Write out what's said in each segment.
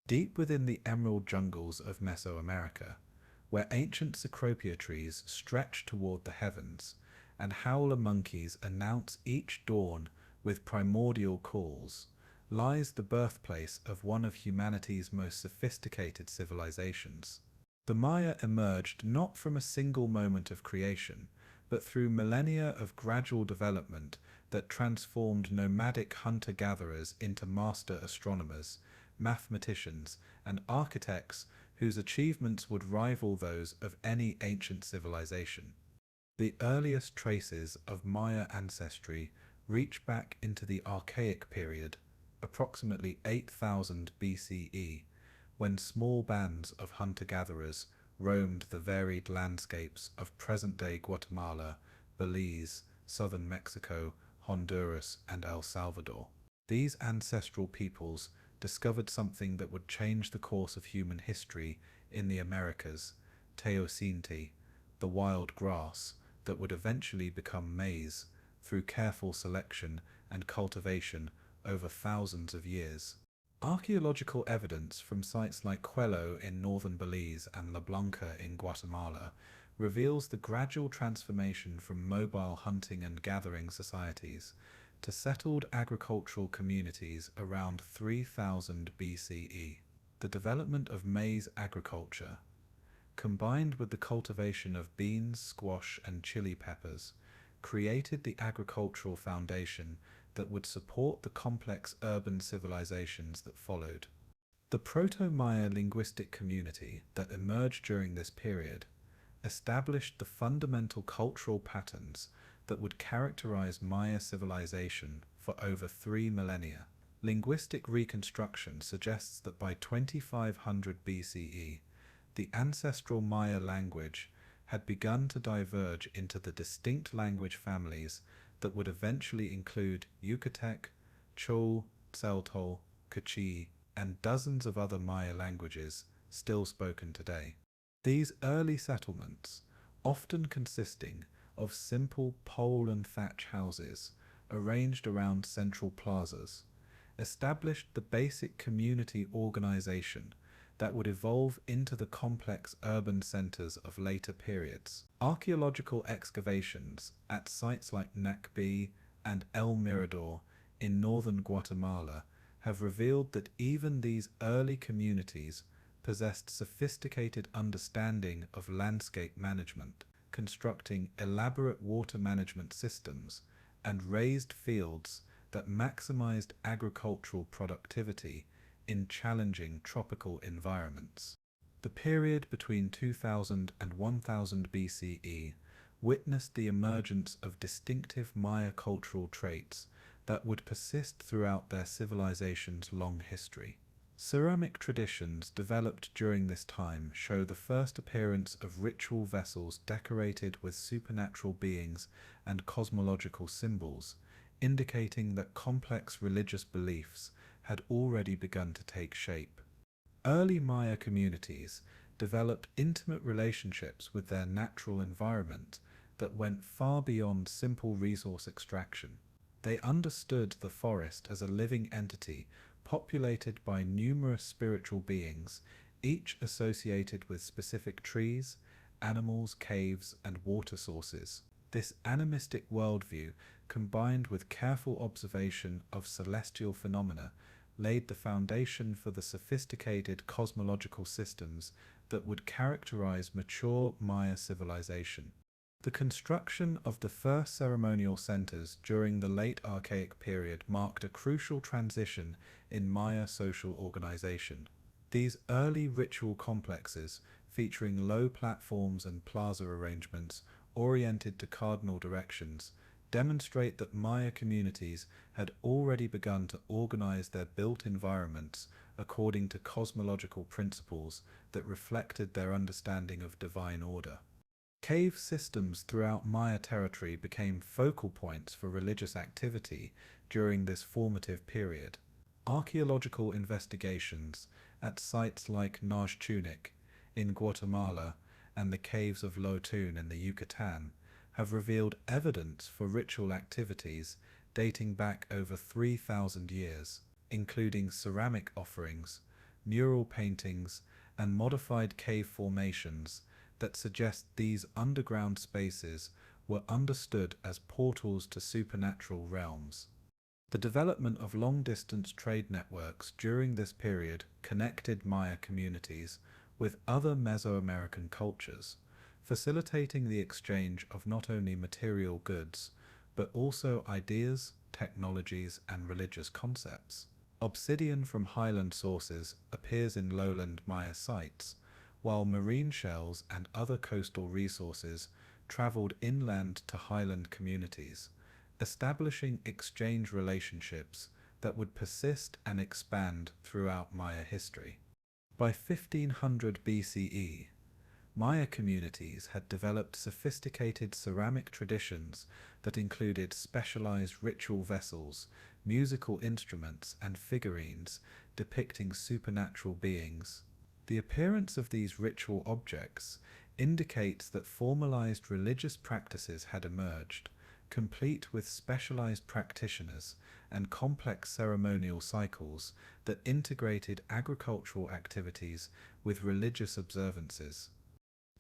Deep within the emerald jungles of Mesoamerica, where ancient cecropia trees stretch toward the heavens, and howler monkeys announce each dawn with primordial calls, lies the birthplace of one of humanity's most sophisticated civilizations. The Maya emerged not from a single moment of creation, but through millennia of gradual development that transformed nomadic hunter-gatherers into master astronomers, mathematicians, and architects whose achievements would rival those of any ancient civilization. The earliest traces of Maya ancestry reach back into the Archaic period, approximately 8000 BCE, when small bands of hunter-gatherers roamed the varied landscapes of present-day Guatemala, Belize, southern Mexico, Honduras, and El Salvador. These ancestral peoples discovered something that would change the course of human history in the Americas, teosinte, the wild grass that would eventually become maize through careful selection and cultivation over thousands of years. Archaeological evidence from sites like Quello in northern Belize and La Blanca in Guatemala reveals the gradual transformation from mobile hunting and gathering societies to settled agricultural communities around 3000 BCE. The development of maize agriculture, combined with the cultivation of beans, squash, and chili peppers, created the agricultural foundation that would support the complex urban civilizations that followed. The Proto-Maya linguistic community that emerged during this period established the fundamental cultural patterns that would characterize Maya civilization for over 3 millennia. Linguistic reconstruction suggests that by 2500 BCE, the ancestral Maya language had begun to diverge into the distinct language families that would eventually include Yucatec, Chol, Tzeltal, K'ch'i, and dozens of other Maya languages still spoken today. These early settlements, often consisting of simple pole and thatch houses arranged around central plazas, established the basic community organization that would evolve into the complex urban centers of later periods. Archaeological excavations at sites like Nakbi and El Mirador in northern Guatemala have revealed that even these early communities possessed sophisticated understanding of landscape management, constructing elaborate water management systems and raised fields that maximized agricultural productivity in challenging tropical environments. The period between 2000 and 1000 BCE witnessed the emergence of distinctive Maya cultural traits that would persist throughout their civilization's long history. Ceramic traditions developed during this time show the first appearance of ritual vessels decorated with supernatural beings and cosmological symbols, indicating that complex religious beliefs had already begun to take shape. Early Maya communities developed intimate relationships with their natural environment that went far beyond simple resource extraction. They understood the forest as a living entity populated by numerous spiritual beings, each associated with specific trees, animals, caves, and water sources. This animistic worldview, combined with careful observation of celestial phenomena, laid the foundation for the sophisticated cosmological systems that would characterize mature Maya civilization. The construction of the first ceremonial centers during the late Archaic period marked a crucial transition in Maya social organization. These early ritual complexes, featuring low platforms and plaza arrangements oriented to cardinal directions, demonstrate that Maya communities had already begun to organize their built environments according to cosmological principles that reflected their understanding of divine order. Cave systems throughout Maya territory became focal points for religious activity during this formative period. Archaeological investigations at sites like Najtunik in Guatemala and the caves of Lotun in the Yucatan have revealed evidence for ritual activities dating back over 3000 years, including ceramic offerings, mural paintings, and modified cave formations that suggest these underground spaces were understood as portals to supernatural realms. The development of long-distance trade networks during this period connected Maya communities with other Mesoamerican cultures, facilitating the exchange of not only material goods, but also ideas, technologies, and religious concepts. Obsidian from highland sources appears in lowland Maya sites, while marine shells and other coastal resources traveled inland to highland communities, establishing exchange relationships that would persist and expand throughout Maya history. By 1500 BCE, Maya communities had developed sophisticated ceramic traditions that included specialized ritual vessels, musical instruments, and figurines depicting supernatural beings. The appearance of these ritual objects indicates that formalized religious practices had emerged, complete with specialized practitioners and complex ceremonial cycles that integrated agricultural activities with religious observances.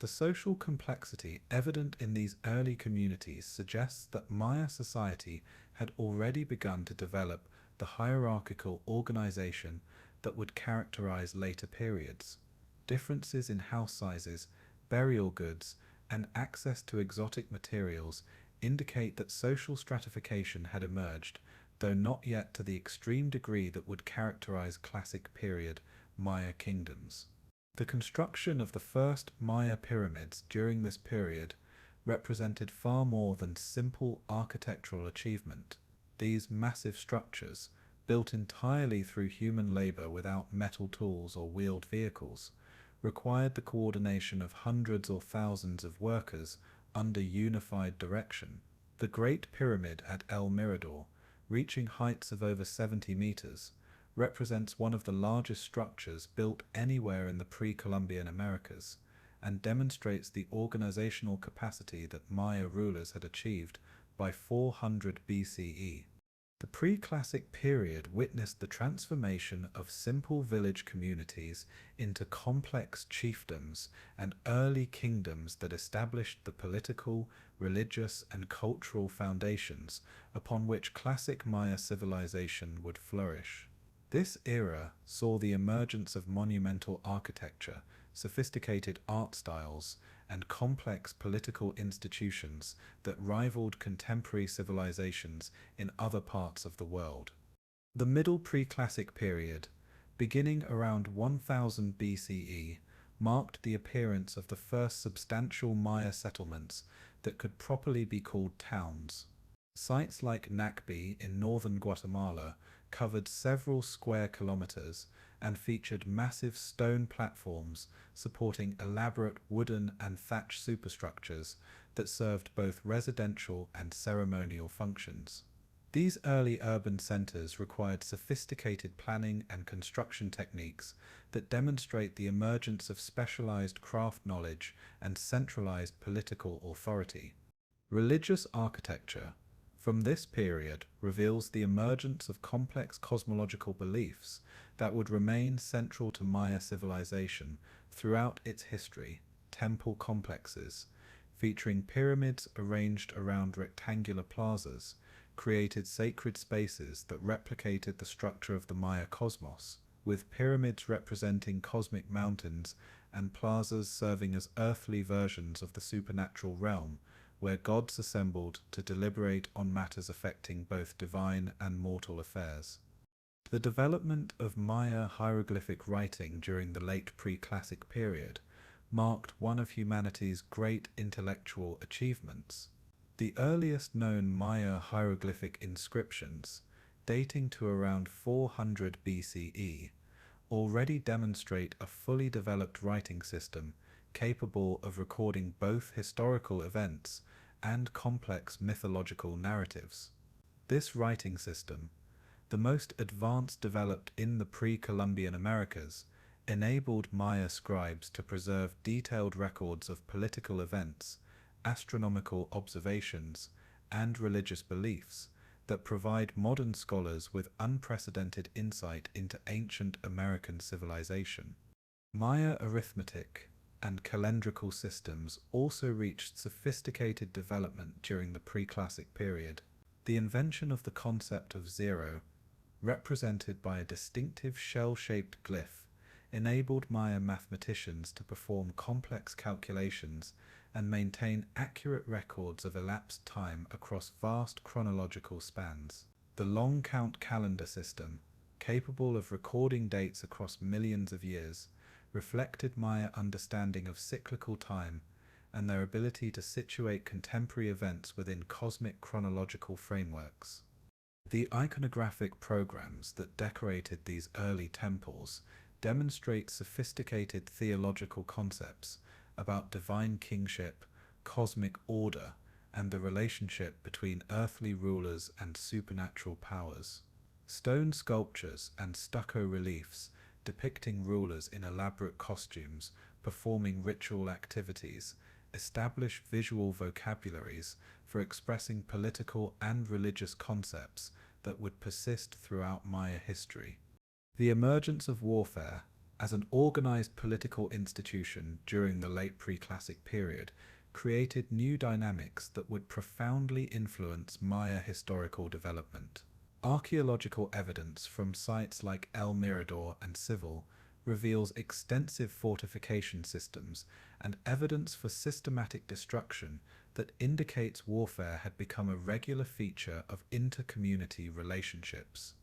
The social complexity evident in these early communities suggests that Maya society had already begun to develop the hierarchical organization that would characterize later periods. Differences in house sizes, burial goods, and access to exotic materials indicate that social stratification had emerged, though not yet to the extreme degree that would characterize classic period Maya kingdoms. The construction of the first Maya pyramids during this period represented far more than simple architectural achievement. These massive structures, built entirely through human labor without metal tools or wheeled vehicles, required the coordination of hundreds or thousands of workers under unified direction. The Great Pyramid at El Mirador, reaching heights of over 70 meters, represents one of the largest structures built anywhere in the pre-Columbian Americas, and demonstrates the organizational capacity that Maya rulers had achieved by 400 BCE. The pre-classic period witnessed the transformation of simple village communities into complex chiefdoms and early kingdoms that established the political, religious, and cultural foundations upon which classic Maya civilization would flourish. This era saw the emergence of monumental architecture, sophisticated art styles, and complex political institutions that rivaled contemporary civilizations in other parts of the world. The Middle Preclassic period, beginning around 1000 BCE, marked the appearance of the first substantial Maya settlements that could properly be called towns. Sites like Nakbi in northern Guatemala covered several square kilometers and featured massive stone platforms supporting elaborate wooden and thatch superstructures that served both residential and ceremonial functions. These early urban centers required sophisticated planning and construction techniques that demonstrate the emergence of specialized craft knowledge and centralized political authority. Religious architecture from this period reveals the emergence of complex cosmological beliefs that would remain central to Maya civilization throughout its history. Temple complexes, featuring pyramids arranged around rectangular plazas, created sacred spaces that replicated the structure of the Maya cosmos, with pyramids representing cosmic mountains and plazas serving as earthly versions of the supernatural realm, where gods assembled to deliberate on matters affecting both divine and mortal affairs. The development of Maya hieroglyphic writing during the late pre-classic period marked one of humanity's great intellectual achievements. The earliest known Maya hieroglyphic inscriptions, dating to around 400 BCE, already demonstrate a fully developed writing system capable of recording both historical events and complex mythological narratives. This writing system, the most advanced developed in the pre-Columbian Americas, enabled Maya scribes to preserve detailed records of political events, astronomical observations, and religious beliefs that provide modern scholars with unprecedented insight into ancient American civilization. Maya arithmetic and calendrical systems also reached sophisticated development during the Preclassic period. The invention of the concept of zero, represented by a distinctive shell-shaped glyph, enabled Maya mathematicians to perform complex calculations and maintain accurate records of elapsed time across vast chronological spans. The long count calendar system, capable of recording dates across millions of years, reflected Maya understanding of cyclical time and their ability to situate contemporary events within cosmic chronological frameworks. The iconographic programs that decorated these early temples demonstrate sophisticated theological concepts about divine kingship, cosmic order, and the relationship between earthly rulers and supernatural powers. Stone sculptures and stucco reliefs depicting rulers in elaborate costumes performing ritual activities establish visual vocabularies for expressing political and religious concepts that would persist throughout Maya history. The emergence of warfare as an organized political institution during the late Preclassic period created new dynamics that would profoundly influence Maya historical development. Archaeological evidence from sites like El Mirador and Civil reveals extensive fortification systems and evidence for systematic destruction that indicates warfare had become a regular feature of inter-community relationships.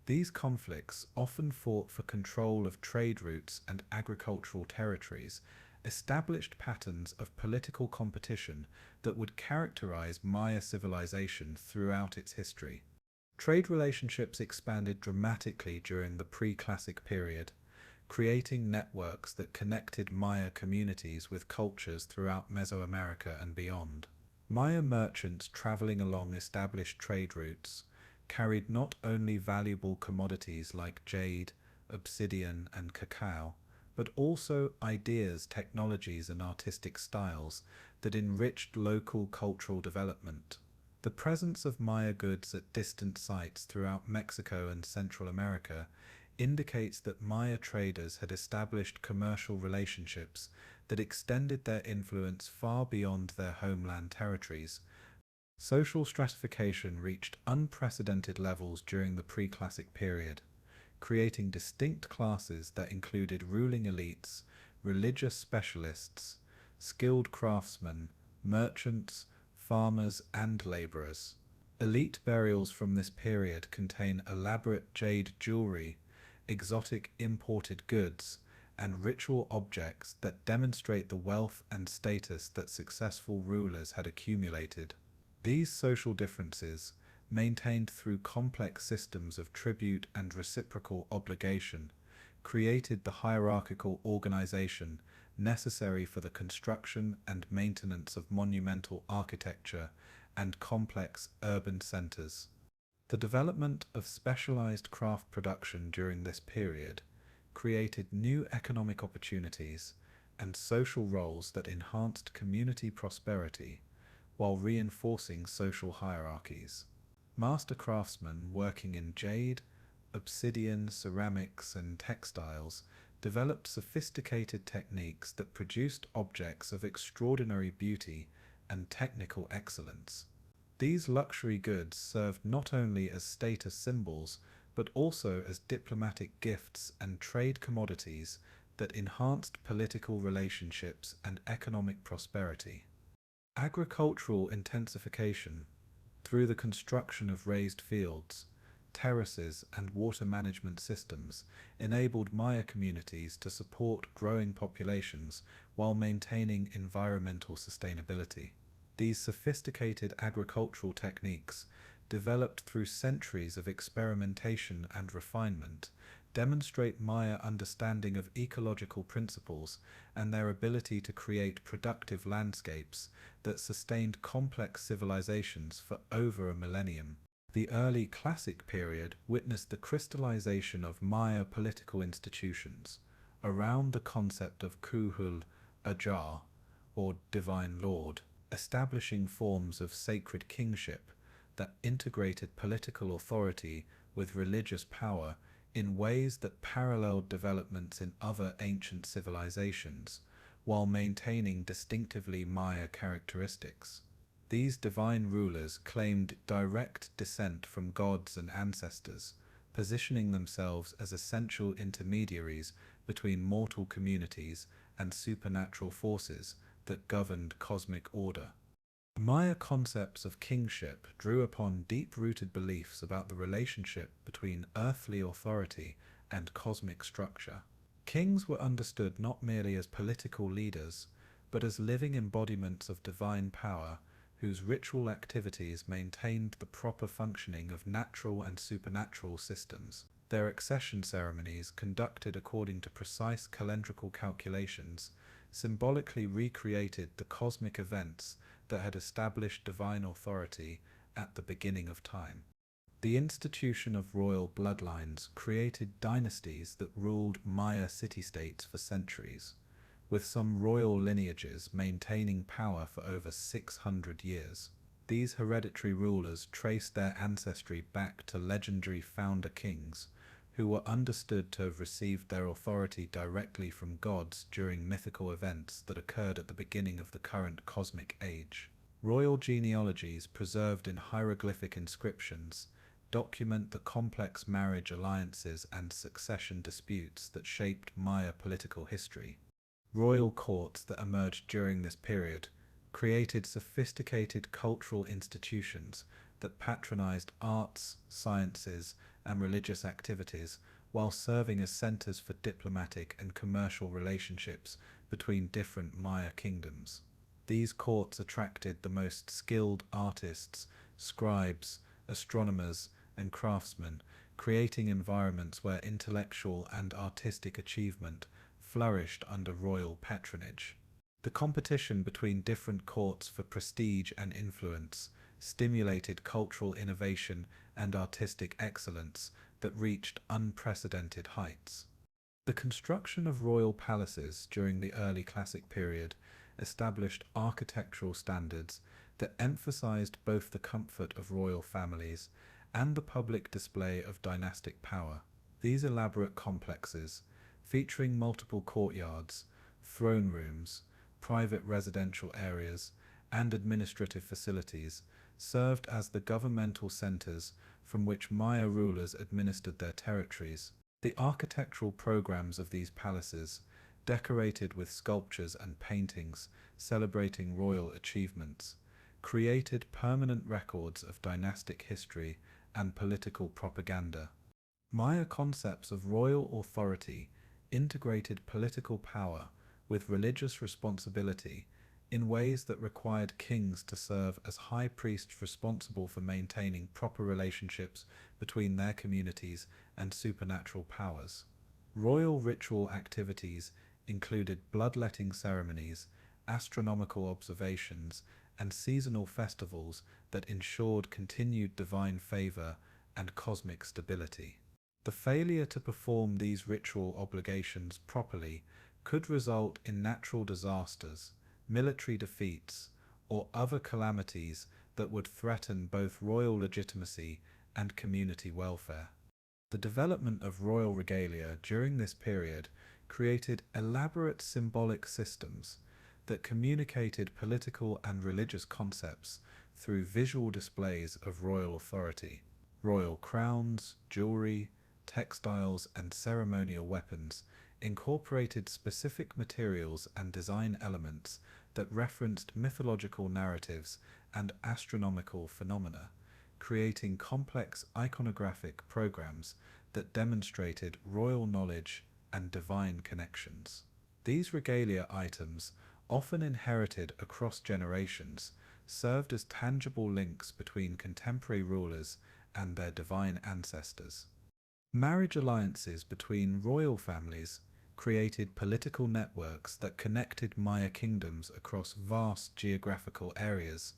These conflicts, often fought for control of trade routes and agricultural territories, established patterns of political competition that would characterize Maya civilization throughout its history. Trade relationships expanded dramatically during the Preclassic period, creating networks that connected Maya communities with cultures throughout Mesoamerica and beyond. Maya merchants traveling along established trade routes carried not only valuable commodities like jade, obsidian, and cacao, but also ideas, technologies, and artistic styles that enriched local cultural development. The presence of Maya goods at distant sites throughout Mexico and Central America indicates that Maya traders had established commercial relationships that extended their influence far beyond their homeland territories. Social stratification reached unprecedented levels during the Preclassic period, creating distinct classes that included ruling elites, religious specialists, skilled craftsmen, merchants, farmers, and laborers. Elite burials from this period contain elaborate jade jewelry, exotic imported goods, and ritual objects that demonstrate the wealth and status that successful rulers had accumulated. These social differences, maintained through complex systems of tribute and reciprocal obligation, created the hierarchical organization necessary for the construction and maintenance of monumental architecture and complex urban centers. The development of specialized craft production during this period created new economic opportunities and social roles that enhanced community prosperity while reinforcing social hierarchies. Master craftsmen working in jade, obsidian, ceramics, and textiles developed sophisticated techniques that produced objects of extraordinary beauty and technical excellence. These luxury goods served not only as status symbols, but also as diplomatic gifts and trade commodities that enhanced political relationships and economic prosperity. Agricultural intensification, through the construction of raised fields, terraces, and water management systems, enabled Maya communities to support growing populations while maintaining environmental sustainability. These sophisticated agricultural techniques, developed through centuries of experimentation and refinement, demonstrate Maya understanding of ecological principles and their ability to create productive landscapes that sustained complex civilizations for over a millennium. The early classic period witnessed the crystallization of Maya political institutions around the concept of Kuhul Ajar, or divine lord, establishing forms of sacred kingship that integrated political authority with religious power in ways that paralleled developments in other ancient civilizations, while maintaining distinctively Maya characteristics. These divine rulers claimed direct descent from gods and ancestors, positioning themselves as essential intermediaries between mortal communities and supernatural forces that governed cosmic order. Maya concepts of kingship drew upon deep-rooted beliefs about the relationship between earthly authority and cosmic structure. Kings were understood not merely as political leaders, but as living embodiments of divine power whose ritual activities maintained the proper functioning of natural and supernatural systems. Their accession ceremonies, conducted according to precise calendrical calculations, symbolically recreated the cosmic events that had established divine authority at the beginning of time. The institution of royal bloodlines created dynasties that ruled Maya city-states for centuries, with some royal lineages maintaining power for over 600 years. These hereditary rulers traced their ancestry back to legendary founder kings, who were understood to have received their authority directly from gods during mythical events that occurred at the beginning of the current cosmic age. Royal genealogies preserved in hieroglyphic inscriptions document the complex marriage alliances and succession disputes that shaped Maya political history. Royal courts that emerged during this period created sophisticated cultural institutions that patronized arts, sciences, and religious activities while serving as centers for diplomatic and commercial relationships between different Maya kingdoms. These courts attracted the most skilled artists, scribes, astronomers, and craftsmen, creating environments where intellectual and artistic achievement flourished under royal patronage. The competition between different courts for prestige and influence stimulated cultural innovation and artistic excellence that reached unprecedented heights. The construction of royal palaces during the early classic period established architectural standards that emphasized both the comfort of royal families and the public display of dynastic power. These elaborate complexes, featuring multiple courtyards, throne rooms, private residential areas, and administrative facilities, served as the governmental centers from which Maya rulers administered their territories. The architectural programs of these palaces, decorated with sculptures and paintings celebrating royal achievements, created permanent records of dynastic history and political propaganda. Maya concepts of royal authority integrated political power with religious responsibility in ways that required kings to serve as high priests responsible for maintaining proper relationships between their communities and supernatural powers. Royal ritual activities included bloodletting ceremonies, astronomical observations, and seasonal festivals that ensured continued divine favor and cosmic stability. The failure to perform these ritual obligations properly could result in natural disasters, military defeats, or other calamities that would threaten both royal legitimacy and community welfare. The development of royal regalia during this period created elaborate symbolic systems that communicated political and religious concepts through visual displays of royal authority. Royal crowns, jewelry, textiles, and ceremonial weapons incorporated specific materials and design elements that referenced mythological narratives and astronomical phenomena, creating complex iconographic programs that demonstrated royal knowledge and divine connections. These regalia items, often inherited across generations, served as tangible links between contemporary rulers and their divine ancestors. Marriage alliances between royal families created political networks that connected Maya kingdoms across vast geographical areas,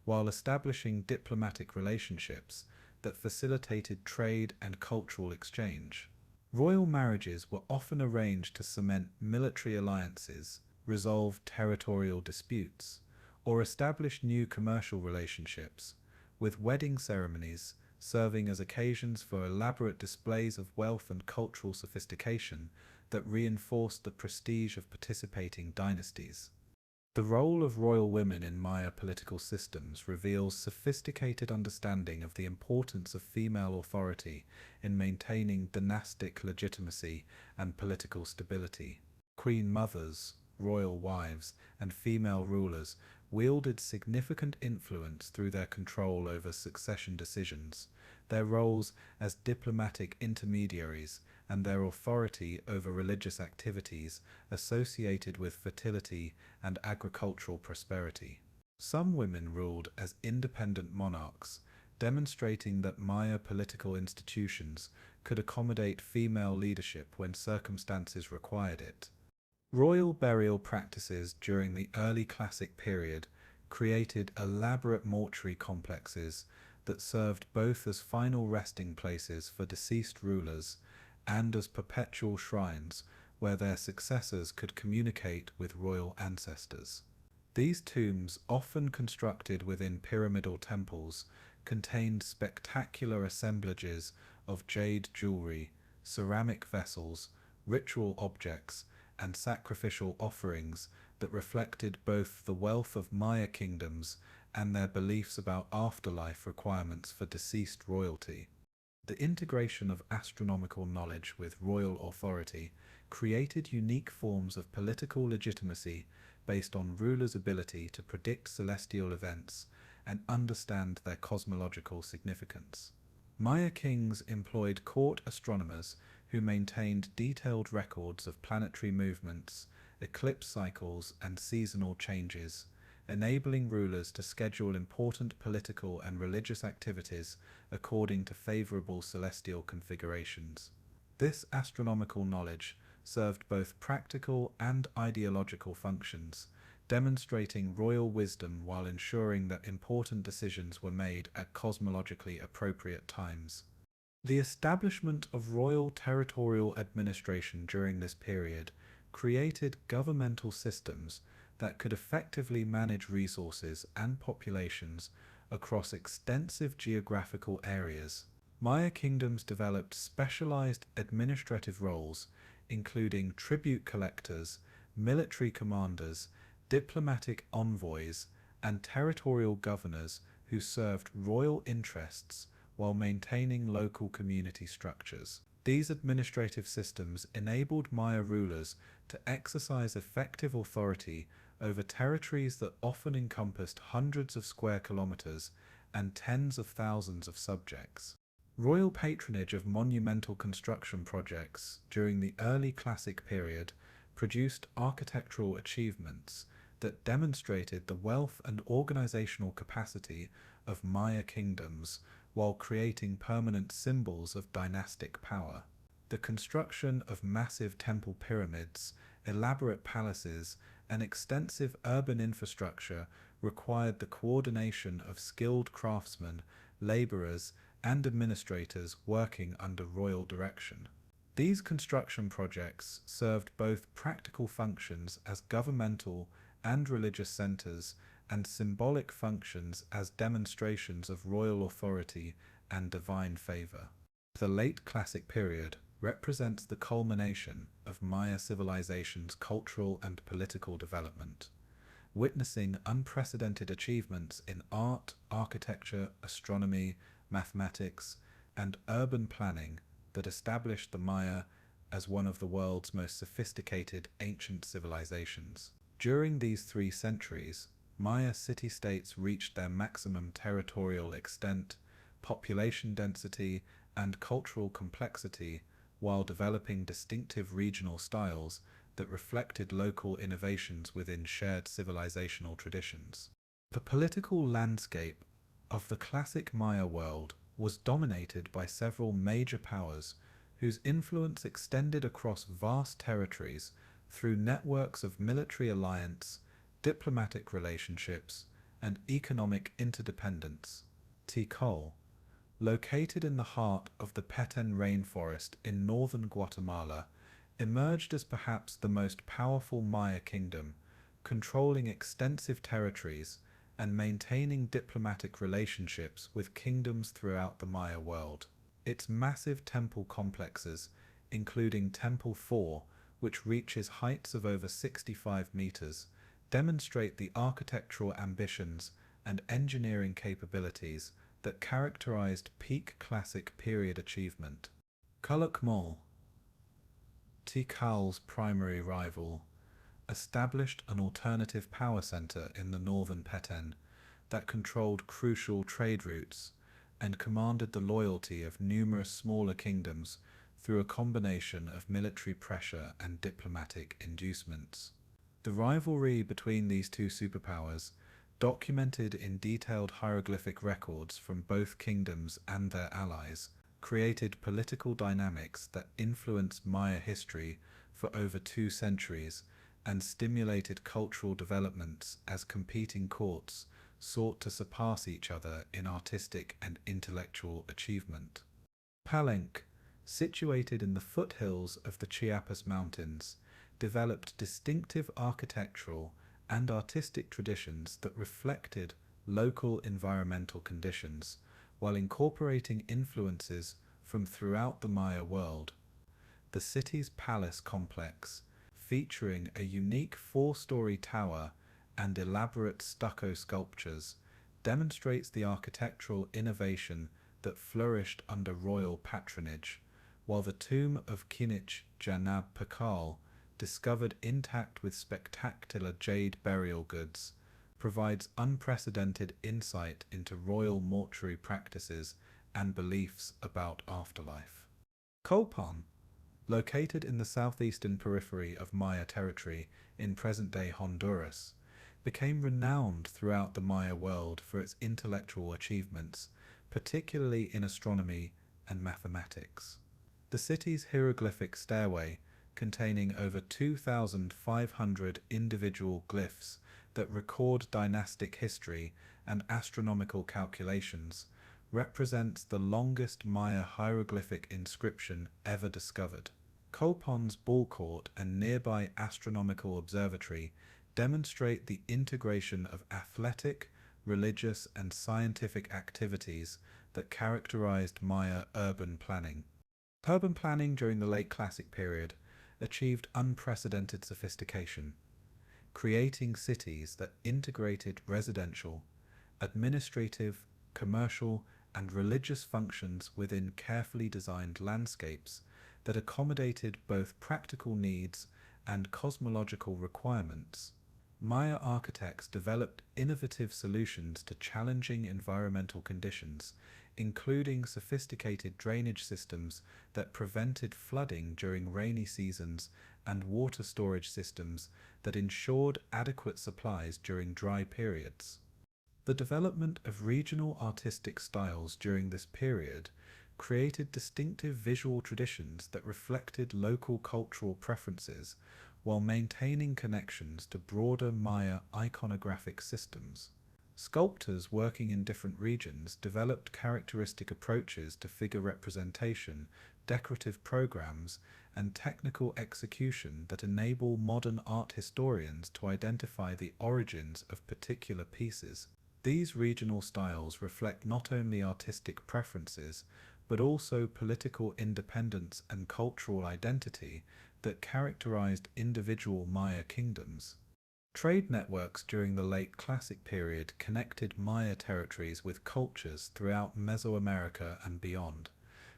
while establishing diplomatic relationships that facilitated trade and cultural exchange. Royal marriages were often arranged to cement military alliances, resolve territorial disputes, or establish new commercial relationships, with wedding ceremonies serving as occasions for elaborate displays of wealth and cultural sophistication that reinforced the prestige of participating dynasties. The role of royal women in Maya political systems reveals sophisticated understanding of the importance of female authority in maintaining dynastic legitimacy and political stability. Queen mothers, royal wives, and female rulers wielded significant influence through their control over succession decisions, their roles as diplomatic intermediaries, and their authority over religious activities associated with fertility and agricultural prosperity. Some women ruled as independent monarchs, demonstrating that Maya political institutions could accommodate female leadership when circumstances required it. Royal burial practices during the early classic period created elaborate mortuary complexes that served both as final resting places for deceased rulers and as perpetual shrines where their successors could communicate with royal ancestors. These tombs, often constructed within pyramidal temples, contained spectacular assemblages of jade jewelry, ceramic vessels, ritual objects, and sacrificial offerings that reflected both the wealth of Maya kingdoms and their beliefs about afterlife requirements for deceased royalty. The integration of astronomical knowledge with royal authority created unique forms of political legitimacy based on rulers' ability to predict celestial events and understand their cosmological significance. Maya kings employed court astronomers who maintained detailed records of planetary movements, eclipse cycles, and seasonal changes, enabling rulers to schedule important political and religious activities according to favorable celestial configurations. This astronomical knowledge served both practical and ideological functions, demonstrating royal wisdom while ensuring that important decisions were made at cosmologically appropriate times. The establishment of royal territorial administration during this period created governmental systems that could effectively manage resources and populations across extensive geographical areas. Maya kingdoms developed specialized administrative roles, including tribute collectors, military commanders, diplomatic envoys, and territorial governors who served royal interests while maintaining local community structures. These administrative systems enabled Maya rulers to exercise effective authority over territories that often encompassed hundreds of square kilometers and tens of thousands of subjects. Royal patronage of monumental construction projects during the early classic period produced architectural achievements that demonstrated the wealth and organizational capacity of Maya kingdoms while creating permanent symbols of dynastic power. The construction of massive temple pyramids, elaborate palaces, and extensive urban infrastructure required the coordination of skilled craftsmen, laborers, and administrators working under royal direction. These construction projects served both practical functions as governmental and religious centers and symbolic functions as demonstrations of royal authority and divine favor. The late classic period represents the culmination of Maya civilization's cultural and political development, witnessing unprecedented achievements in art, architecture, astronomy, mathematics, and urban planning that established the Maya as one of the world's most sophisticated ancient civilizations. During these 3 centuries, Maya city-states reached their maximum territorial extent, population density, and cultural complexity while developing distinctive regional styles that reflected local innovations within shared civilizational traditions. The political landscape of the classic Maya world was dominated by several major powers whose influence extended across vast territories through networks of military alliance, diplomatic relationships, and economic interdependence. Tikal, located in the heart of the Petén rainforest in northern Guatemala, emerged as perhaps the most powerful Maya kingdom, controlling extensive territories and maintaining diplomatic relationships with kingdoms throughout the Maya world. Its massive temple complexes, including Temple 4, which reaches heights of over 65 meters, demonstrate the architectural ambitions and engineering capabilities that characterized peak classic period achievement. Calakmul, Tikal's primary rival, established an alternative power center in the northern Peten that controlled crucial trade routes and commanded the loyalty of numerous smaller kingdoms through a combination of military pressure and diplomatic inducements. The rivalry between these two superpowers, documented in detailed hieroglyphic records from both kingdoms and their allies, created political dynamics that influenced Maya history for over 2 centuries and stimulated cultural developments as competing courts sought to surpass each other in artistic and intellectual achievement. Palenque, situated in the foothills of the Chiapas Mountains, developed distinctive architectural and artistic traditions that reflected local environmental conditions, while incorporating influences from throughout the Maya world. The city's palace complex, featuring a unique 4-story tower and elaborate stucco sculptures, demonstrates the architectural innovation that flourished under royal patronage, while the tomb of Kinich Janab Pakal, discovered intact with spectacular jade burial goods, provides unprecedented insight into royal mortuary practices and beliefs about afterlife. Copan, located in the southeastern periphery of Maya territory in present-day Honduras, became renowned throughout the Maya world for its intellectual achievements, particularly in astronomy and mathematics. The city's hieroglyphic stairway, containing over 2,500 individual glyphs that record dynastic history and astronomical calculations, represents the longest Maya hieroglyphic inscription ever discovered. Copan's ball court and nearby astronomical observatory demonstrate the integration of athletic, religious, and scientific activities that characterized Maya urban planning. Urban planning during the late Classic period achieved unprecedented sophistication, creating cities that integrated residential, administrative, commercial, and religious functions within carefully designed landscapes that accommodated both practical needs and cosmological requirements. Maya architects developed innovative solutions to challenging environmental conditions, including sophisticated drainage systems that prevented flooding during rainy seasons and water storage systems that ensured adequate supplies during dry periods. The development of regional artistic styles during this period created distinctive visual traditions that reflected local cultural preferences while maintaining connections to broader Maya iconographic systems. Sculptors working in different regions developed characteristic approaches to figure representation, decorative programs, and technical execution that enable modern art historians to identify the origins of particular pieces. These regional styles reflect not only artistic preferences, but also political independence and cultural identity that characterized individual Maya kingdoms. Trade networks during the late Classic period connected Maya territories with cultures throughout Mesoamerica and beyond,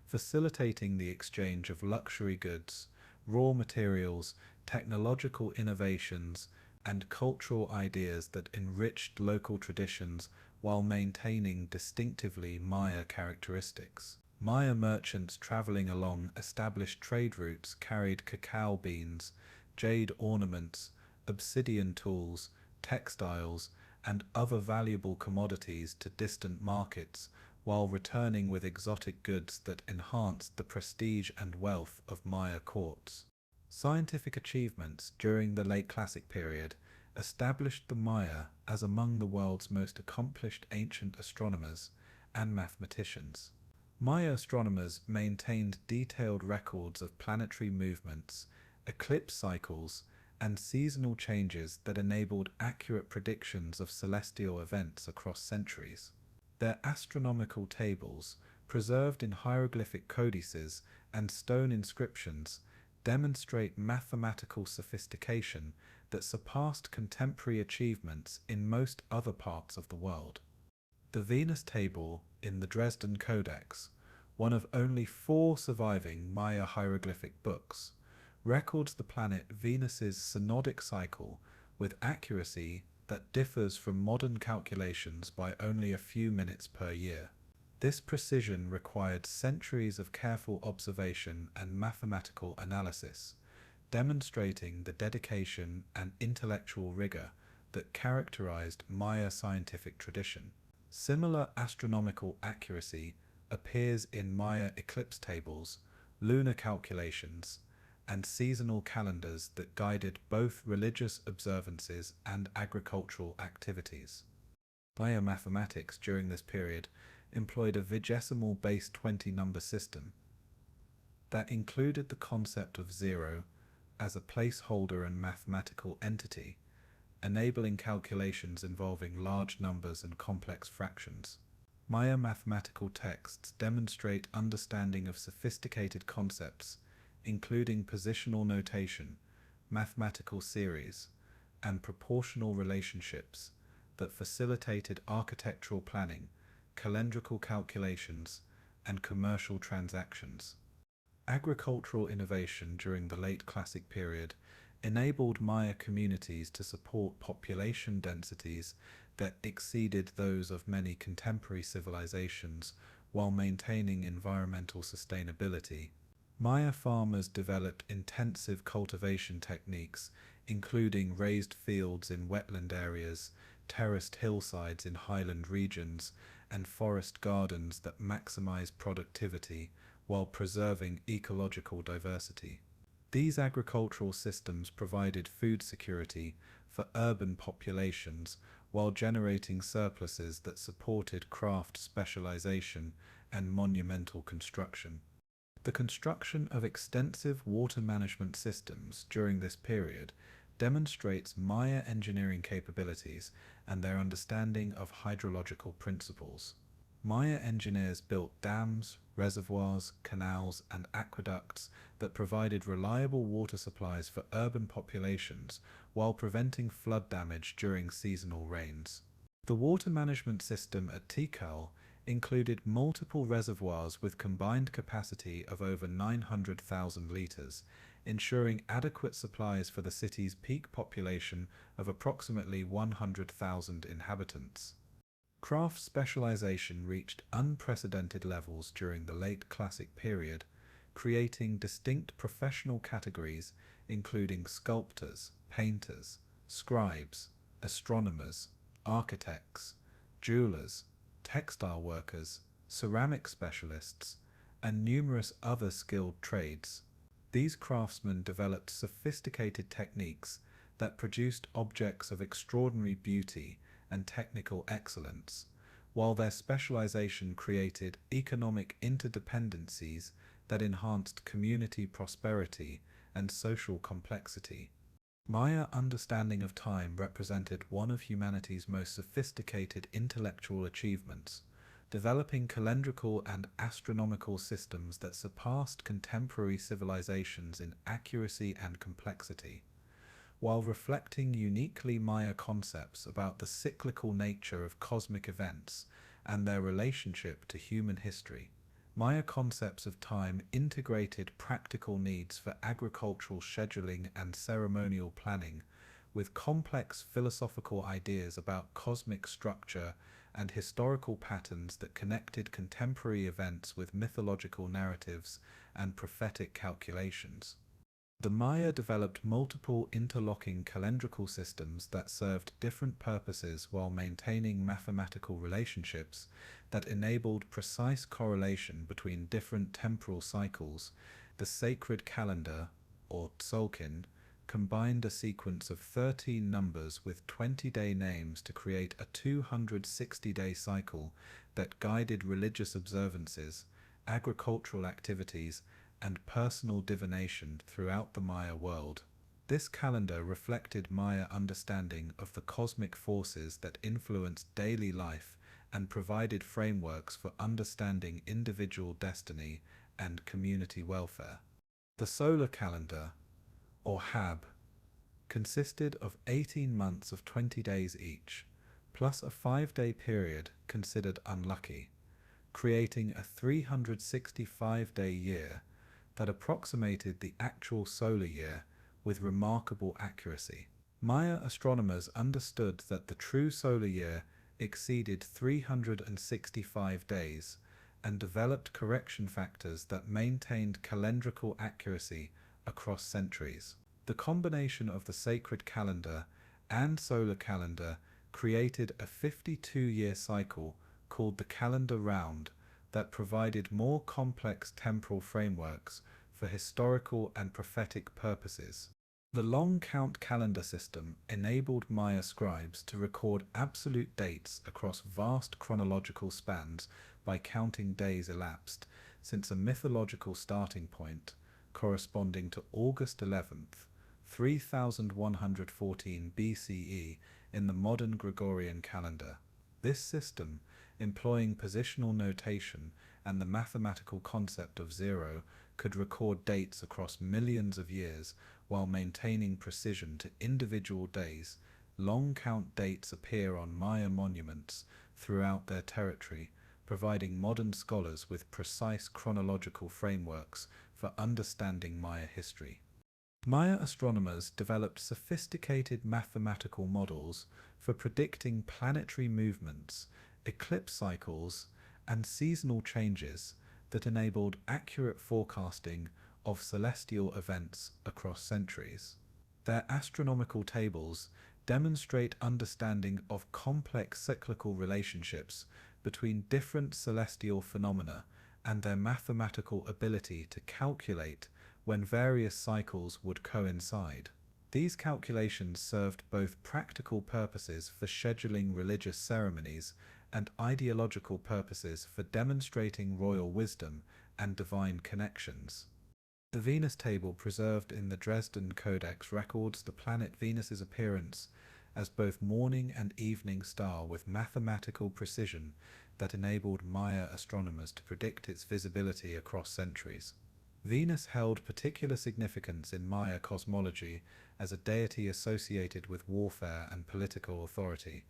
facilitating the exchange of luxury goods, raw materials, technological innovations, and cultural ideas that enriched local traditions while maintaining distinctively Maya characteristics. Maya merchants traveling along established trade routes carried cacao beans, jade ornaments, obsidian tools, textiles, and other valuable commodities to distant markets, while returning with exotic goods that enhanced the prestige and wealth of Maya courts. Scientific achievements during the late Classic period established the Maya as among the world's most accomplished ancient astronomers and mathematicians. Maya astronomers maintained detailed records of planetary movements, eclipse cycles, and seasonal changes that enabled accurate predictions of celestial events across centuries. Their astronomical tables, preserved in hieroglyphic codices and stone inscriptions, demonstrate mathematical sophistication that surpassed contemporary achievements in most other parts of the world. The Venus table in the Dresden Codex, one of only 4 surviving Maya hieroglyphic books, records the planet Venus's synodic cycle with accuracy that differs from modern calculations by only a few minutes per year. This precision required centuries of careful observation and mathematical analysis, demonstrating the dedication and intellectual rigor that characterized Maya scientific tradition. Similar astronomical accuracy appears in Maya eclipse tables, lunar calculations, and seasonal calendars that guided both religious observances and agricultural activities. Biomathematics during this period employed a vigesimal-based 20-number system that included the concept of zero as a placeholder and mathematical entity, enabling calculations involving large numbers and complex fractions. Maya mathematical texts demonstrate understanding of sophisticated concepts, including positional notation, mathematical series, and proportional relationships that facilitated architectural planning, calendrical calculations, and commercial transactions. Agricultural innovation during the late Classic period enabled Maya communities to support population densities that exceeded those of many contemporary civilizations while maintaining environmental sustainability. Maya farmers developed intensive cultivation techniques, including raised fields in wetland areas, terraced hillsides in highland regions, and forest gardens that maximize productivity while preserving ecological diversity. These agricultural systems provided food security for urban populations while generating surpluses that supported craft specialization and monumental construction. The construction of extensive water management systems during this period demonstrates Maya engineering capabilities and their understanding of hydrological principles. Maya engineers built dams, reservoirs, canals, and aqueducts that provided reliable water supplies for urban populations while preventing flood damage during seasonal rains. The water management system at Tikal included multiple reservoirs with combined capacity of over 900,000 litres, ensuring adequate supplies for the city's peak population of approximately 100,000 inhabitants. Craft specialization reached unprecedented levels during the late Classic period, creating distinct professional categories including sculptors, painters, scribes, astronomers, architects, jewelers, textile workers, ceramic specialists, and numerous other skilled trades. These craftsmen developed sophisticated techniques that produced objects of extraordinary beauty and technical excellence, while their specialization created economic interdependencies that enhanced community prosperity and social complexity. Maya understanding of time represented one of humanity's most sophisticated intellectual achievements, developing calendrical and astronomical systems that surpassed contemporary civilizations in accuracy and complexity, while reflecting uniquely Maya concepts about the cyclical nature of cosmic events and their relationship to human history. Maya concepts of time integrated practical needs for agricultural scheduling and ceremonial planning with complex philosophical ideas about cosmic structure and historical patterns that connected contemporary events with mythological narratives and prophetic calculations. The Maya developed multiple interlocking calendrical systems that served different purposes while maintaining mathematical relationships that enabled precise correlation between different temporal cycles. The sacred calendar, or Tzolkin, combined a sequence of 13 numbers with 20-day names to create a 260-day cycle that guided religious observances, agricultural activities, and personal divination throughout the Maya world. This calendar reflected Maya understanding of the cosmic forces that influenced daily life and provided frameworks for understanding individual destiny and community welfare. The solar calendar, or HAB, consisted of 18 months of 20 days each, plus a 5-day period considered unlucky, creating a 365-day year that approximated the actual solar year with remarkable accuracy. Maya astronomers understood that the true solar year exceeded 365 days and developed correction factors that maintained calendrical accuracy across centuries. The combination of the sacred calendar and solar calendar created a 52-year cycle called the calendar round that provided more complex temporal frameworks for historical and prophetic purposes. The long count calendar system enabled Maya scribes to record absolute dates across vast chronological spans by counting days elapsed since a mythological starting point corresponding to August 11th, 3114 BCE in the modern Gregorian calendar. This system, employing positional notation and the mathematical concept of zero, could record dates across millions of years while maintaining precision to individual days. Long count dates appear on Maya monuments throughout their territory, providing modern scholars with precise chronological frameworks for understanding Maya history. Maya astronomers developed sophisticated mathematical models for predicting planetary movements, eclipse cycles, and seasonal changes that enabled accurate forecasting of celestial events across centuries. Their astronomical tables demonstrate understanding of complex cyclical relationships between different celestial phenomena and their mathematical ability to calculate when various cycles would coincide. These calculations served both practical purposes for scheduling religious ceremonies and ideological purposes for demonstrating royal wisdom and divine connections. The Venus table preserved in the Dresden Codex records the planet Venus's appearance as both morning and evening star with mathematical precision that enabled Maya astronomers to predict its visibility across centuries. Venus held particular significance in Maya cosmology as a deity associated with warfare and political authority,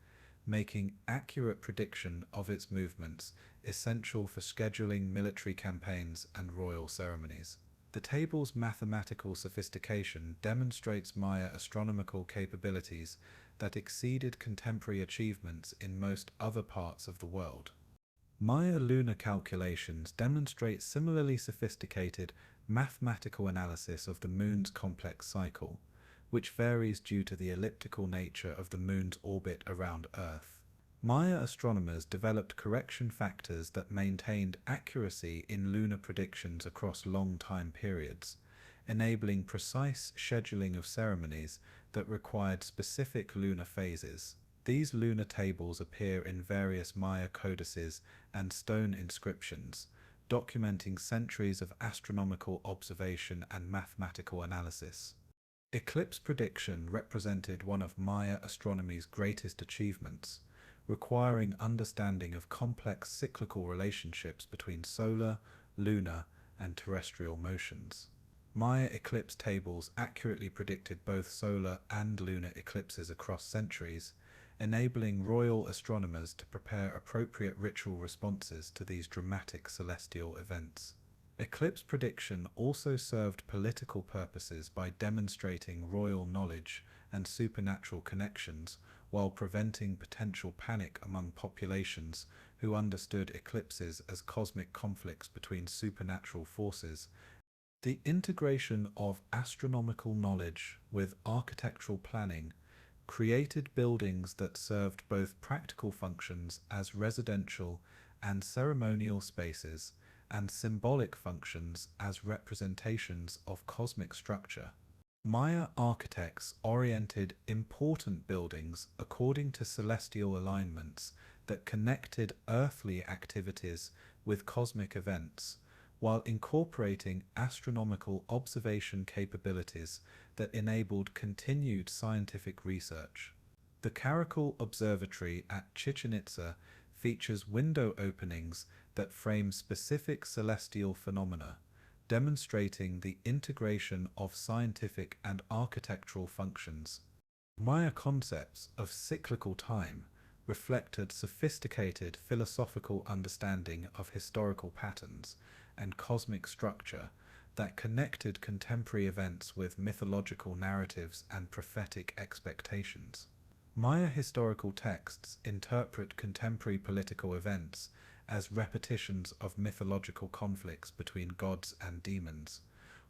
making accurate prediction of its movements essential for scheduling military campaigns and royal ceremonies. The table's mathematical sophistication demonstrates Maya astronomical capabilities that exceeded contemporary achievements in most other parts of the world. Maya lunar calculations demonstrate similarly sophisticated mathematical analysis of the moon's complex cycle, which varies due to the elliptical nature of the moon's orbit around Earth. Maya astronomers developed correction factors that maintained accuracy in lunar predictions across long time periods, enabling precise scheduling of ceremonies that required specific lunar phases. These lunar tables appear in various Maya codices and stone inscriptions, documenting centuries of astronomical observation and mathematical analysis. Eclipse prediction represented one of Maya astronomy's greatest achievements, requiring understanding of complex cyclical relationships between solar, lunar, and terrestrial motions. Maya eclipse tables accurately predicted both solar and lunar eclipses across centuries, enabling royal astronomers to prepare appropriate ritual responses to these dramatic celestial events. Eclipse prediction also served political purposes by demonstrating royal knowledge and supernatural connections while preventing potential panic among populations who understood eclipses as cosmic conflicts between supernatural forces. The integration of astronomical knowledge with architectural planning created buildings that served both practical functions as residential and ceremonial spaces and symbolic functions as representations of cosmic structure. Maya architects oriented important buildings according to celestial alignments that connected earthly activities with cosmic events, while incorporating astronomical observation capabilities that enabled continued scientific research. The Caracal Observatory at Chichen Itza features window openings that frame specific celestial phenomena, demonstrating the integration of scientific and architectural functions. Maya concepts of cyclical time reflected sophisticated philosophical understanding of historical patterns and cosmic structure that connected contemporary events with mythological narratives and prophetic expectations. Maya historical texts interpret contemporary political events as repetitions of mythological conflicts between gods and demons,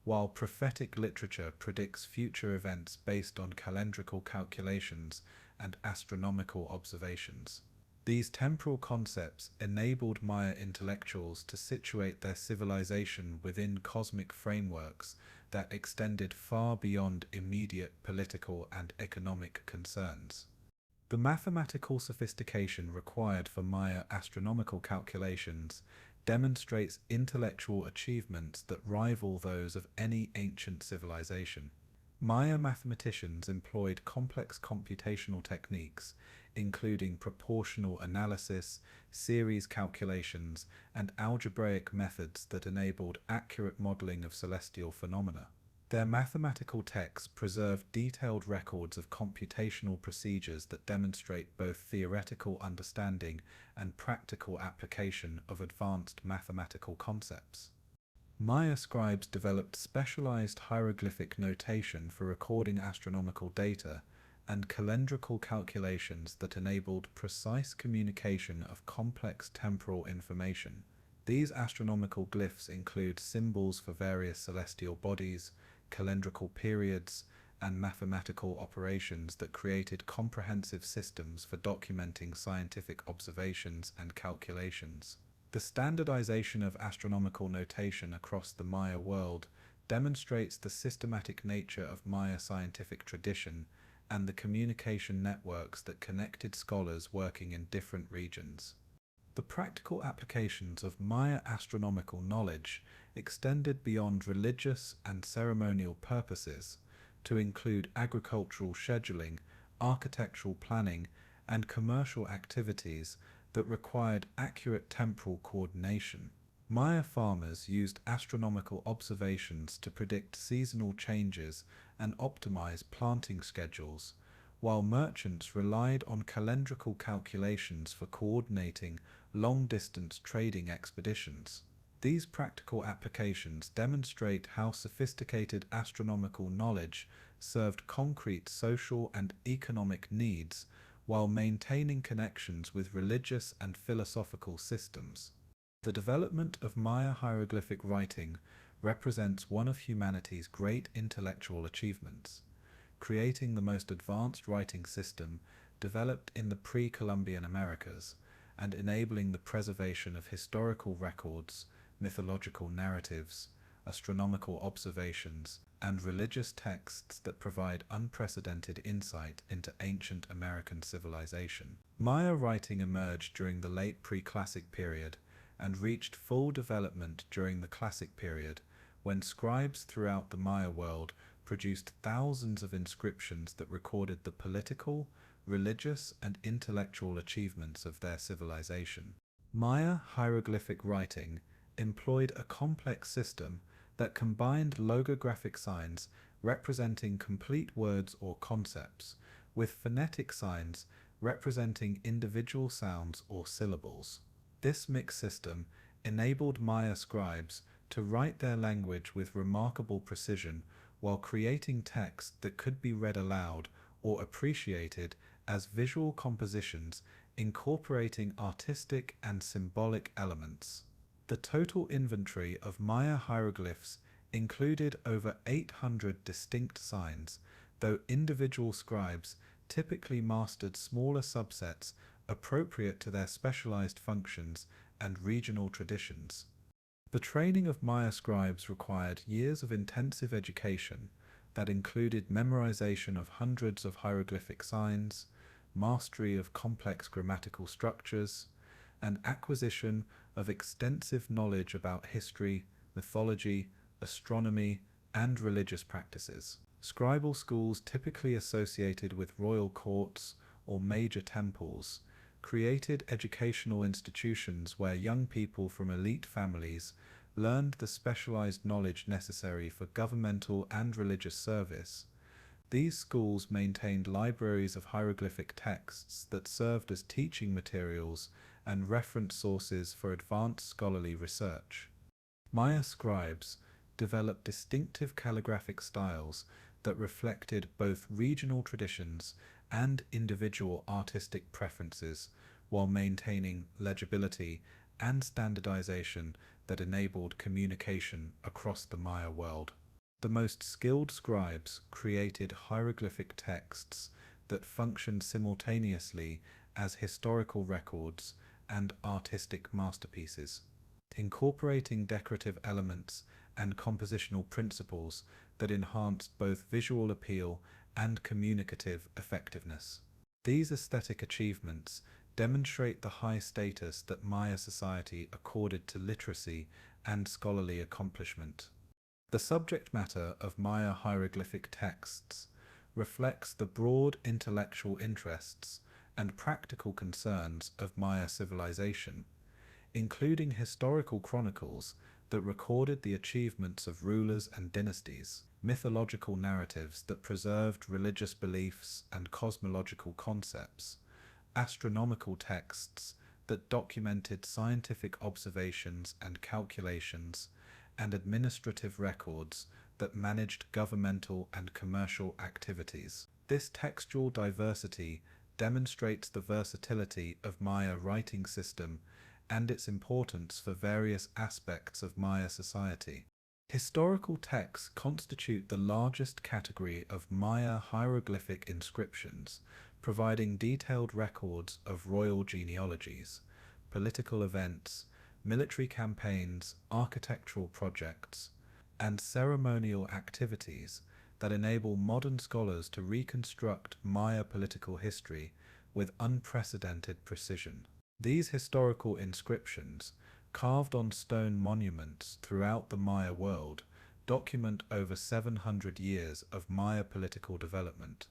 while prophetic literature predicts future events based on calendrical calculations and astronomical observations. These temporal concepts enabled Maya intellectuals to situate their civilization within cosmic frameworks that extended far beyond immediate political and economic concerns. The mathematical sophistication required for Maya astronomical calculations demonstrates intellectual achievements that rival those of any ancient civilization. Maya mathematicians employed complex computational techniques, including proportional analysis, series calculations, and algebraic methods that enabled accurate modeling of celestial phenomena. Their mathematical texts preserve detailed records of computational procedures that demonstrate both theoretical understanding and practical application of advanced mathematical concepts. Maya scribes developed specialized hieroglyphic notation for recording astronomical data and calendrical calculations that enabled precise communication of complex temporal information. These astronomical glyphs include symbols for various celestial bodies, calendrical periods, and mathematical operations that created comprehensive systems for documenting scientific observations and calculations. The standardization of astronomical notation across the Maya world demonstrates the systematic nature of Maya scientific tradition and the communication networks that connected scholars working in different regions. The practical applications of Maya astronomical knowledge extended beyond religious and ceremonial purposes to include agricultural scheduling, architectural planning, and commercial activities that required accurate temporal coordination. Maya farmers used astronomical observations to predict seasonal changes and optimize planting schedules, while merchants relied on calendrical calculations for coordinating long-distance trading expeditions. These practical applications demonstrate how sophisticated astronomical knowledge served concrete social and economic needs while maintaining connections with religious and philosophical systems. The development of Maya hieroglyphic writing represents one of humanity's great intellectual achievements, creating the most advanced writing system developed in the pre-Columbian Americas and enabling the preservation of historical records, mythological narratives, astronomical observations, and religious texts that provide unprecedented insight into ancient American civilization. Maya writing emerged during the late Preclassic period and reached full development during the Classic period, when scribes throughout the Maya world produced thousands of inscriptions that recorded the political, religious, and intellectual achievements of their civilization. Maya hieroglyphic writing employed a complex system that combined logographic signs representing complete words or concepts with phonetic signs representing individual sounds or syllables. This mixed system enabled Maya scribes to write their language with remarkable precision while creating text that could be read aloud or appreciated as visual compositions incorporating artistic and symbolic elements. The total inventory of Maya hieroglyphs included over 800 distinct signs, though individual scribes typically mastered smaller subsets appropriate to their specialized functions and regional traditions. The training of Maya scribes required years of intensive education that included memorization of hundreds of hieroglyphic signs, mastery of complex grammatical structures, and acquisition of extensive knowledge about history, mythology, astronomy, and religious practices. Scribal schools, typically associated with royal courts or major temples, created educational institutions where young people from elite families learned the specialized knowledge necessary for governmental and religious service. These schools maintained libraries of hieroglyphic texts that served as teaching materials and reference sources for advanced scholarly research. Maya scribes developed distinctive calligraphic styles that reflected both regional traditions and individual artistic preferences, while maintaining legibility and standardization that enabled communication across the Maya world. The most skilled scribes created hieroglyphic texts that functioned simultaneously as historical records and artistic masterpieces, incorporating decorative elements and compositional principles that enhanced both visual appeal and communicative effectiveness. These aesthetic achievements demonstrate the high status that Maya society accorded to literacy and scholarly accomplishment. The subject matter of Maya hieroglyphic texts reflects the broad intellectual interests and practical concerns of Maya civilization, including historical chronicles that recorded the achievements of rulers and dynasties, mythological narratives that preserved religious beliefs and cosmological concepts, astronomical texts that documented scientific observations and calculations, and administrative records that managed governmental and commercial activities. This textual diversity demonstrates the versatility of Maya writing system and its importance for various aspects of Maya society. Historical texts constitute the largest category of Maya hieroglyphic inscriptions, providing detailed records of royal genealogies, political events, military campaigns, architectural projects, and ceremonial activities that enable modern scholars to reconstruct Maya political history with unprecedented precision. These historical inscriptions, carved on stone monuments throughout the Maya world, document over 700 years of Maya political development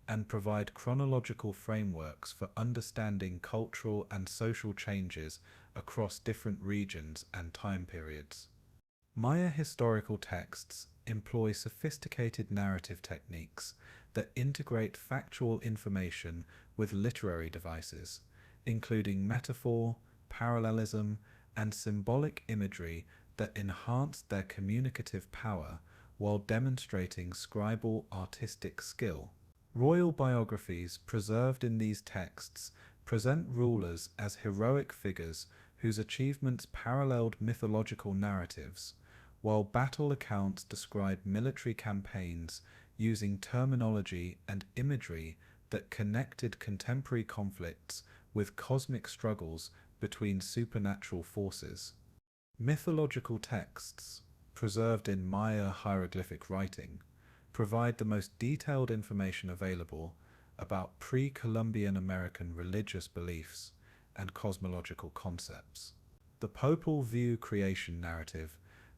and provide chronological frameworks for understanding cultural and social changes across different regions and time periods. Maya historical texts employ sophisticated narrative techniques that integrate factual information with literary devices, including metaphor, parallelism, and symbolic imagery that enhance their communicative power while demonstrating scribal artistic skill. Royal biographies preserved in these texts present rulers as heroic figures whose achievements paralleled mythological narratives, while battle accounts describe military campaigns using terminology and imagery that connected contemporary conflicts with cosmic struggles between supernatural forces. Mythological texts, preserved in Maya hieroglyphic writing, provide the most detailed information available about pre-Columbian American religious beliefs and cosmological concepts. The Popal Vuh creation narrative,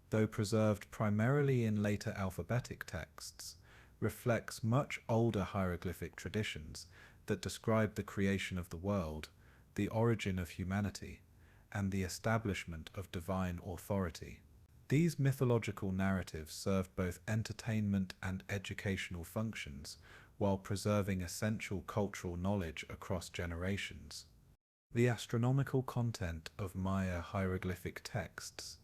though preserved primarily in later alphabetic texts, reflects much older hieroglyphic traditions that describe the creation of the world, the origin of humanity, and the establishment of divine authority. These mythological narratives served both entertainment and educational functions, while preserving essential cultural knowledge across generations. The astronomical content of Maya hieroglyphic texts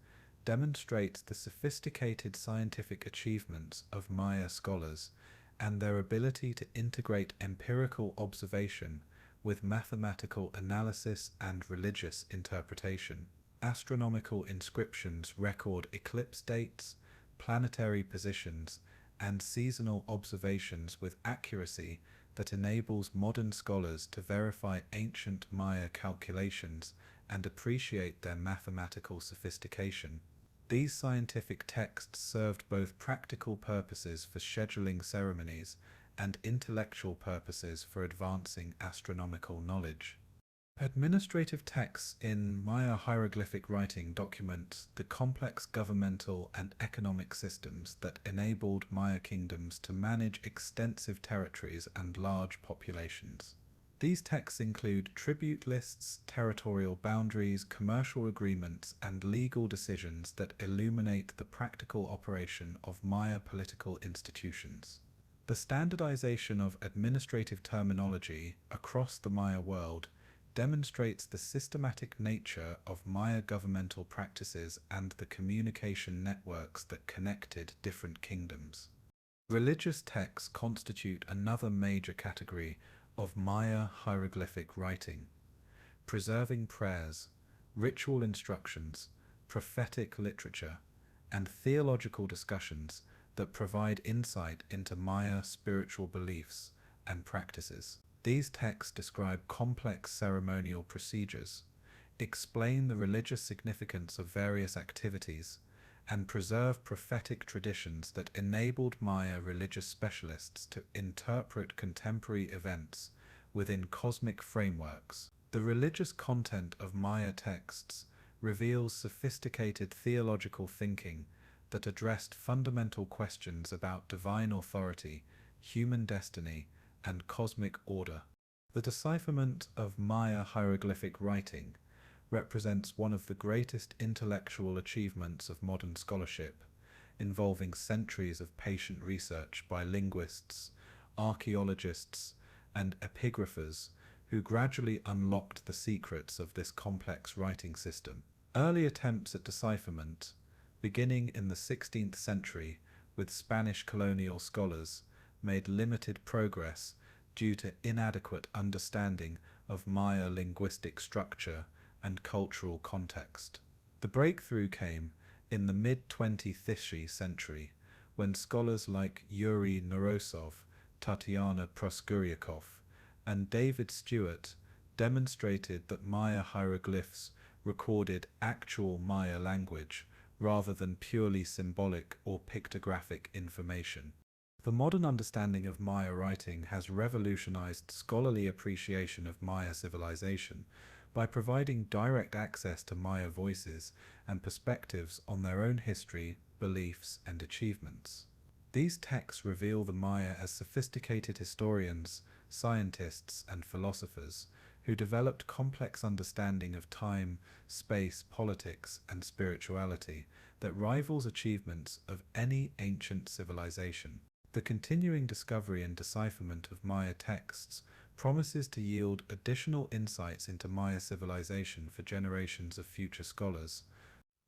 demonstrates the sophisticated scientific achievements of Maya scholars and their ability to integrate empirical observation with mathematical analysis and religious interpretation. Astronomical inscriptions record eclipse dates, planetary positions, and seasonal observations with accuracy that enables modern scholars to verify ancient Maya calculations and appreciate their mathematical sophistication. These scientific texts served both practical purposes for scheduling ceremonies and intellectual purposes for advancing astronomical knowledge. Administrative texts in Maya hieroglyphic writing document the complex governmental and economic systems that enabled Maya kingdoms to manage extensive territories and large populations. These texts include tribute lists, territorial boundaries, commercial agreements, and legal decisions that illuminate the practical operation of Maya political institutions. The standardization of administrative terminology across the Maya world demonstrates the systematic nature of Maya governmental practices and the communication networks that connected different kingdoms. Religious texts constitute another major category of Maya hieroglyphic writing, preserving prayers, ritual instructions, prophetic literature, and theological discussions that provide insight into Maya spiritual beliefs and practices. These texts describe complex ceremonial procedures, explain the religious significance of various activities, and preserve prophetic traditions that enabled Maya religious specialists to interpret contemporary events within cosmic frameworks. The religious content of Maya texts reveals sophisticated theological thinking that addressed fundamental questions about divine authority, human destiny, and cosmic order. The decipherment of Maya hieroglyphic writing represents one of the greatest intellectual achievements of modern scholarship, involving centuries of patient research by linguists, archaeologists, and epigraphers who gradually unlocked the secrets of this complex writing system. Early attempts at decipherment, beginning in the 16th century with Spanish colonial scholars, made limited progress due to inadequate understanding of Maya linguistic structure and cultural context. The breakthrough came in the mid-20th century when scholars like Yuri Norosov, Tatiana Proskuryakov, and David Stewart demonstrated that Maya hieroglyphs recorded actual Maya language rather than purely symbolic or pictographic information. The modern understanding of Maya writing has revolutionized scholarly appreciation of Maya civilization by providing direct access to Maya voices and perspectives on their own history, beliefs, and achievements. These texts reveal the Maya as sophisticated historians, scientists, and philosophers who developed complex understanding of time, space, politics, and spirituality that rivals achievements of any ancient civilization. The continuing discovery and decipherment of Maya texts promises to yield additional insights into Maya civilization for generations of future scholars.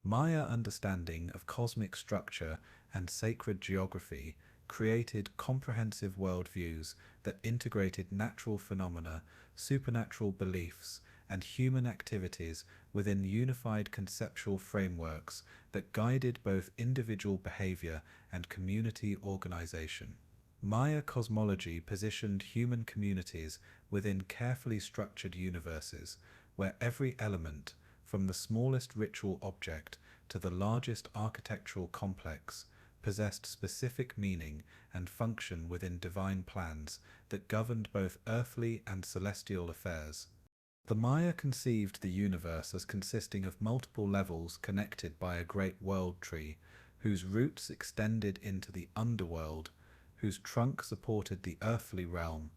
Maya understanding of cosmic structure and sacred geography created comprehensive worldviews that integrated natural phenomena, supernatural beliefs, and human activities within unified conceptual frameworks that guided both individual behavior and community organization. Maya cosmology positioned human communities within carefully structured universes where every element, from the smallest ritual object to the largest architectural complex, possessed specific meaning and function within divine plans that governed both earthly and celestial affairs. The Maya conceived the universe as consisting of multiple levels connected by a great world tree, whose roots extended into the underworld, whose trunk supported the earthly realm,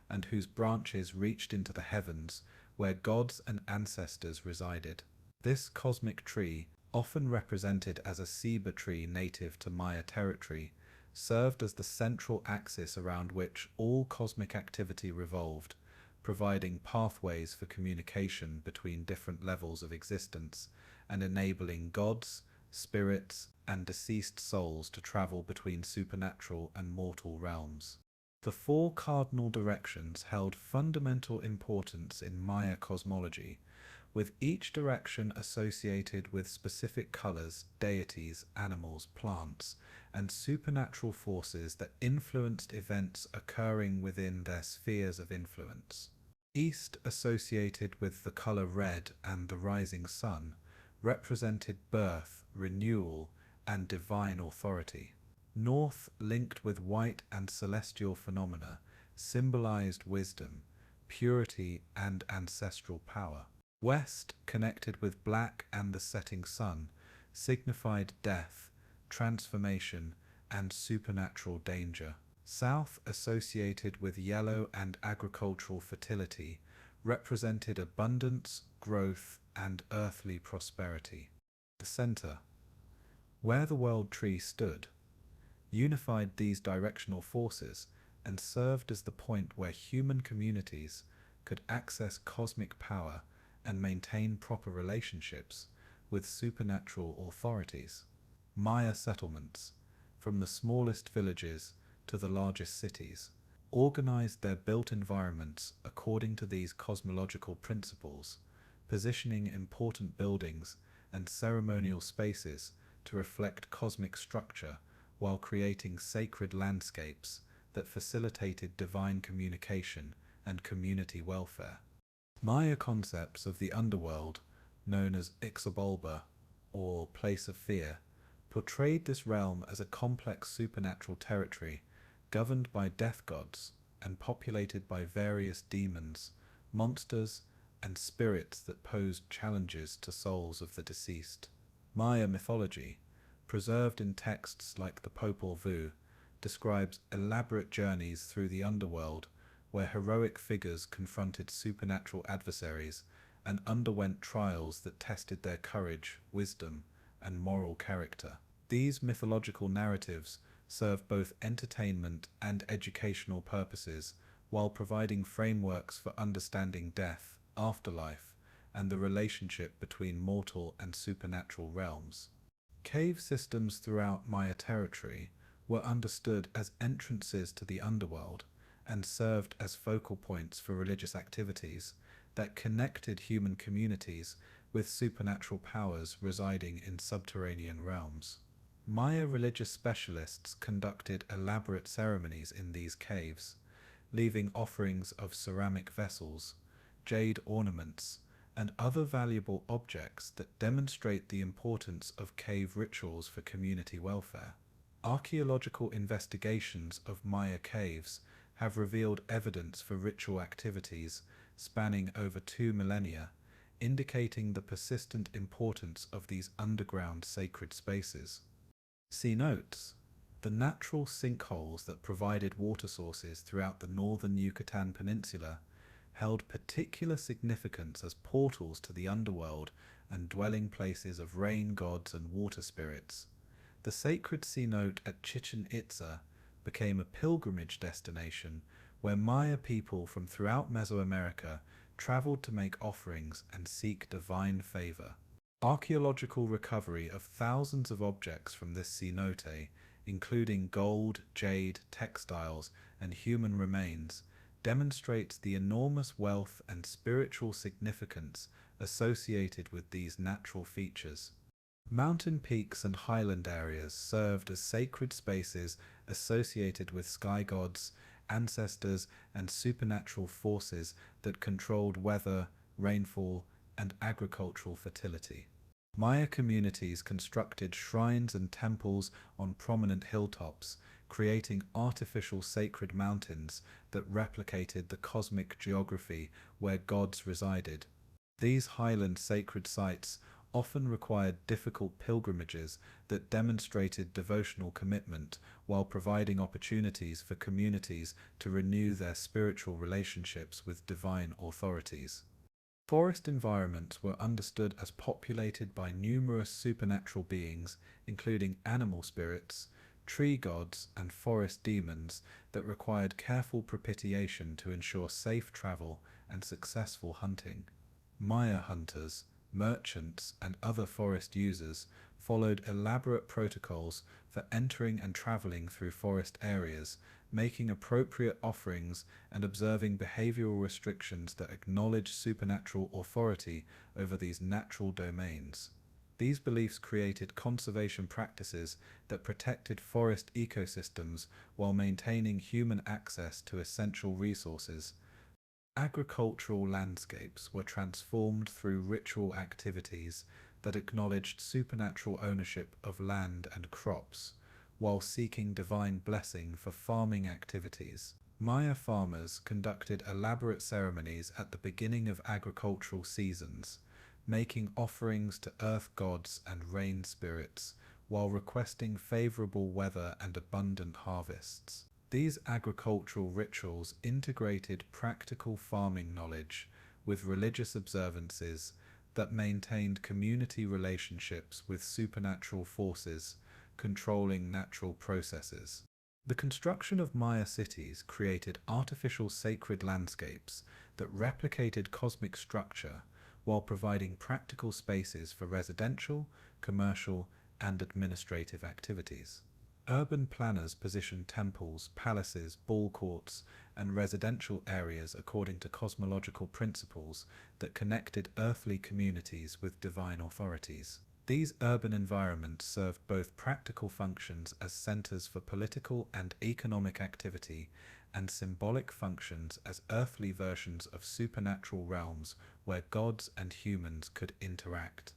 and whose branches reached into the heavens, where gods and ancestors resided. This cosmic tree, often represented as a ceiba tree native to Maya territory, served as the central axis around which all cosmic activity revolved, providing pathways for communication between different levels of existence and enabling gods, spirits, and deceased souls to travel between supernatural and mortal realms. The four cardinal directions held fundamental importance in Maya cosmology, with each direction associated with specific colors, deities, animals, plants, and supernatural forces that influenced events occurring within their spheres of influence. East, associated with the color red and the rising sun, represented birth, renewal, and divine authority. North, linked with white and celestial phenomena, symbolized wisdom, purity, and ancestral power. West, connected with black and the setting sun, signified death, transformation, and supernatural danger. South, associated with yellow and agricultural fertility, represented abundance, growth, and earthly prosperity. The center, where the world tree stood, unified these directional forces and served as the point where human communities could access cosmic power and maintain proper relationships with supernatural authorities. Maya settlements, from the smallest villages to the largest cities, organized their built environments according to these cosmological principles, positioning important buildings and ceremonial spaces to reflect cosmic structure while creating sacred landscapes that facilitated divine communication and community welfare. Maya concepts of the underworld, known as Ixabalba, or Place of Fear, portrayed this realm as a complex supernatural territory governed by death gods and populated by various demons, monsters, and spirits that posed challenges to souls of the deceased. Maya mythology, preserved in texts like the Popol Vuh, describes elaborate journeys through the underworld where heroic figures confronted supernatural adversaries and underwent trials that tested their courage, wisdom, and moral character. These mythological narratives serve both entertainment and educational purposes while providing frameworks for understanding death, afterlife, and the relationship between mortal and supernatural realms. Cave systems throughout Maya territory were understood as entrances to the underworld and served as focal points for religious activities that connected human communities with supernatural powers residing in subterranean realms. Maya religious specialists conducted elaborate ceremonies in these caves, leaving offerings of ceramic vessels, jade ornaments, and other valuable objects that demonstrate the importance of cave rituals for community welfare. Archaeological investigations of Maya caves have revealed evidence for ritual activities spanning over 2 millennia, indicating the persistent importance of these underground sacred spaces. See notes. The natural sinkholes that provided water sources throughout the northern Yucatan Peninsula held particular significance as portals to the underworld and dwelling places of rain gods and water spirits. The sacred cenote at Chichen Itza became a pilgrimage destination where Maya people from throughout Mesoamerica traveled to make offerings and seek divine favor. Archaeological recovery of thousands of objects from this cenote, including gold, jade, textiles, and human remains, demonstrates the enormous wealth and spiritual significance associated with these natural features. Mountain peaks and highland areas served as sacred spaces associated with sky gods, ancestors, and supernatural forces that controlled weather, rainfall, and agricultural fertility. Maya communities constructed shrines and temples on prominent hilltops, creating artificial sacred mountains that replicated the cosmic geography where gods resided. These highland sacred sites often required difficult pilgrimages that demonstrated devotional commitment while providing opportunities for communities to renew their spiritual relationships with divine authorities. Forest environments were understood as populated by numerous supernatural beings, including animal spirits, tree gods, and forest demons that required careful propitiation to ensure safe travel and successful hunting. Maya hunters, merchants, and other forest users followed elaborate protocols for entering and traveling through forest areas, making appropriate offerings and observing behavioral restrictions that acknowledge supernatural authority over these natural domains. These beliefs created conservation practices that protected forest ecosystems while maintaining human access to essential resources. Agricultural landscapes were transformed through ritual activities that acknowledged supernatural ownership of land and crops, while seeking divine blessing for farming activities. Maya farmers conducted elaborate ceremonies at the beginning of agricultural seasons, making offerings to earth gods and rain spirits while requesting favorable weather and abundant harvests. These agricultural rituals integrated practical farming knowledge with religious observances that maintained community relationships with supernatural forces controlling natural processes. The construction of Maya cities created artificial sacred landscapes that replicated cosmic structure while providing practical spaces for residential, commercial, and administrative activities. Urban planners positioned temples, palaces, ball courts, and residential areas according to cosmological principles that connected earthly communities with divine authorities. These urban environments served both practical functions as centers for political and economic activity and symbolic functions as earthly versions of supernatural realms where gods and humans could interact.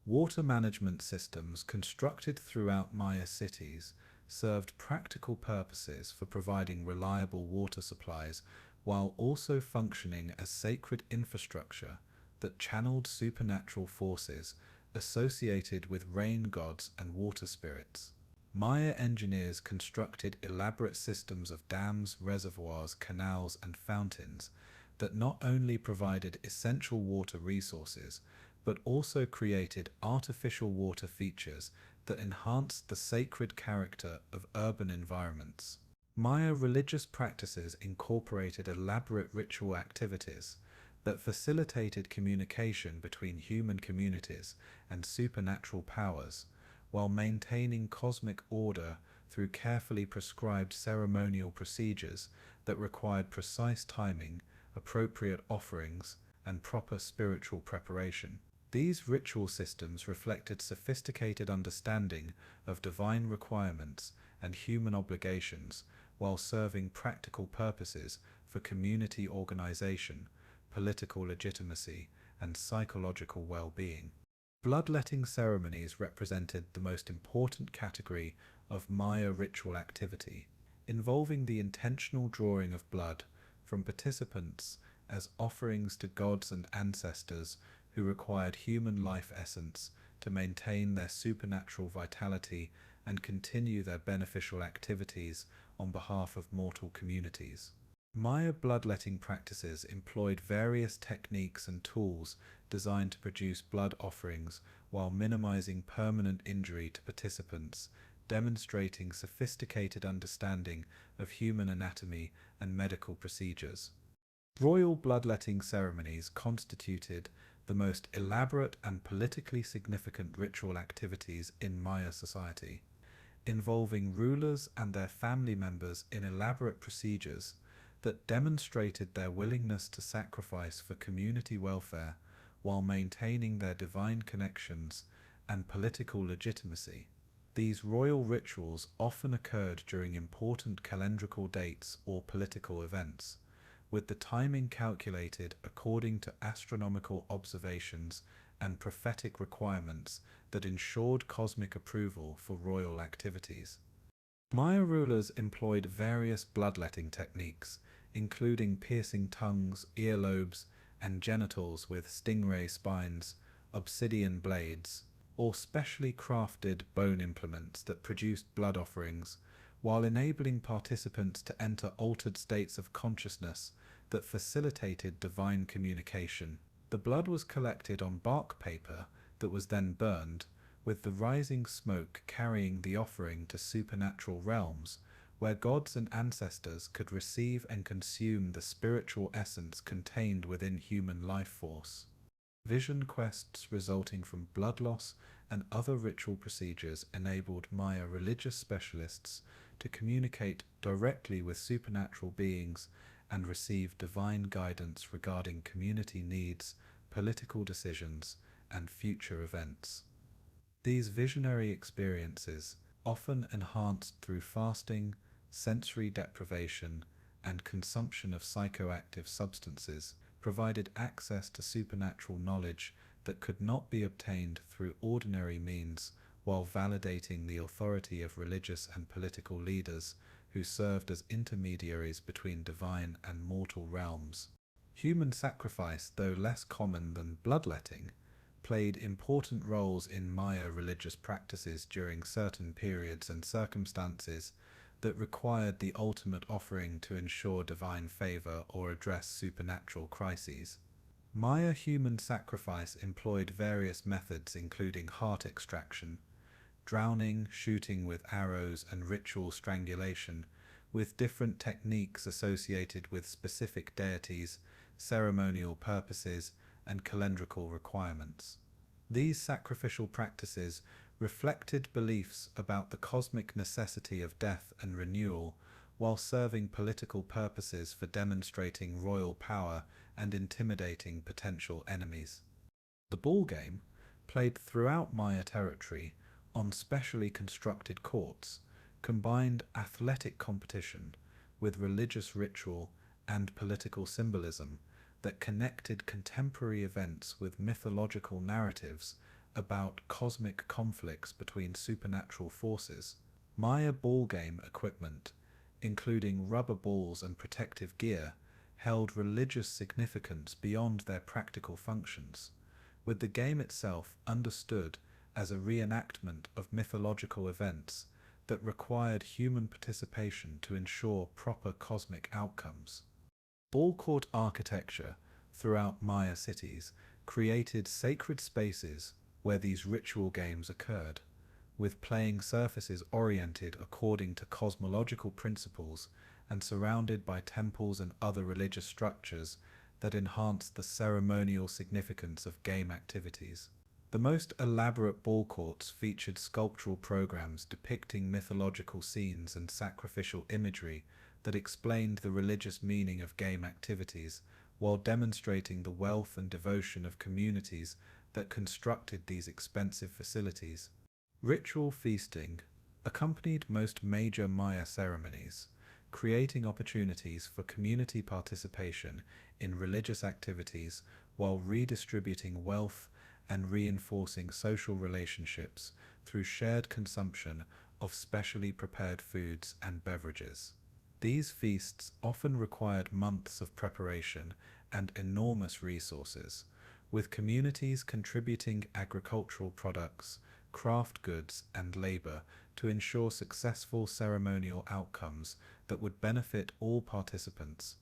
Water management systems constructed throughout Maya cities served practical purposes for providing reliable water supplies while also functioning as sacred infrastructure that channeled supernatural forces associated with rain gods and water spirits. Maya engineers constructed elaborate systems of dams, reservoirs, canals, and fountains that not only provided essential water resources, but also created artificial water features that enhanced the sacred character of urban environments. Maya religious practices incorporated elaborate ritual activities that facilitated communication between human communities and supernatural powers, while maintaining cosmic order through carefully prescribed ceremonial procedures that required precise timing, appropriate offerings, and proper spiritual preparation. These ritual systems reflected sophisticated understanding of divine requirements and human obligations while serving practical purposes for community organization, political legitimacy, and psychological well-being. Bloodletting ceremonies represented the most important category of Maya ritual activity, involving the intentional drawing of blood from participants as offerings to gods and ancestors who required human life essence to maintain their supernatural vitality and continue their beneficial activities on behalf of mortal communities. Maya bloodletting practices employed various techniques and tools designed to produce blood offerings while minimizing permanent injury to participants, demonstrating sophisticated understanding of human anatomy and medical procedures. Royal bloodletting ceremonies constituted the most elaborate and politically significant ritual activities in Maya society, involving rulers and their family members in elaborate procedures that demonstrated their willingness to sacrifice for community welfare while maintaining their divine connections and political legitimacy. These royal rituals often occurred during important calendrical dates or political events, with the timing calculated according to astronomical observations and prophetic requirements that ensured cosmic approval for royal activities. Maya rulers employed various bloodletting techniques, including piercing tongues, earlobes, and genitals with stingray spines, obsidian blades, or specially crafted bone implements that produced blood offerings, while enabling participants to enter altered states of consciousness that facilitated divine communication. The blood was collected on bark paper that was then burned, with the rising smoke carrying the offering to supernatural realms, where gods and ancestors could receive and consume the spiritual essence contained within human life force. Vision quests resulting from blood loss and other ritual procedures enabled Maya religious specialists to communicate directly with supernatural beings and receive divine guidance regarding community needs, political decisions, and future events. These visionary experiences, often enhanced through fasting, sensory deprivation, and consumption of psychoactive substances, provided access to supernatural knowledge that could not be obtained through ordinary means, while validating the authority of religious and political leaders who served as intermediaries between divine and mortal realms. Human sacrifice, though less common than bloodletting, played important roles in Maya religious practices during certain periods and circumstances that required the ultimate offering to ensure divine favor or address supernatural crises. Maya human sacrifice employed various methods including heart extraction, drowning, shooting with arrows, and ritual strangulation, with different techniques associated with specific deities, ceremonial purposes, and calendrical requirements. These sacrificial practices reflected beliefs about the cosmic necessity of death and renewal, while serving political purposes for demonstrating royal power and intimidating potential enemies. The ball game, played throughout Maya territory on specially constructed courts, combined athletic competition with religious ritual and political symbolism that connected contemporary events with mythological narratives about cosmic conflicts between supernatural forces. Maya ball game equipment, including rubber balls and protective gear, held religious significance beyond their practical functions, with the game itself understood as a reenactment of mythological events that required human participation to ensure proper cosmic outcomes. Ball court architecture throughout Maya cities created sacred spaces where these ritual games occurred, with playing surfaces oriented according to cosmological principles and surrounded by temples and other religious structures that enhanced the ceremonial significance of game activities. The most elaborate ball courts featured sculptural programs depicting mythological scenes and sacrificial imagery that explained the religious meaning of game activities, while demonstrating the wealth and devotion of communities that constructed these expensive facilities. Ritual feasting accompanied most major Maya ceremonies, creating opportunities for community participation in religious activities while redistributing wealth and reinforcing social relationships through shared consumption of specially prepared foods and beverages. These feasts often required months of preparation and enormous resources, with communities contributing agricultural products, craft goods, and labor to ensure successful ceremonial outcomes that would benefit all participants.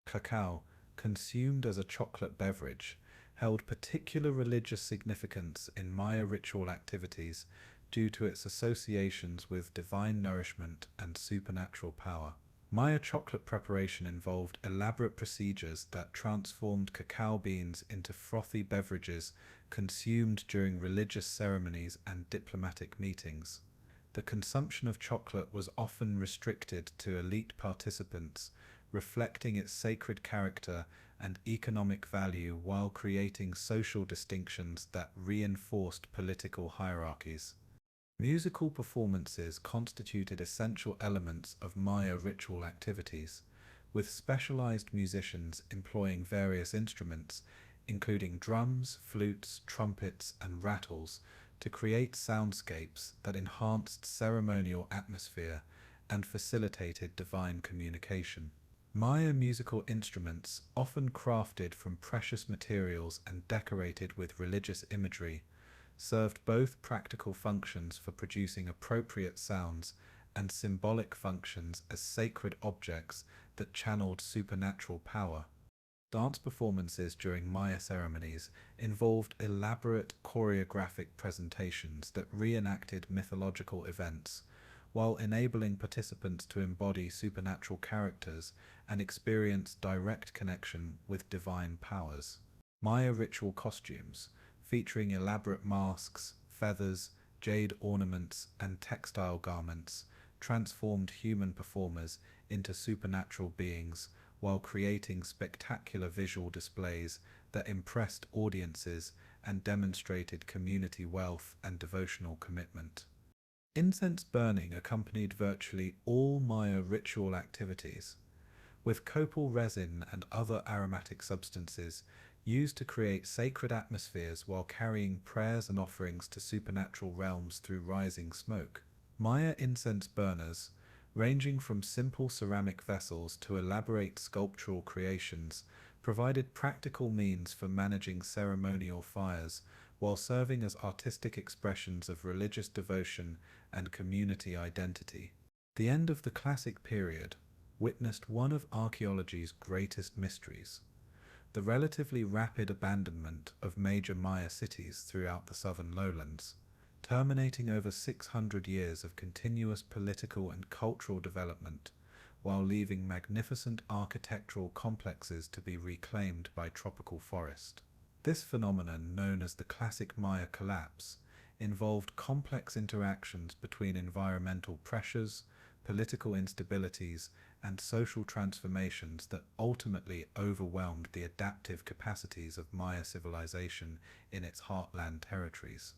Cacao, consumed as a chocolate beverage, held particular religious significance in Maya ritual activities due to its associations with divine nourishment and supernatural power. Maya chocolate preparation involved elaborate procedures that transformed cacao beans into frothy beverages consumed during religious ceremonies and diplomatic meetings. The consumption of chocolate was often restricted to elite participants, reflecting its sacred character and economic value while creating social distinctions that reinforced political hierarchies. Musical performances constituted essential elements of Maya ritual activities, with specialized musicians employing various instruments, including drums, flutes, trumpets, and rattles, to create soundscapes that enhanced ceremonial atmosphere and facilitated divine communication. Maya musical instruments, often crafted from precious materials and decorated with religious imagery, served both practical functions for producing appropriate sounds and symbolic functions as sacred objects that channeled supernatural power. Dance performances during Maya ceremonies involved elaborate choreographic presentations that reenacted mythological events, while enabling participants to embody supernatural characters and experience direct connection with divine powers. Maya ritual costumes, featuring elaborate masks, feathers, jade ornaments, and textile garments, transformed human performers into supernatural beings while creating spectacular visual displays that impressed audiences and demonstrated community wealth and devotional commitment. Incense burning accompanied virtually all Maya ritual activities, with copal resin and other aromatic substances used to create sacred atmospheres while carrying prayers and offerings to supernatural realms through rising smoke. Maya incense burners ranging from simple ceramic vessels to elaborate sculptural creations, provided practical means for managing ceremonial fires while serving as artistic expressions of religious devotion and community identity. The end of the Classic period witnessed one of archaeology's greatest mysteries: the relatively rapid abandonment of major Maya cities throughout the southern lowlands, terminating over 600 years of continuous political and cultural development, while leaving magnificent architectural complexes to be reclaimed by tropical forest. This phenomenon, known as the Classic Maya collapse, involved complex interactions between environmental pressures, political instabilities, and social transformations that ultimately overwhelmed the adaptive capacities of Maya civilization in its heartland territories.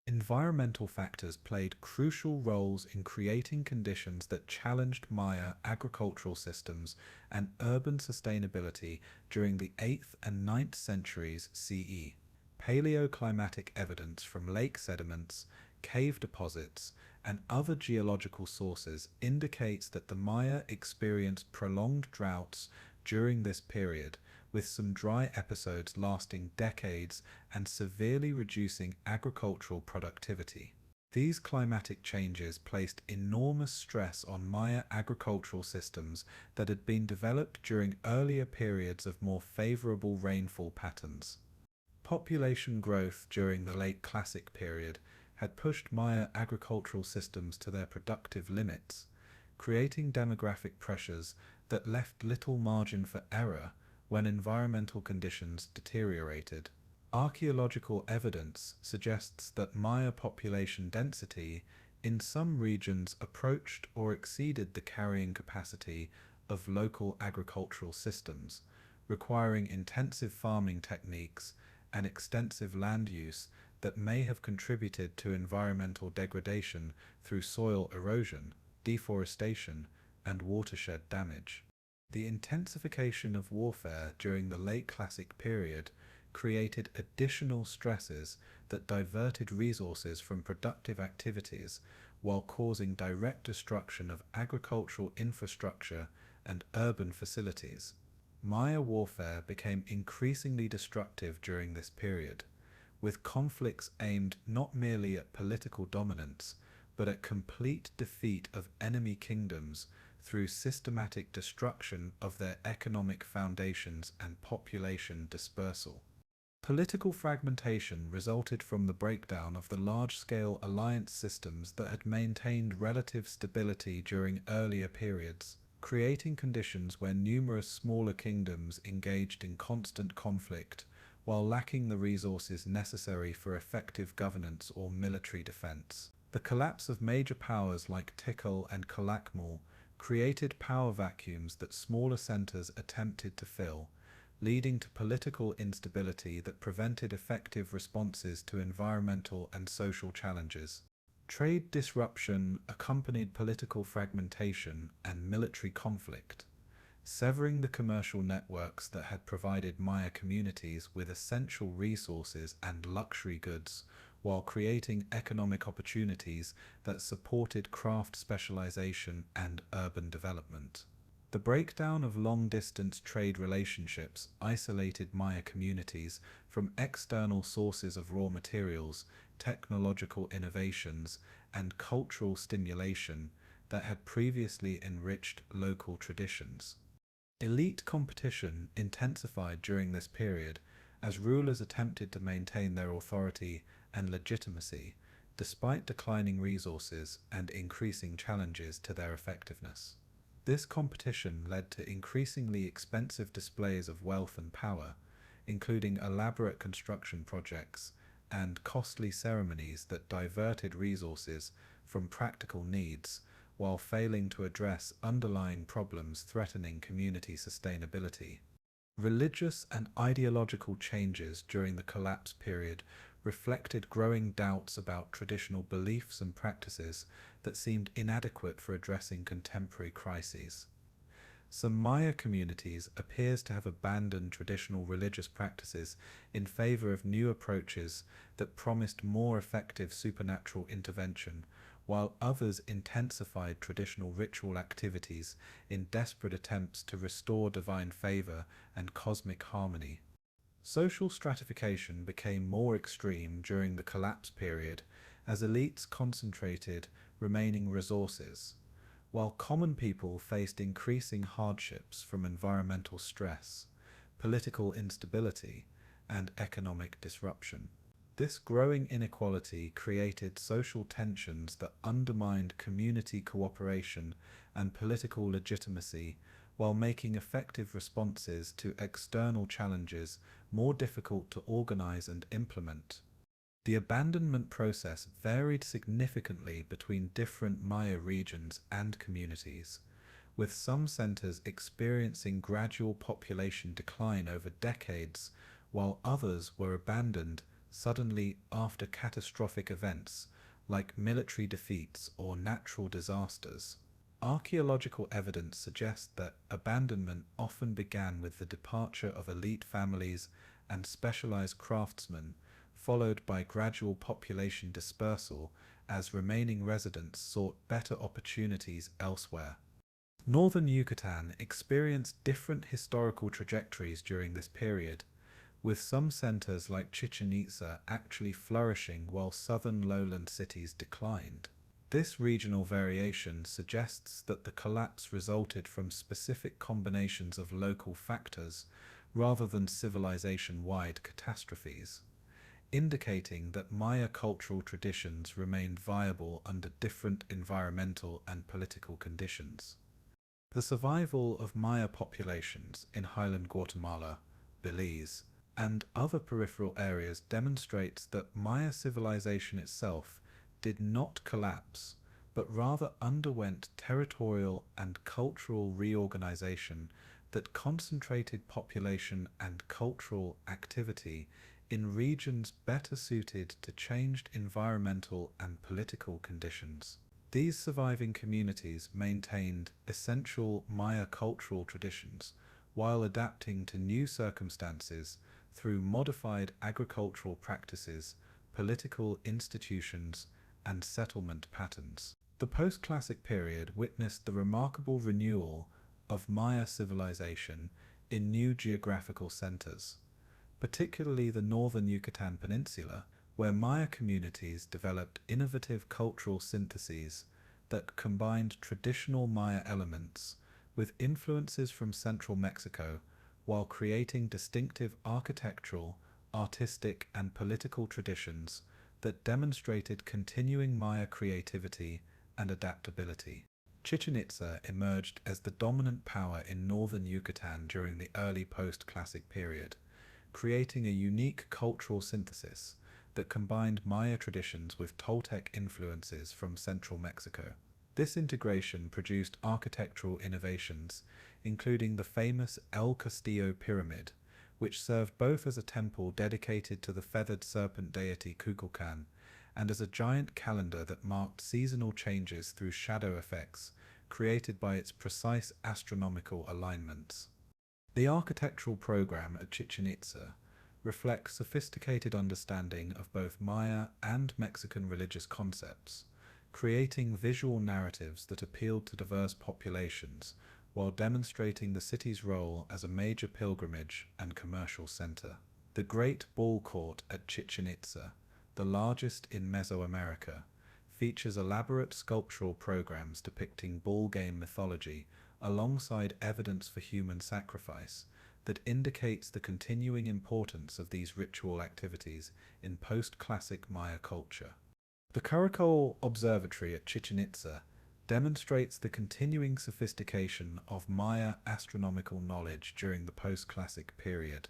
Environmental factors played crucial roles in creating conditions that challenged Maya agricultural systems and urban sustainability during the 8th and 9th centuries CE. Paleoclimatic evidence from lake sediments, cave deposits, and other geological sources indicates that the Maya experienced prolonged droughts during this period, with some dry episodes lasting decades and severely reducing agricultural productivity. These climatic changes placed enormous stress on Maya agricultural systems that had been developed during earlier periods of more favorable rainfall patterns. Population growth during the late Classic period had pushed Maya agricultural systems to their productive limits, creating demographic pressures that left little margin for error when environmental conditions deteriorated. Archaeological evidence suggests that Maya population density in some regions approached or exceeded the carrying capacity of local agricultural systems, requiring intensive farming techniques and extensive land use that may have contributed to environmental degradation through soil erosion, deforestation, and watershed damage. The intensification of warfare during the late Classic period created additional stresses that diverted resources from productive activities while causing direct destruction of agricultural infrastructure and urban facilities. Maya warfare became increasingly destructive during this period, with conflicts aimed not merely at political dominance, but at complete defeat of enemy kingdoms through systematic destruction of their economic foundations and population dispersal. Political fragmentation resulted from the breakdown of the large-scale alliance systems that had maintained relative stability during earlier periods, creating conditions where numerous smaller kingdoms engaged in constant conflict while lacking the resources necessary for effective governance or military defense. The collapse of major powers like Tikal and Calakmul created power vacuums that smaller centers attempted to fill, leading to political instability that prevented effective responses to environmental and social challenges. Trade disruption accompanied political fragmentation and military conflict, severing the commercial networks that had provided Maya communities with essential resources and luxury goods, while creating economic opportunities that supported craft specialization and urban development. The breakdown of long-distance trade relationships isolated Maya communities from external sources of raw materials, technological innovations, and cultural stimulation that had previously enriched local traditions. Elite competition intensified during this period as rulers attempted to maintain their authority and legitimacy despite declining resources and increasing challenges to their effectiveness. This competition led to increasingly expensive displays of wealth and power, including elaborate construction projects and costly ceremonies that diverted resources from practical needs while failing to address underlying problems threatening community sustainability. Religious and ideological changes during the collapse period reflected growing doubts about traditional beliefs and practices that seemed inadequate for addressing contemporary crises. Some Maya communities appears to have abandoned traditional religious practices in favor of new approaches that promised more effective supernatural intervention, while others intensified traditional ritual activities in desperate attempts to restore divine favor and cosmic harmony. Social stratification became more extreme during the collapse period as elites concentrated remaining resources, while common people faced increasing hardships from environmental stress, political instability, and economic disruption. This growing inequality created social tensions that undermined community cooperation and political legitimacy, while making effective responses to external challenges more difficult to organize and implement. The abandonment process varied significantly between different Maya regions and communities, with some centers experiencing gradual population decline over decades, while others were abandoned suddenly after catastrophic events like military defeats or natural disasters. Archaeological evidence suggests that abandonment often began with the departure of elite families and specialized craftsmen, followed by gradual population dispersal as remaining residents sought better opportunities elsewhere. Northern Yucatan experienced different historical trajectories during this period, with some centers like Chichen Itza actually flourishing while southern lowland cities declined. This regional variation suggests that the collapse resulted from specific combinations of local factors rather than civilization-wide catastrophes, indicating that Maya cultural traditions remained viable under different environmental and political conditions. The survival of Maya populations in highland Guatemala, Belize, and other peripheral areas demonstrates that Maya civilization itself did not collapse, but rather underwent territorial and cultural reorganization that concentrated population and cultural activity in regions better suited to changed environmental and political conditions. These surviving communities maintained essential Maya cultural traditions while adapting to new circumstances through modified agricultural practices, political institutions, and settlement patterns. The post-classic period witnessed the remarkable renewal of Maya civilization in new geographical centers, particularly the northern Yucatan Peninsula, where Maya communities developed innovative cultural syntheses that combined traditional Maya elements with influences from central Mexico, while creating distinctive architectural, artistic, and political traditions that demonstrated continuing Maya creativity and adaptability. Chichen Itza emerged as the dominant power in northern Yucatan during the early post-classic period, creating a unique cultural synthesis that combined Maya traditions with Toltec influences from central Mexico. This integration produced architectural innovations, including the famous El Castillo Pyramid, which served both as a temple dedicated to the feathered serpent deity Kukulkan and as a giant calendar that marked seasonal changes through shadow effects created by its precise astronomical alignments. The architectural program at Chichen Itza reflects sophisticated understanding of both Maya and Mexican religious concepts, creating visual narratives that appealed to diverse populations while demonstrating the city's role as a major pilgrimage and commercial center. The Great Ball Court at Chichen Itza, the largest in Mesoamerica, features elaborate sculptural programs depicting ball game mythology alongside evidence for human sacrifice that indicates the continuing importance of these ritual activities in post-classic Maya culture. The Caracol Observatory at Chichen Itza demonstrates the continuing sophistication of Maya astronomical knowledge during the post-classic period,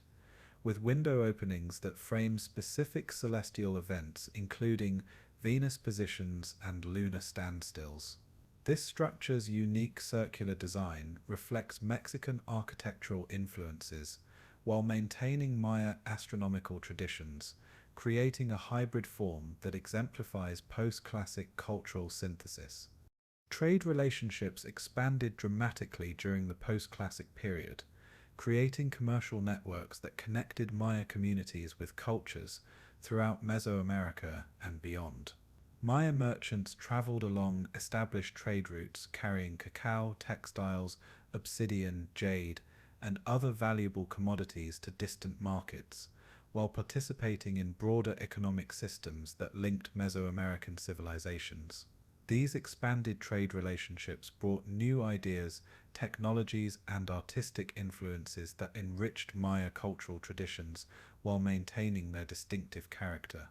with window openings that frame specific celestial events including Venus positions and lunar standstills. This structure's unique circular design reflects Mexican architectural influences while maintaining Maya astronomical traditions, creating a hybrid form that exemplifies post-classic cultural synthesis. Trade relationships expanded dramatically during the post-classic period, creating commercial networks that connected Maya communities with cultures throughout Mesoamerica and beyond. Maya merchants traveled along established trade routes carrying cacao, textiles, obsidian, jade, and other valuable commodities to distant markets, while participating in broader economic systems that linked Mesoamerican civilizations. These expanded trade relationships brought new ideas, technologies, and artistic influences that enriched Maya cultural traditions while maintaining their distinctive character.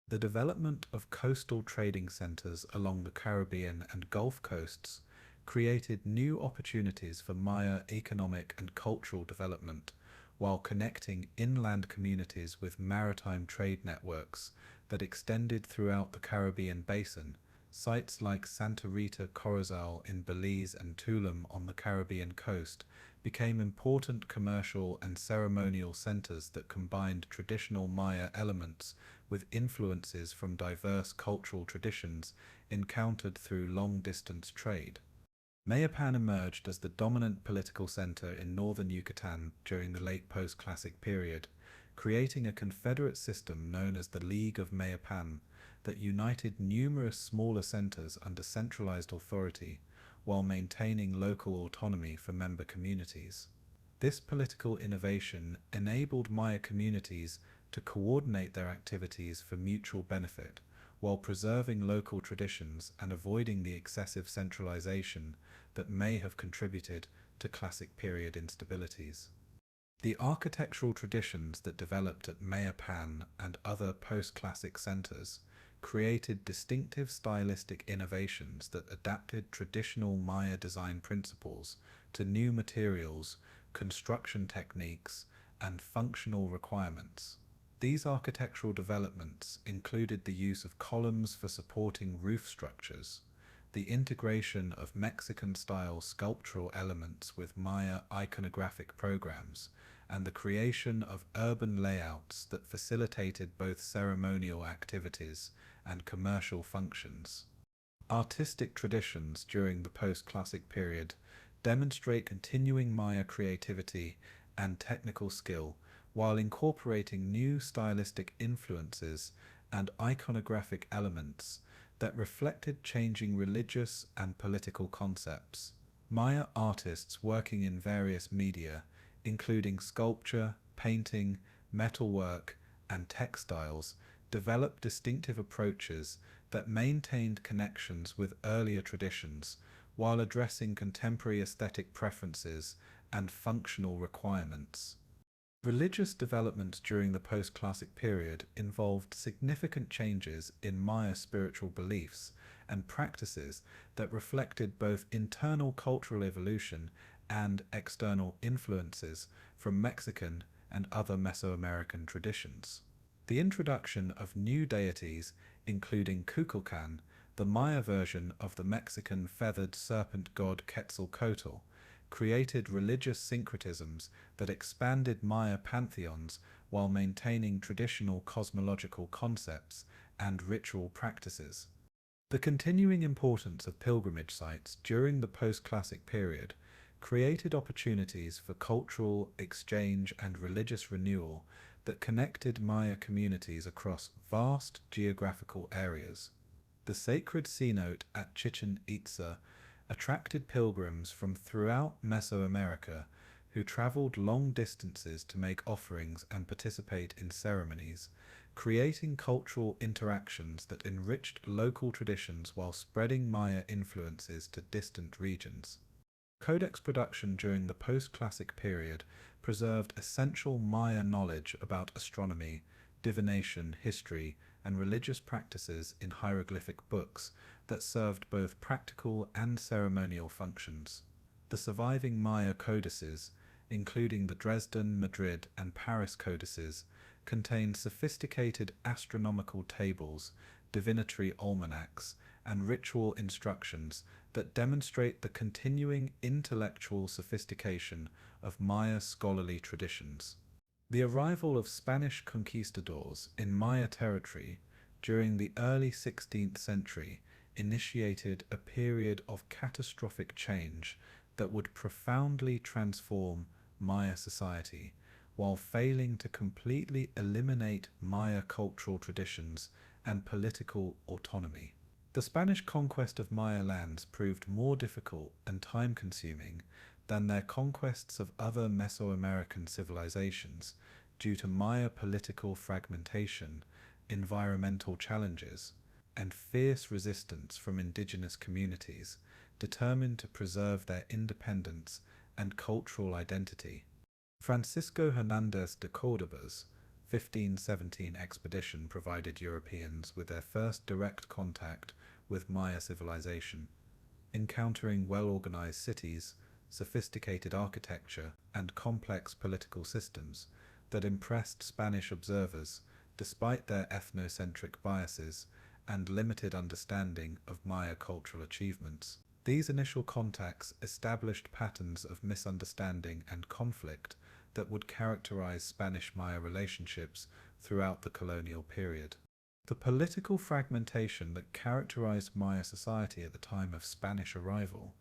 The development of coastal trading centers along the Caribbean and Gulf coasts created new opportunities for Maya economic and cultural development, while connecting inland communities with maritime trade networks that extended throughout the Caribbean basin. Sites like Santa Rita Corozal in Belize and Tulum on the Caribbean coast became important commercial and ceremonial centers that combined traditional Maya elements with influences from diverse cultural traditions encountered through long-distance trade. Mayapan emerged as the dominant political center in northern Yucatan during the late post-classic period, creating a confederate system known as the League of Mayapan that united numerous smaller centers under centralized authority while maintaining local autonomy for member communities. This political innovation enabled Maya communities to coordinate their activities for mutual benefit, while preserving local traditions and avoiding the excessive centralization that may have contributed to classic period instabilities. The architectural traditions that developed at Mayapan and other post-classic centers created distinctive stylistic innovations that adapted traditional Maya design principles to new materials, construction techniques, and functional requirements. These architectural developments included the use of columns for supporting roof structures, the integration of Mexican-style sculptural elements with Maya iconographic programs, and the creation of urban layouts that facilitated both ceremonial activities and commercial functions. Artistic traditions during the post-classic period demonstrate continuing Maya creativity and technical skill while incorporating new stylistic influences and iconographic elements that reflected changing religious and political concepts. Maya artists working in various media, including sculpture, painting, metalwork, and textiles, developed distinctive approaches that maintained connections with earlier traditions while addressing contemporary aesthetic preferences and functional requirements. Religious development during the post-classic period involved significant changes in Maya spiritual beliefs and practices that reflected both internal cultural evolution and external influences from Mexican and other Mesoamerican traditions. The introduction of new deities, including Kukulkan, the Maya version of the Mexican feathered serpent god Quetzalcoatl, created religious syncretisms that expanded Maya pantheons while maintaining traditional cosmological concepts and ritual practices. The continuing importance of pilgrimage sites during the post-classic period created opportunities for cultural exchange and religious renewal that connected Maya communities across vast geographical areas. The sacred cenote at Chichen Itza attracted pilgrims from throughout Mesoamerica who traveled long distances to make offerings and participate in ceremonies, creating cultural interactions that enriched local traditions while spreading Maya influences to distant regions. Codex production during the post-classic period preserved essential Maya knowledge about astronomy, divination, history, and religious practices in hieroglyphic books that served both practical and ceremonial functions. The surviving Maya codices, including the Dresden, Madrid, and Paris codices, contain sophisticated astronomical tables, divinatory almanacs, and ritual instructions that demonstrate the continuing intellectual sophistication of Maya scholarly traditions. The arrival of Spanish conquistadors in Maya territory during the early 16th century initiated a period of catastrophic change that would profoundly transform Maya society, while failing to completely eliminate Maya cultural traditions and political autonomy. The Spanish conquest of Maya lands proved more difficult and time-consuming than their conquests of other Mesoamerican civilizations due to Maya political fragmentation, environmental challenges, and fierce resistance from indigenous communities determined to preserve their independence and cultural identity. Francisco Hernández de Córdoba's 1517 expedition provided Europeans with their first direct contact with Maya civilization, encountering well-organized cities, sophisticated architecture, and complex political systems that impressed Spanish observers despite their ethnocentric biases and limited understanding of Maya cultural achievements. These initial contacts established patterns of misunderstanding and conflict that would characterize Spanish-Maya relationships throughout the colonial period. The political fragmentation that characterized Maya society at the time of Spanish arrival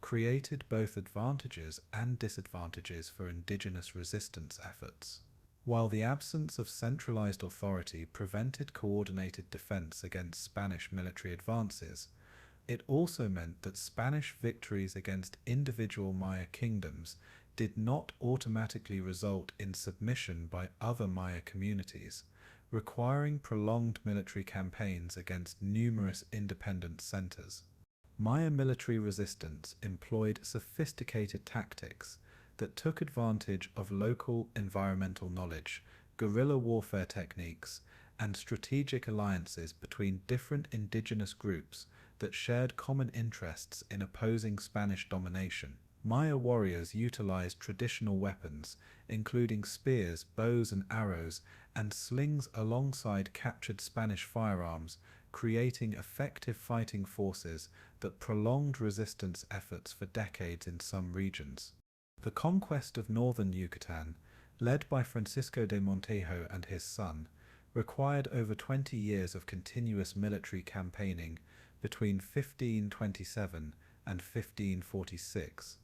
created both advantages and disadvantages for indigenous resistance efforts. While the absence of centralized authority prevented coordinated defense against Spanish military advances, it also meant that Spanish victories against individual Maya kingdoms did not automatically result in submission by other Maya communities, requiring prolonged military campaigns against numerous independent centers. Maya military resistance employed sophisticated tactics that took advantage of local environmental knowledge, guerrilla warfare techniques, and strategic alliances between different indigenous groups that shared common interests in opposing Spanish domination. Maya warriors utilized traditional weapons, including spears, bows and arrows, and slings alongside captured Spanish firearms, creating effective fighting forces that prolonged resistance efforts for decades in some regions. The conquest of northern Yucatan, led by Francisco de Montejo and his son, required over 20 years of continuous military campaigning between 1527 and 1546,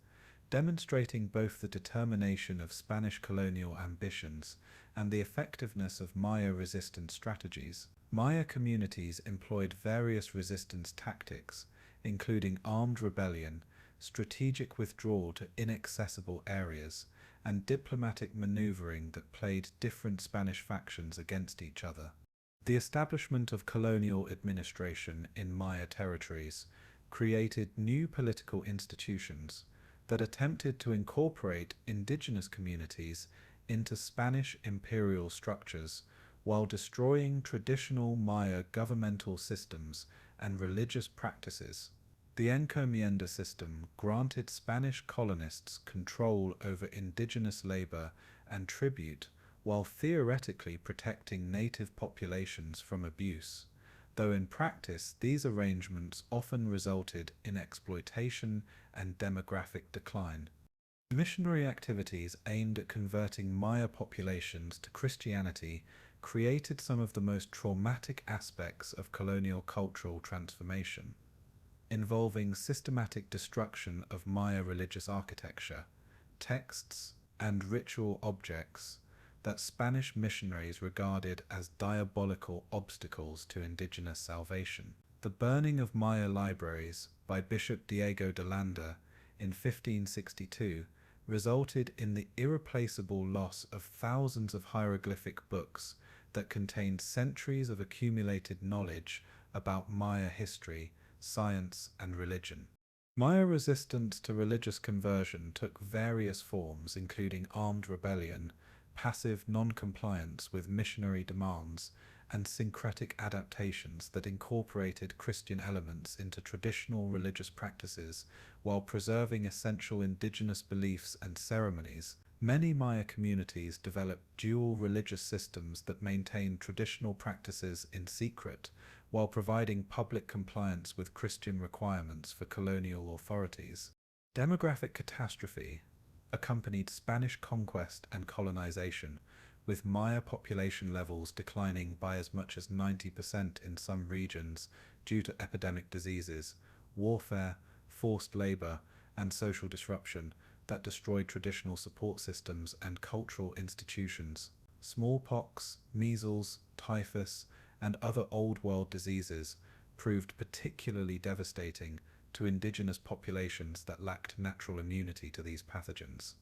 demonstrating both the determination of Spanish colonial ambitions and the effectiveness of Maya resistance strategies. Maya communities employed various resistance tactics, including armed rebellion, strategic withdrawal to inaccessible areas, and diplomatic maneuvering that played different Spanish factions against each other. The establishment of colonial administration in Maya territories created new political institutions that attempted to incorporate indigenous communities into Spanish imperial structures while destroying traditional Maya governmental systems and religious practices. The encomienda system granted Spanish colonists control over indigenous labor and tribute while theoretically protecting native populations from abuse, though in practice these arrangements often resulted in exploitation and demographic decline. Missionary activities aimed at converting Maya populations to Christianity created some of the most traumatic aspects of colonial cultural transformation, involving systematic destruction of Maya religious architecture, texts, and ritual objects that Spanish missionaries regarded as diabolical obstacles to indigenous salvation. The burning of Maya libraries by Bishop Diego de Landa in 1562 resulted in the irreplaceable loss of thousands of hieroglyphic books that contained centuries of accumulated knowledge about Maya history, science, and religion. Maya resistance to religious conversion took various forms, including armed rebellion, passive non-compliance with missionary demands, and syncretic adaptations that incorporated Christian elements into traditional religious practices while preserving essential indigenous beliefs and ceremonies. Many Maya communities developed dual religious systems that maintained traditional practices in secret while providing public compliance with Christian requirements for colonial authorities. Demographic catastrophe accompanied Spanish conquest and colonization, with Maya population levels declining by as much as 90% in some regions due to epidemic diseases, warfare, forced labor, and social disruption that destroyed traditional support systems and cultural institutions. Smallpox, measles, typhus, and other Old World diseases proved particularly devastating to indigenous populations that lacked natural immunity to these pathogens.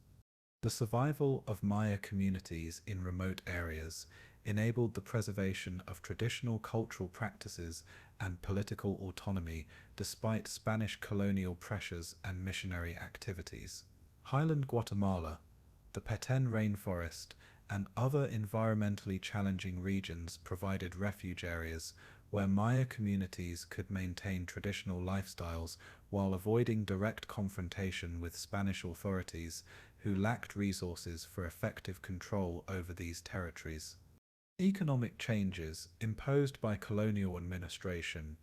The survival of Maya communities in remote areas enabled the preservation of traditional cultural practices and political autonomy despite Spanish colonial pressures and missionary activities. Highland Guatemala, the Petén rainforest, and other environmentally challenging regions provided refuge areas where Maya communities could maintain traditional lifestyles while avoiding direct confrontation with Spanish authorities who lacked resources for effective control over these territories. Economic changes imposed by colonial administration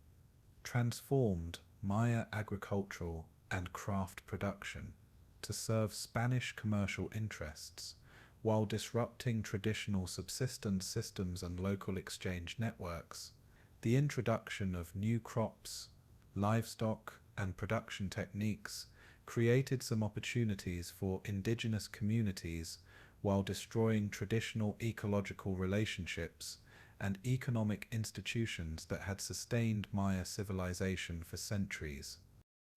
transformed Maya agricultural and craft production to serve Spanish commercial interests, while disrupting traditional subsistence systems and local exchange networks. The introduction of new crops, livestock, and production techniques created some opportunities for indigenous communities while destroying traditional ecological relationships and economic institutions that had sustained Maya civilization for centuries.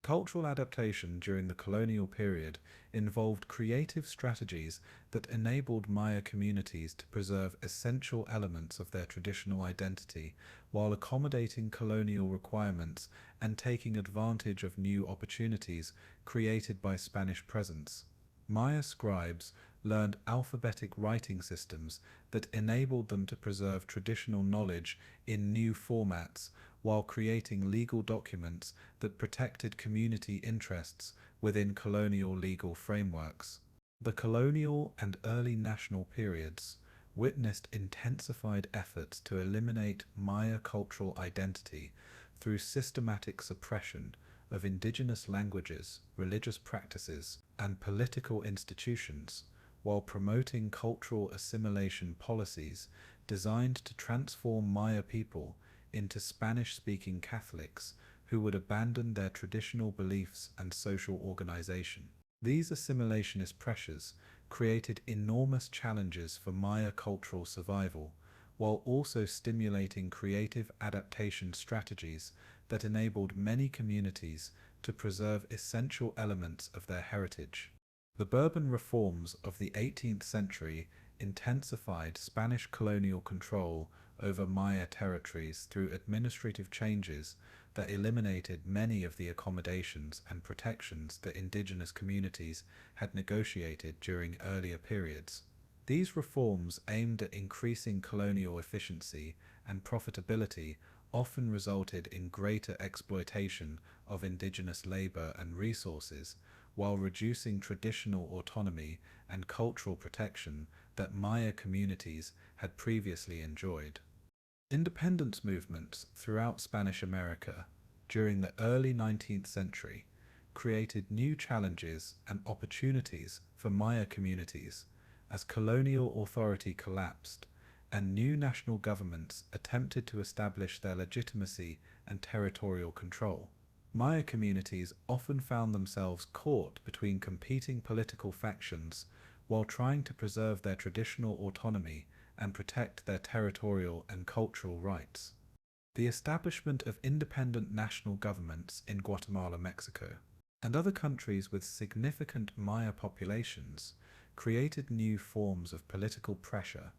Cultural adaptation during the colonial period involved creative strategies that enabled Maya communities to preserve essential elements of their traditional identity while accommodating colonial requirements and taking advantage of new opportunities created by Spanish presence. Maya scribes learned alphabetic writing systems that enabled them to preserve traditional knowledge in new formats while creating legal documents that protected community interests within colonial legal frameworks. The colonial and early national periods witnessed intensified efforts to eliminate Maya cultural identity through systematic suppression of indigenous languages, religious practices, and political institutions, while promoting cultural assimilation policies designed to transform Maya people into Spanish-speaking Catholics who would abandon their traditional beliefs and social organization. These assimilationist pressures created enormous challenges for Maya cultural survival, while also stimulating creative adaptation strategies that enabled many communities to preserve essential elements of their heritage. The Bourbon reforms of the 18th century intensified Spanish colonial control over Maya territories through administrative changes that eliminated many of the accommodations and protections that indigenous communities had negotiated during earlier periods. These reforms aimed at increasing colonial efficiency and profitability often resulted in greater exploitation of indigenous labor and resources, while reducing traditional autonomy and cultural protection that Maya communities had previously enjoyed. Independence movements throughout Spanish America during the early 19th century created new challenges and opportunities for Maya communities as colonial authority collapsed and new national governments attempted to establish their legitimacy and territorial control. Maya communities often found themselves caught between competing political factions while trying to preserve their traditional autonomy and protect their territorial and cultural rights. The establishment of independent national governments in Guatemala, Mexico, and other countries with significant Maya populations created new forms of political pressure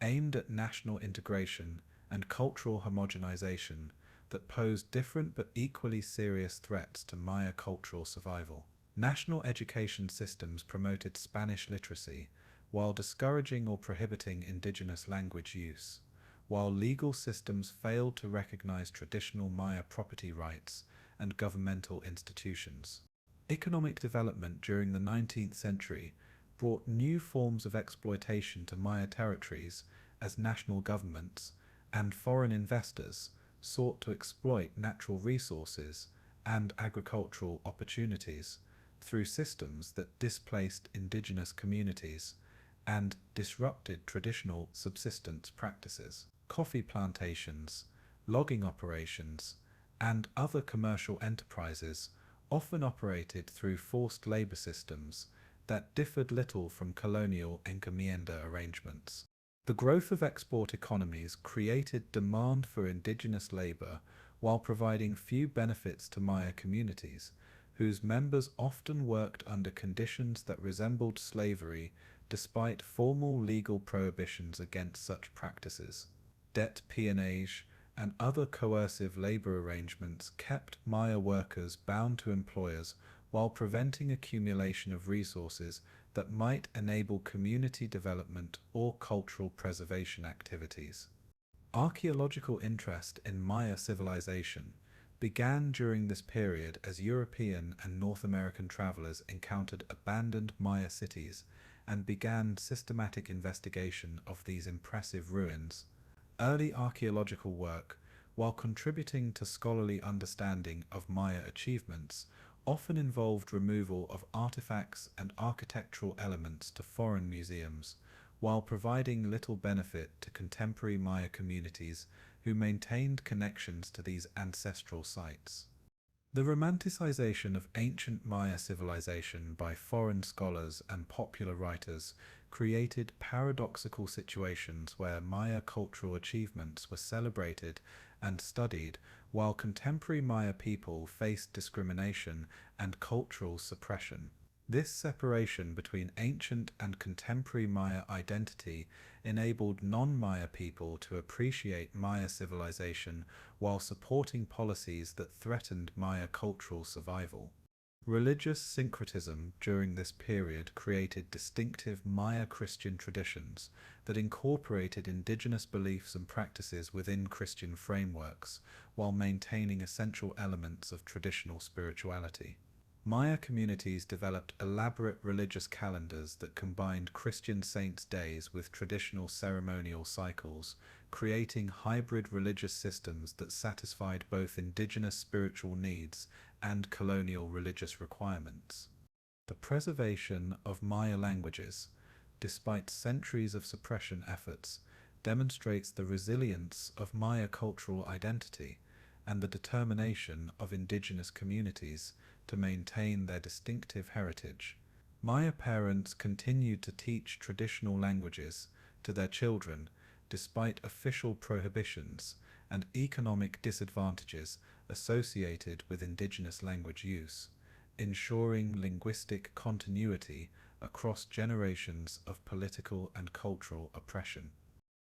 aimed at national integration and cultural homogenization that posed different but equally serious threats to Maya cultural survival. National education systems promoted Spanish literacy while discouraging or prohibiting indigenous language use, while legal systems failed to recognize traditional Maya property rights and governmental institutions. Economic development during the 19th century brought new forms of exploitation to Maya territories as national governments and foreign investors sought to exploit natural resources and agricultural opportunities through systems that displaced indigenous communities and disrupted traditional subsistence practices. Coffee plantations, logging operations, and other commercial enterprises often operated through forced labor systems that differed little from colonial encomienda arrangements. The growth of export economies created demand for indigenous labor while providing few benefits to Maya communities, whose members often worked under conditions that resembled slavery despite formal legal prohibitions against such practices. Debt peonage and other coercive labor arrangements kept Maya workers bound to employers while preventing accumulation of resources that might enable community development or cultural preservation activities. Archaeological interest in Maya civilization began during this period as European and North American travelers encountered abandoned Maya cities and began systematic investigation of these impressive ruins. Early archaeological work, while contributing to scholarly understanding of Maya achievements, often involved removal of artifacts and architectural elements to foreign museums, while providing little benefit to contemporary Maya communities who maintained connections to these ancestral sites. The romanticization of ancient Maya civilization by foreign scholars and popular writers created paradoxical situations where Maya cultural achievements were celebrated and studied, while contemporary Maya people faced discrimination and cultural suppression. This separation between ancient and contemporary Maya identity enabled non-Maya people to appreciate Maya civilization while supporting policies that threatened Maya cultural survival. Religious syncretism during this period created distinctive Maya Christian traditions that incorporated indigenous beliefs and practices within Christian frameworks while maintaining essential elements of traditional spirituality. Maya communities developed elaborate religious calendars that combined Christian saints' days with traditional ceremonial cycles, creating hybrid religious systems that satisfied both indigenous spiritual needs and colonial religious requirements. The preservation of Maya languages, despite centuries of suppression efforts, demonstrates the resilience of Maya cultural identity and the determination of indigenous communities to maintain their distinctive heritage. Maya parents continued to teach traditional languages to their children despite official prohibitions and economic disadvantages associated with indigenous language use, ensuring linguistic continuity across generations of political and cultural oppression.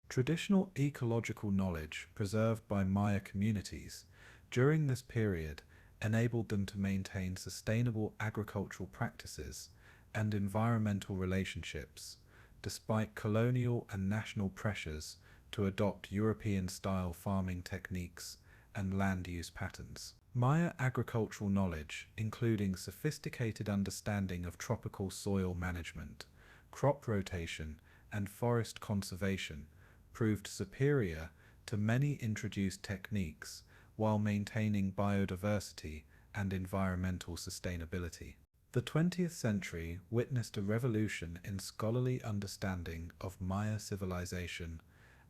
Traditional ecological knowledge preserved by Maya communities during this period enabled them to maintain sustainable agricultural practices and environmental relationships, despite colonial and national pressures to adopt European-style farming techniques and land use patterns. Maya agricultural knowledge, including sophisticated understanding of tropical soil management, crop rotation, and forest conservation, proved superior to many introduced techniques while maintaining biodiversity and environmental sustainability. The 20th century witnessed a revolution in scholarly understanding of Maya civilization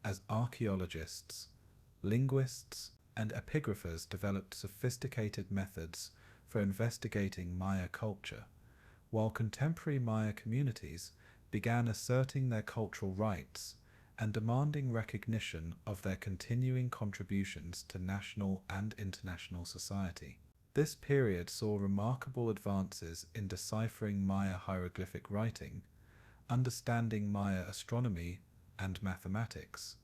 as archaeologists, linguists, and epigraphers developed sophisticated methods for investigating Maya culture, while contemporary Maya communities began asserting their cultural rights and demanding recognition of their continuing contributions to national and international society. This period saw remarkable advances in deciphering Maya hieroglyphic writing, understanding Maya astronomy and mathematics,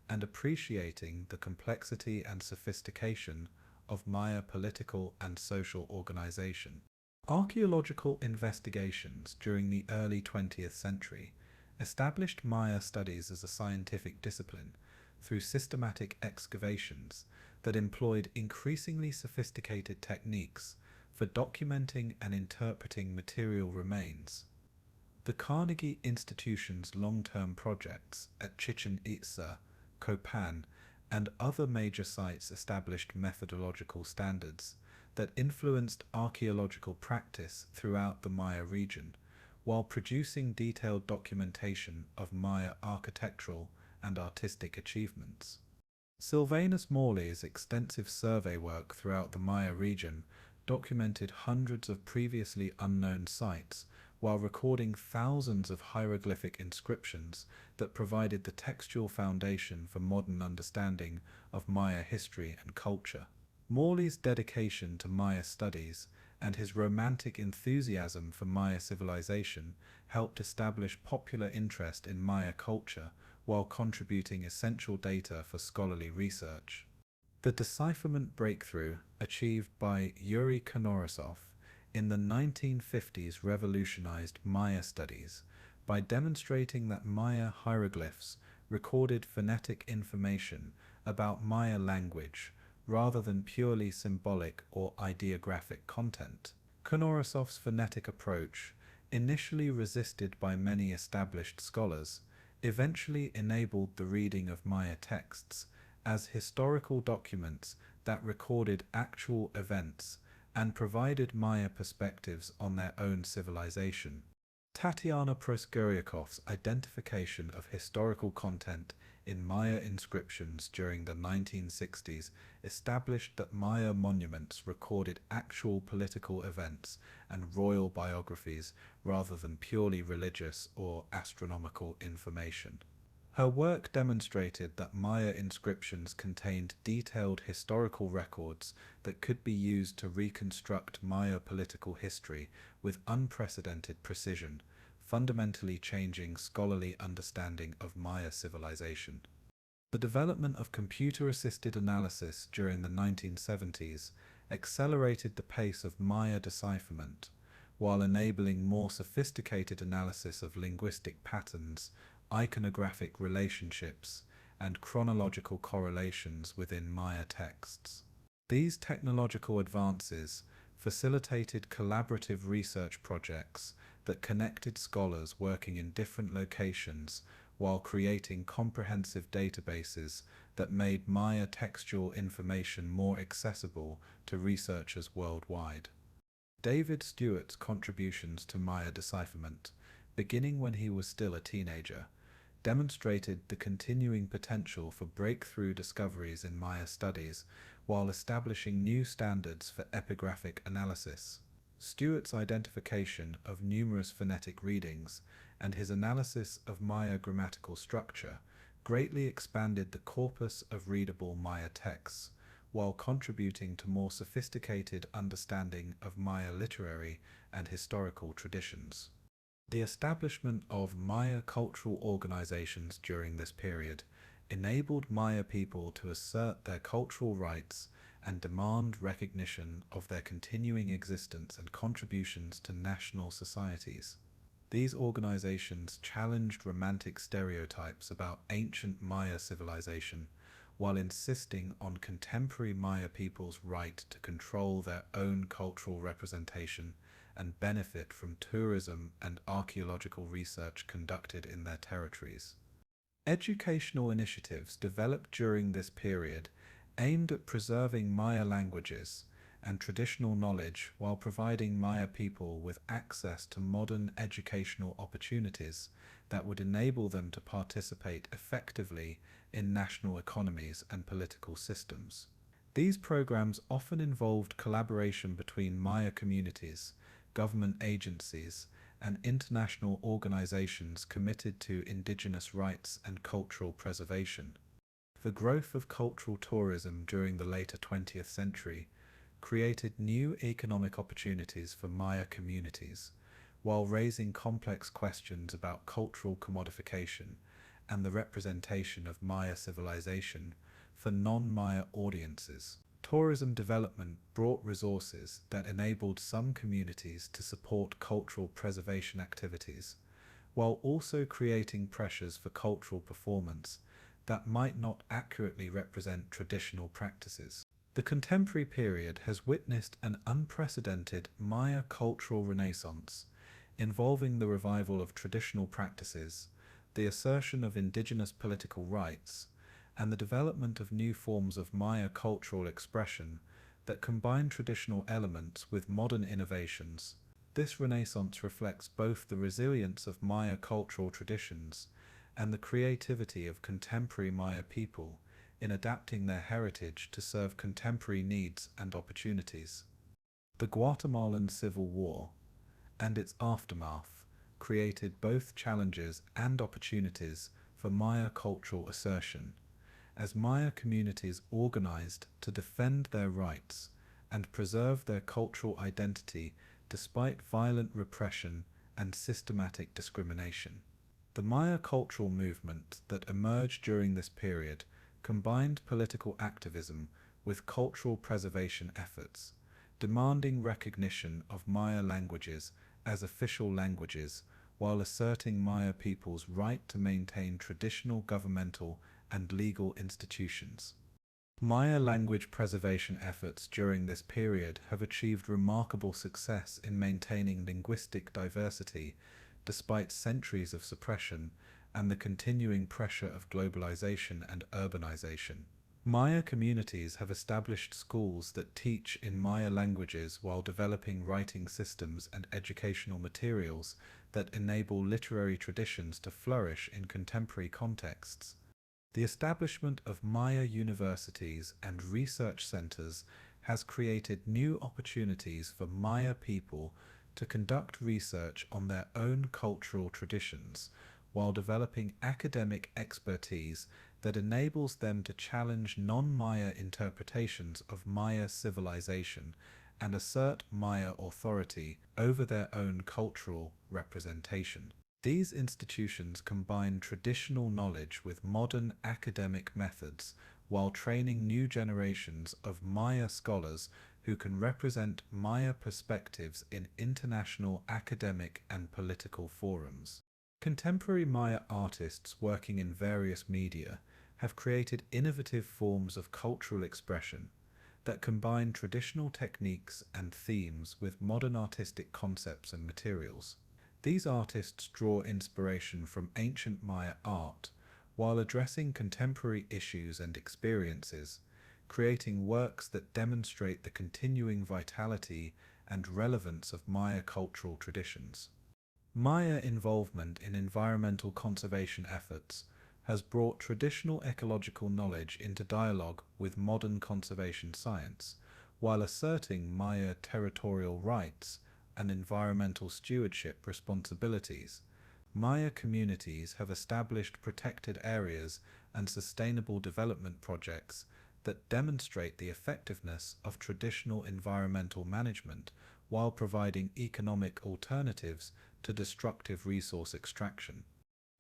and appreciating the complexity and sophistication of Maya political and social organization. Archaeological investigations during the early 20th century established Maya studies as a scientific discipline through systematic excavations that employed increasingly sophisticated techniques for documenting and interpreting material remains. The Carnegie Institution's long-term projects at Chichen Itza, Copan, and other major sites established methodological standards that influenced archaeological practice throughout the Maya region, while producing detailed documentation of Maya architectural and artistic achievements. Sylvanus Morley's extensive survey work throughout the Maya region documented hundreds of previously unknown sites, while recording thousands of hieroglyphic inscriptions that provided the textual foundation for modern understanding of Maya history and culture. Morley's dedication to Maya studies and his romantic enthusiasm for Maya civilization helped establish popular interest in Maya culture while contributing essential data for scholarly research. The decipherment breakthrough achieved by Yuri Konorisov in the 1950s revolutionized Maya studies by demonstrating that Maya hieroglyphs recorded phonetic information about Maya language rather than purely symbolic or ideographic content. Konorisov's phonetic approach, initially resisted by many established scholars, eventually enabled the reading of Maya texts as historical documents that recorded actual events and provided Maya perspectives on their own civilization. Tatiana Proskuryakov's identification of historical content in Maya inscriptions during the 1960s established that Maya monuments recorded actual political events and royal biographies rather than purely religious or astronomical information. Her work demonstrated that Maya inscriptions contained detailed historical records that could be used to reconstruct Maya political history with unprecedented precision, fundamentally changing scholarly understanding of Maya civilization. The development of computer-assisted analysis during the 1970s accelerated the pace of Maya decipherment, while enabling more sophisticated analysis of linguistic patterns, iconographic relationships, and chronological correlations within Maya texts. These technological advances facilitated collaborative research projects that connected scholars working in different locations while creating comprehensive databases that made Maya textual information more accessible to researchers worldwide. David Stewart's contributions to Maya decipherment, beginning when he was still a teenager, demonstrated the continuing potential for breakthrough discoveries in Maya studies while establishing new standards for epigraphic analysis. Stewart's identification of numerous phonetic readings and his analysis of Maya grammatical structure greatly expanded the corpus of readable Maya texts, while contributing to more sophisticated understanding of Maya literary and historical traditions. The establishment of Maya cultural organizations during this period enabled Maya people to assert their cultural rights and demand recognition of their continuing existence and contributions to national societies. These organizations challenged romantic stereotypes about ancient Maya civilization while insisting on contemporary Maya people's right to control their own cultural representation and benefit from tourism and archaeological research conducted in their territories. Educational initiatives developed during this period aimed at preserving Maya languages and traditional knowledge while providing Maya people with access to modern educational opportunities that would enable them to participate effectively in national economies and political systems. These programs often involved collaboration between Maya communities, government agencies, and international organizations committed to indigenous rights and cultural preservation. The growth of cultural tourism during the later 20th century created new economic opportunities for Maya communities, while raising complex questions about cultural commodification and the representation of Maya civilization for non-Maya audiences. Tourism development brought resources that enabled some communities to support cultural preservation activities, while also creating pressures for cultural performance that might not accurately represent traditional practices. The contemporary period has witnessed an unprecedented Maya cultural renaissance, involving the revival of traditional practices, the assertion of indigenous political rights, and the development of new forms of Maya cultural expression that combine traditional elements with modern innovations. This renaissance reflects both the resilience of Maya cultural traditions and the creativity of contemporary Maya people in adapting their heritage to serve contemporary needs and opportunities. The Guatemalan Civil War and its aftermath. created both challenges and opportunities for Maya cultural assertion, as Maya communities organized to defend their rights and preserve their cultural identity despite violent repression and systematic discrimination. The Maya cultural movement that emerged during this period combined political activism with cultural preservation efforts, demanding recognition of Maya languages as official languages while asserting Maya people's right to maintain traditional governmental and legal institutions. Maya language preservation efforts during this period have achieved remarkable success in maintaining linguistic diversity despite centuries of suppression and the continuing pressure of globalization and urbanization. Maya communities have established schools that teach in Maya languages while developing writing systems and educational materials that enable literary traditions to flourish in contemporary contexts. The establishment of Maya universities and research centers has created new opportunities for Maya people to conduct research on their own cultural traditions, while developing academic expertise that enables them to challenge non-Maya interpretations of Maya civilization and assert Maya authority over their own cultural representation. These institutions combine traditional knowledge with modern academic methods while training new generations of Maya scholars who can represent Maya perspectives in international academic and political forums. Contemporary Maya artists working in various media have created innovative forms of cultural expression that combine traditional techniques and themes with modern artistic concepts and materials. These artists draw inspiration from ancient Maya art while addressing contemporary issues and experiences, creating works that demonstrate the continuing vitality and relevance of Maya cultural traditions. Maya involvement in environmental conservation efforts has brought traditional ecological knowledge into dialogue with modern conservation science, while asserting Maya territorial rights and environmental stewardship responsibilities. Maya communities have established protected areas and sustainable development projects that demonstrate the effectiveness of traditional environmental management while providing economic alternatives to destructive resource extraction.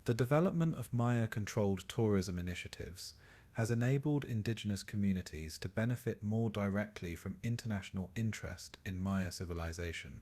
The development of Maya-controlled tourism initiatives has enabled indigenous communities to benefit more directly from international interest in Maya civilization,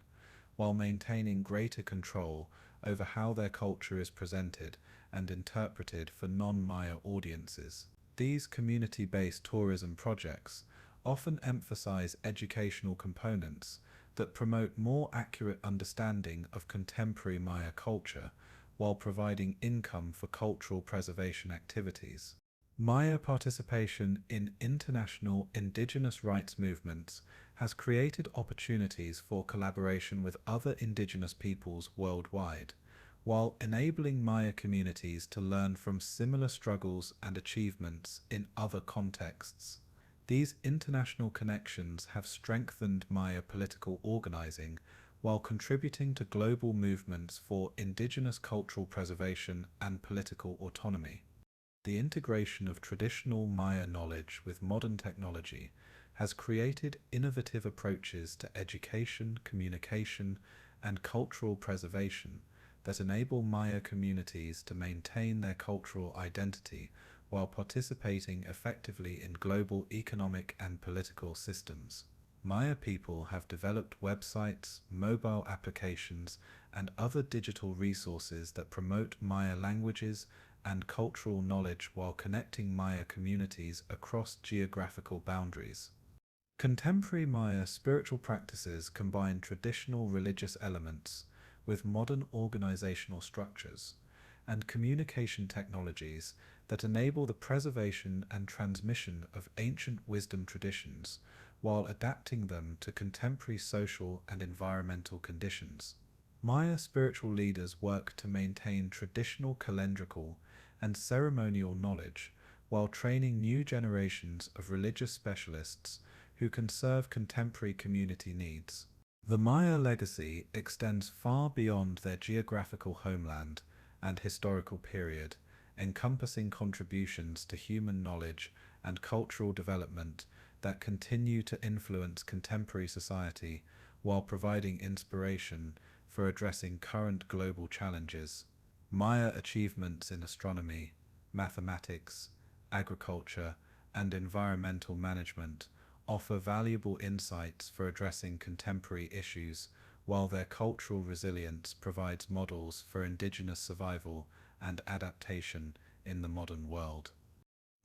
while maintaining greater control over how their culture is presented and interpreted for non-Maya audiences. These community-based tourism projects often emphasize educational components that promote more accurate understanding of contemporary Maya culture while providing income for cultural preservation activities. Maya participation in international indigenous rights movements has created opportunities for collaboration with other indigenous peoples worldwide, while enabling Maya communities to learn from similar struggles and achievements in other contexts. These international connections have strengthened Maya political organizing while contributing to global movements for indigenous cultural preservation and political autonomy. The integration of traditional Maya knowledge with modern technology has created innovative approaches to education, communication, and cultural preservation that enable Maya communities to maintain their cultural identity while participating effectively in global economic and political systems. Maya people have developed websites, mobile applications, and other digital resources that promote Maya languages and cultural knowledge while connecting Maya communities across geographical boundaries. Contemporary Maya spiritual practices combine traditional religious elements with modern organizational structures and communication technologies that enable the preservation and transmission of ancient wisdom traditions while adapting them to contemporary social and environmental conditions. Maya spiritual leaders work to maintain traditional calendrical and ceremonial knowledge while training new generations of religious specialists who can serve contemporary community needs. The Maya legacy extends far beyond their geographical homeland and historical period, encompassing contributions to human knowledge and cultural development that continue to influence contemporary society while providing inspiration for addressing current global challenges. Maya achievements in astronomy, mathematics, agriculture, and environmental management offer valuable insights for addressing contemporary issues, while their cultural resilience provides models for indigenous survival and adaptation in the modern world.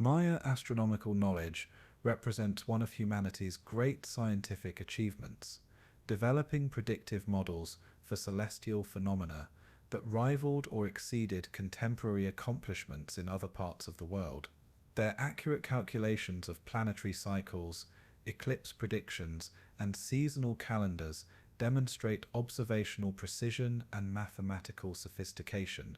Maya astronomical knowledge represents one of humanity's great scientific achievements, developing predictive models for celestial phenomena that rivaled or exceeded contemporary accomplishments in other parts of the world. Their accurate calculations of planetary cycles, eclipse predictions, and seasonal calendars demonstrate observational precision and mathematical sophistication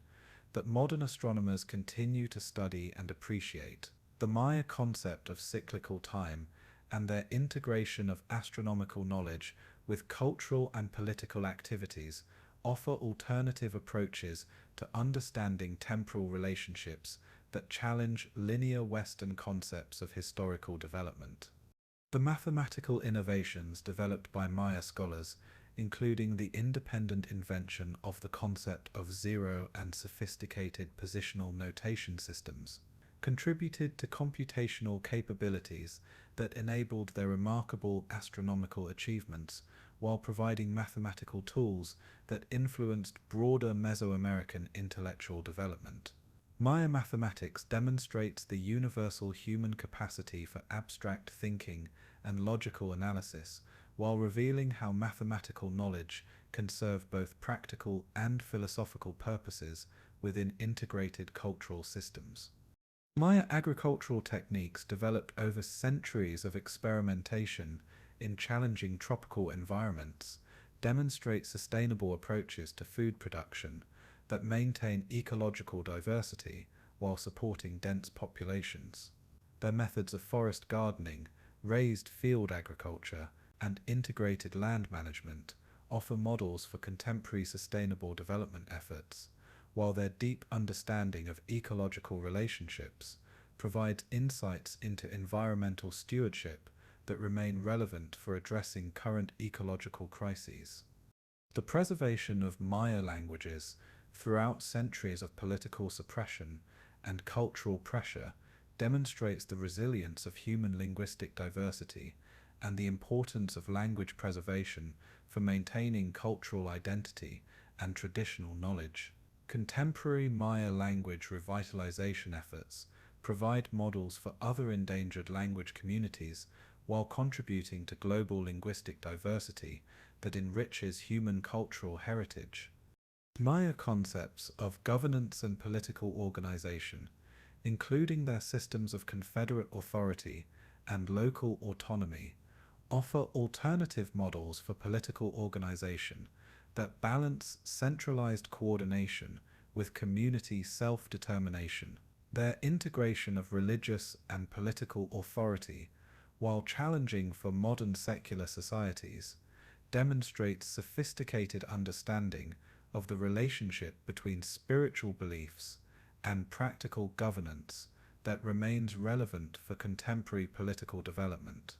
that modern astronomers continue to study and appreciate. The Maya concept of cyclical time and their integration of astronomical knowledge with cultural and political activities offer alternative approaches to understanding temporal relationships that challenge linear Western concepts of historical development. The mathematical innovations developed by Maya scholars, including the independent invention of the concept of zero and sophisticated positional notation systems, contributed to computational capabilities that enabled their remarkable astronomical achievements while providing mathematical tools that influenced broader Mesoamerican intellectual development. Maya mathematics demonstrates the universal human capacity for abstract thinking and logical analysis, while revealing how mathematical knowledge can serve both practical and philosophical purposes within integrated cultural systems. Maya agricultural techniques developed over centuries of experimentation in challenging tropical environments demonstrate sustainable approaches to food production that maintain ecological diversity while supporting dense populations. Their methods of forest gardening, raised field agriculture, and integrated land management offer models for contemporary sustainable development efforts, while their deep understanding of ecological relationships provides insights into environmental stewardship that remain relevant for addressing current ecological crises. The preservation of Maya languages throughout centuries of political suppression and cultural pressure demonstrates the resilience of human linguistic diversity and the importance of language preservation for maintaining cultural identity and traditional knowledge. Contemporary Maya language revitalization efforts provide models for other endangered language communities while contributing to global linguistic diversity that enriches human cultural heritage. Maya concepts of governance and political organization, including their systems of confederate authority and local autonomy, offer alternative models for political organization that balance centralized coordination with community self-determination. Their integration of religious and political authority, while challenging for modern secular societies, demonstrates sophisticated understanding of the relationship between spiritual beliefs and practical governance that remains relevant for contemporary political development.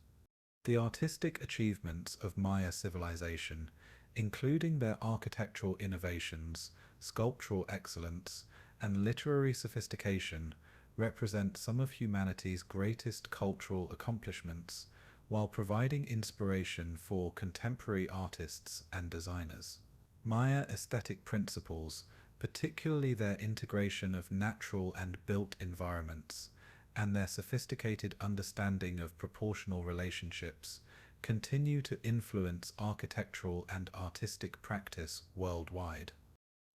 The artistic achievements of Maya civilization, including their architectural innovations, sculptural excellence, and literary sophistication, represent some of humanity's greatest cultural accomplishments, while providing inspiration for contemporary artists and designers. Maya aesthetic principles, particularly their integration of natural and built environments, and their sophisticated understanding of proportional relationships, continue to influence architectural and artistic practice worldwide.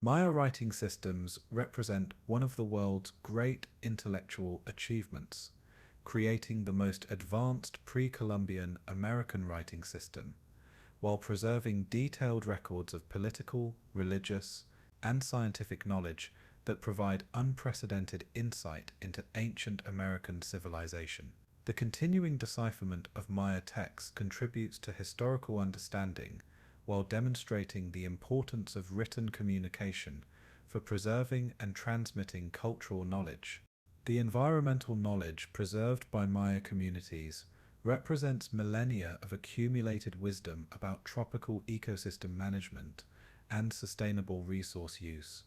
Maya writing systems represent one of the world's great intellectual achievements, creating the most advanced pre-Columbian American writing system, while preserving detailed records of political, religious, and scientific knowledge that provide unprecedented insight into ancient American civilization. The continuing decipherment of Maya texts contributes to historical understanding, while demonstrating the importance of written communication for preserving and transmitting cultural knowledge. The environmental knowledge preserved by Maya communities represents millennia of accumulated wisdom about tropical ecosystem management and sustainable resource use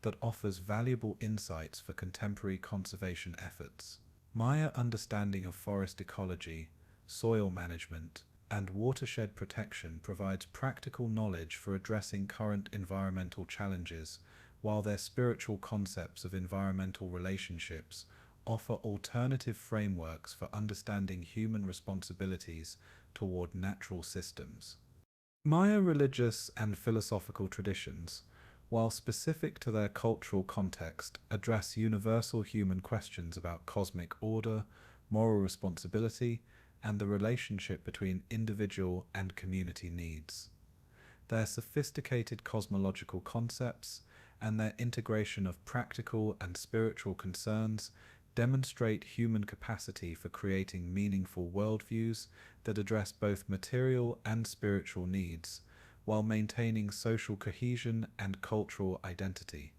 that offers valuable insights for contemporary conservation efforts. Maya understanding of forest ecology, soil management, and watershed protection provides practical knowledge for addressing current environmental challenges, while their spiritual concepts of environmental relationships offer alternative frameworks for understanding human responsibilities toward natural systems. Maya religious and philosophical traditions, while specific to their cultural context, address universal human questions about cosmic order, moral responsibility, and the relationship between individual and community needs. Their sophisticated cosmological concepts and their integration of practical and spiritual concerns demonstrate human capacity for creating meaningful worldviews that address both material and spiritual needs, while maintaining social cohesion and cultural identity.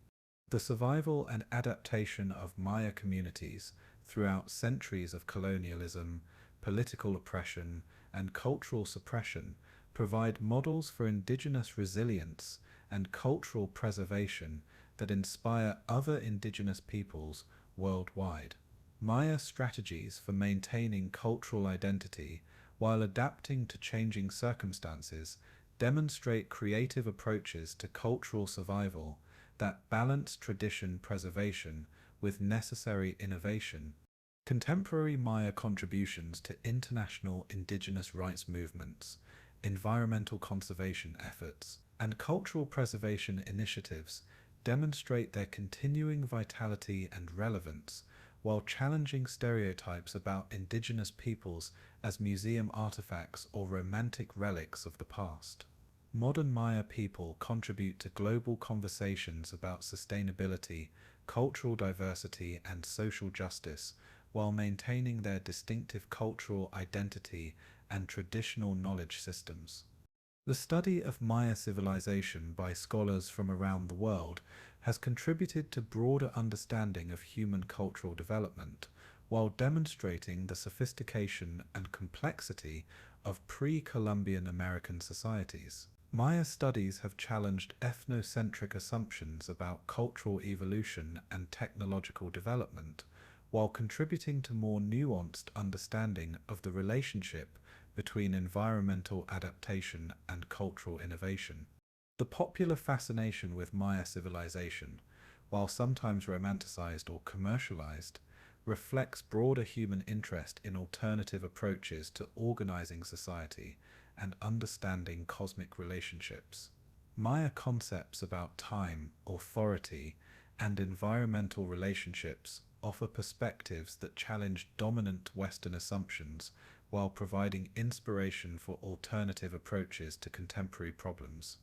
The survival and adaptation of Maya communities throughout centuries of colonialism, political oppression, and cultural suppression provide models for indigenous resilience and cultural preservation that inspire other indigenous peoples worldwide. Maya strategies for maintaining cultural identity while adapting to changing circumstances demonstrate creative approaches to cultural survival that balance tradition preservation with necessary innovation. Contemporary Maya contributions to international indigenous rights movements, environmental conservation efforts, and cultural preservation initiatives demonstrate their continuing vitality and relevance, while challenging stereotypes about indigenous peoples as museum artifacts or romantic relics of the past. Modern Maya people contribute to global conversations about sustainability, cultural diversity, and social justice, while maintaining their distinctive cultural identity and traditional knowledge systems. The study of Maya civilization by scholars from around the world has contributed to broader understanding of human cultural development, while demonstrating the sophistication and complexity of pre-Columbian American societies. Maya studies have challenged ethnocentric assumptions about cultural evolution and technological development, while contributing to more nuanced understanding of the relationship between environmental adaptation and cultural innovation. The popular fascination with Maya civilization, while sometimes romanticized or commercialized, reflects broader human interest in alternative approaches to organizing society and understanding cosmic relationships. Maya concepts about time, authority, and environmental relationships offer perspectives that challenge dominant Western assumptions while providing inspiration for alternative approaches to contemporary problems.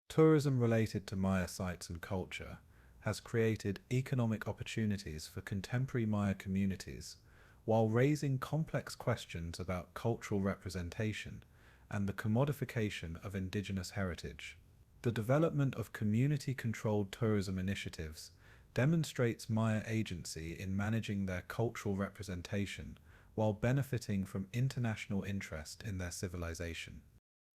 Tourism related to Maya sites and culture has created economic opportunities for contemporary Maya communities, while raising complex questions about cultural representation and the commodification of indigenous heritage. The development of community-controlled tourism initiatives demonstrates Maya agency in managing their cultural representation while benefiting from international interest in their civilization.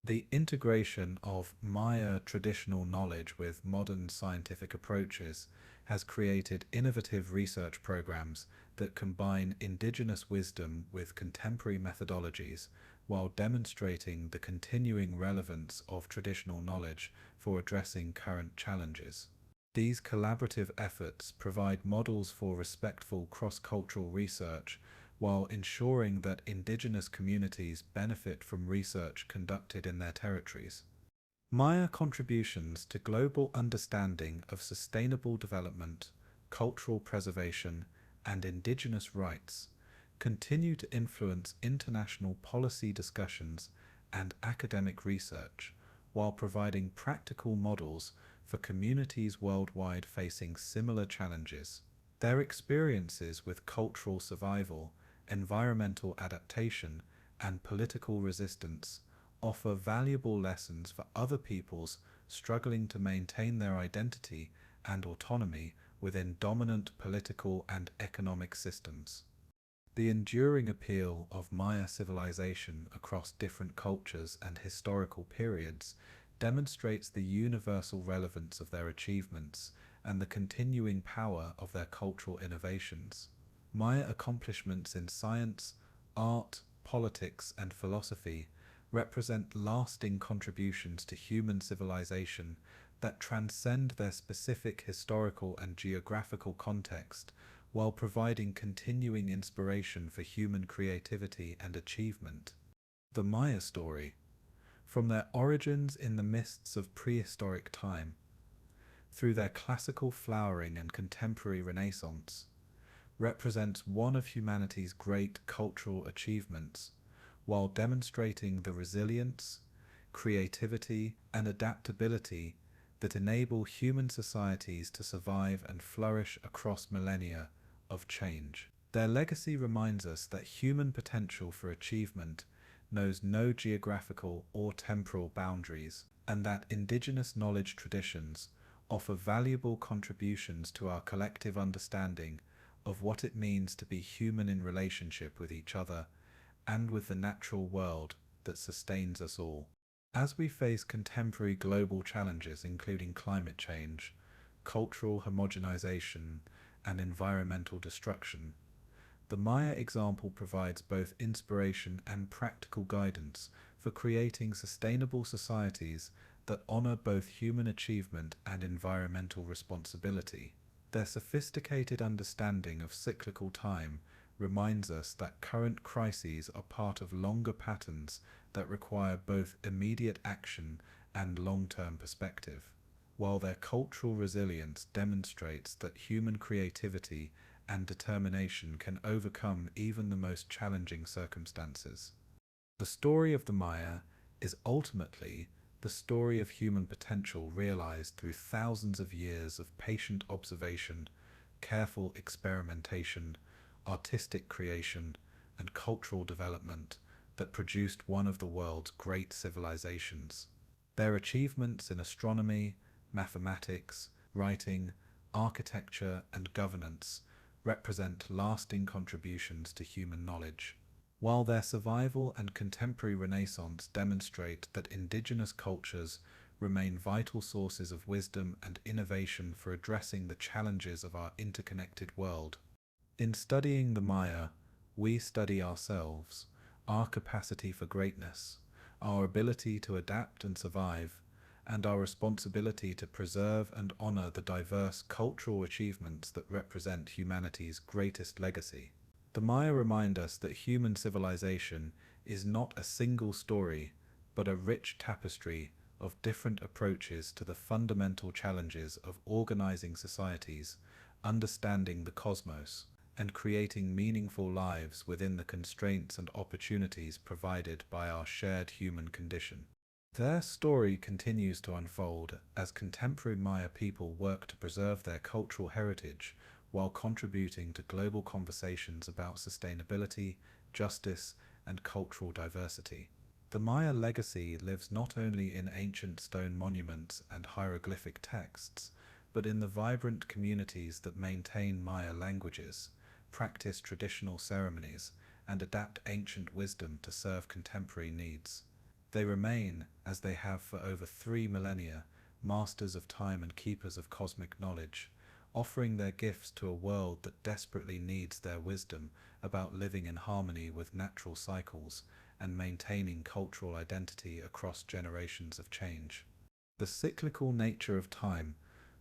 The integration of Maya traditional knowledge with modern scientific approaches has created innovative research programs that combine indigenous wisdom with contemporary methodologies while demonstrating the continuing relevance of traditional knowledge for addressing current challenges. These collaborative efforts provide models for respectful cross-cultural research while ensuring that indigenous communities benefit from research conducted in their territories. Maya contributions to global understanding of sustainable development, cultural preservation, and indigenous rights continue to influence international policy discussions and academic research, while providing practical models for communities worldwide facing similar challenges. Their experiences with cultural survival, environmental adaptation, and political resistance offer valuable lessons for other peoples struggling to maintain their identity and autonomy within dominant political and economic systems. The enduring appeal of Maya civilization across different cultures and historical periods demonstrates the universal relevance of their achievements and the continuing power of their cultural innovations. Maya accomplishments in science, art, politics, and philosophy represent lasting contributions to human civilization that transcend their specific historical and geographical context, while providing continuing inspiration for human creativity and achievement. The Maya story, from their origins in the mists of prehistoric time, through their classical flowering and contemporary renaissance, represents one of humanity's great cultural achievements, while demonstrating the resilience, creativity, and adaptability that enable human societies to survive and flourish across millennia of change. Their legacy reminds us that human potential for achievement knows no geographical or temporal boundaries, and that indigenous knowledge traditions offer valuable contributions to our collective understanding of what it means to be human in relationship with each other and with the natural world that sustains us all. As we face contemporary global challenges including climate change, cultural homogenization, and environmental destruction, the Maya example provides both inspiration and practical guidance for creating sustainable societies that honor both human achievement and environmental responsibility. Their sophisticated understanding of cyclical time reminds us that current crises are part of longer patterns that require both immediate action and long-term perspective, while their cultural resilience demonstrates that human creativity and determination can overcome even the most challenging circumstances. The story of the Maya is ultimately the story of human potential realized through thousands of years of patient observation, careful experimentation, artistic creation, and cultural development that produced one of the world's great civilizations. Their achievements in astronomy, mathematics, writing, architecture, and governance represent lasting contributions to human knowledge, while their survival and contemporary renaissance demonstrate that indigenous cultures remain vital sources of wisdom and innovation for addressing the challenges of our interconnected world. In studying the Maya, we study ourselves, our capacity for greatness, our ability to adapt and survive, and our responsibility to preserve and honor the diverse cultural achievements that represent humanity's greatest legacy. The Maya remind us that human civilization is not a single story, but a rich tapestry of different approaches to the fundamental challenges of organizing societies, understanding the cosmos, and creating meaningful lives within the constraints and opportunities provided by our shared human condition. Their story continues to unfold as contemporary Maya people work to preserve their cultural heritage while contributing to global conversations about sustainability, justice, and cultural diversity. The Maya legacy lives not only in ancient stone monuments and hieroglyphic texts, but in the vibrant communities that maintain Maya languages, practice traditional ceremonies, and adapt ancient wisdom to serve contemporary needs. They remain, as they have for over 3 millennia, masters of time and keepers of cosmic knowledge, offering their gifts to a world that desperately needs their wisdom about living in harmony with natural cycles and maintaining cultural identity across generations of change. The cyclical nature of time,